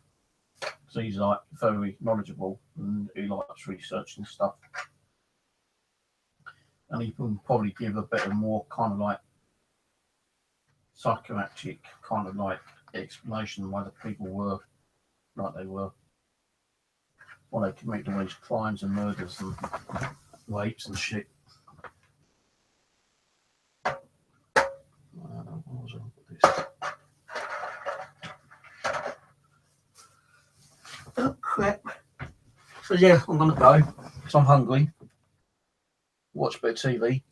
Because he's like very knowledgeable and he likes researching stuff. And he can probably give a bit more kind of like psychoactive kind of like explanation why the people were like they were. Why they committed all these crimes and murders and rapes and shit. What was wrong with this? Oh crap. So yeah, I'm gonna go because I'm hungry. Watch a bit of TV.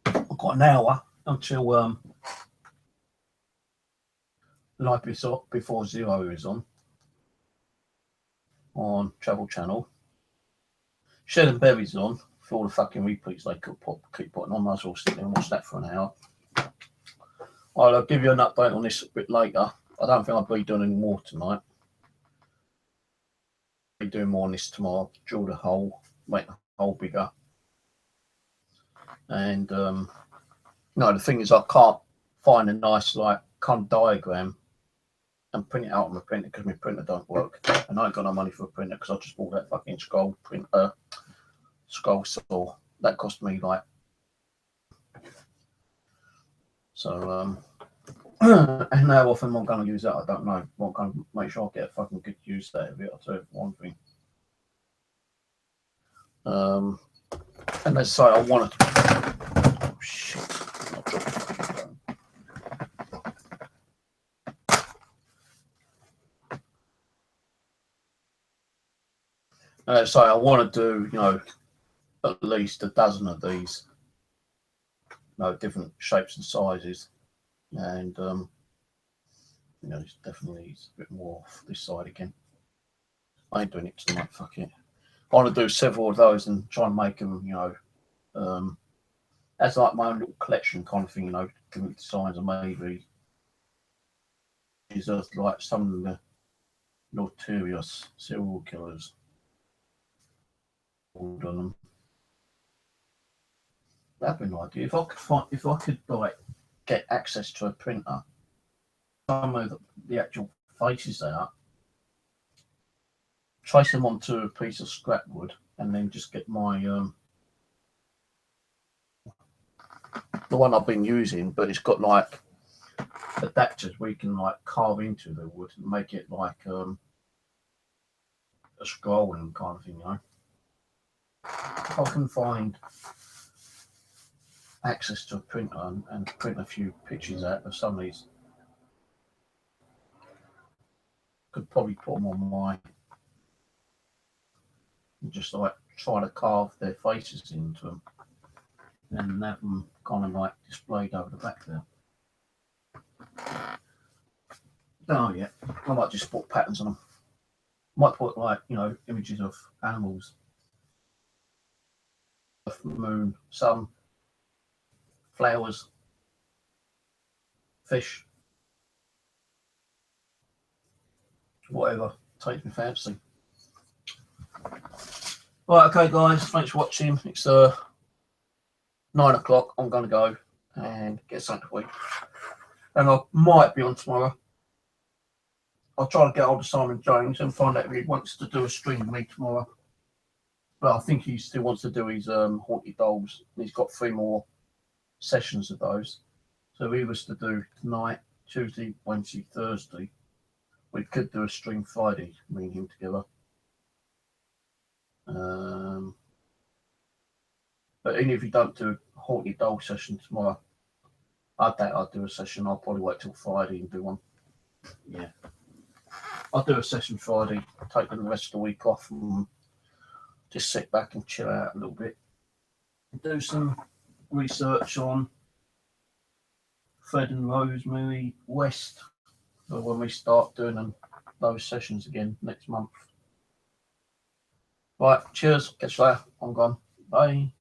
I've got an hour until Life Before Zero is on Travel Channel. Shed and Berry's on for all the fucking repeats they could keep putting on. I was all sitting there and watch that for an hour. I'll give you an update on this a bit later. I don't think I'll be doing any more tonight. I'll be doing more on this tomorrow. Drill the hole, make the hole bigger. And no, the thing is, I can't find a nice kind of diagram and print it out on my printer because my printer don't work, and I ain't got no money for a printer because I just bought that fucking scroll saw that cost me so. And how often I'm going to use that, I don't know. I'm going to make sure I get a fucking good use out of it. I'll tell you one thing. And they say I want to. Oh shit! I'll drop the fucking phone. So I want to do, at least a dozen of these, different shapes and sizes, and it's definitely a bit more off this side again. I ain't doing it tonight. Fuck it. I want to do several of those and try and make them, as like my own little collection kind of thing, different designs, and maybe is like some of the notorious serial killers. On them. That'd be an idea. If I could get access to a printer, some of the actual faces out, trace them onto a piece of scrap wood, and then just get my the one I've been using, but it's got adapters where you can carve into the wood and make it like a scrolling kind of thing, If I can find access to a printer and print a few pictures out of some of these, could probably put them on my, just try to carve their faces into them and have them kind of displayed over the back there. Oh yeah, I might just put patterns on them. Might put images of animals, moon, sun, flowers, fish, whatever takes me fancy. Right, okay guys, thanks for watching. It's 9 o'clock. I'm going to go and get something to eat, and I might be on tomorrow. I'll try to get hold of Simon Jones and find out if he wants to do a stream with me tomorrow. But I think he still wants to do his Haunted Dolls. He's got 3 more sessions of those. So if he was to do tonight, Tuesday, Wednesday, Thursday, we could do a stream Friday, me and him together. But even if you don't do a Haunted Doll session tomorrow, I doubt I'll do a session. I'll probably wait till Friday and do one. Yeah. I'll do a session Friday, take the rest of the week off and just sit back and chill out a little bit. Do some research on Fred and Rosemary West for when we start doing those sessions again next month. Right, cheers. Catch you later. I'm gone. Bye.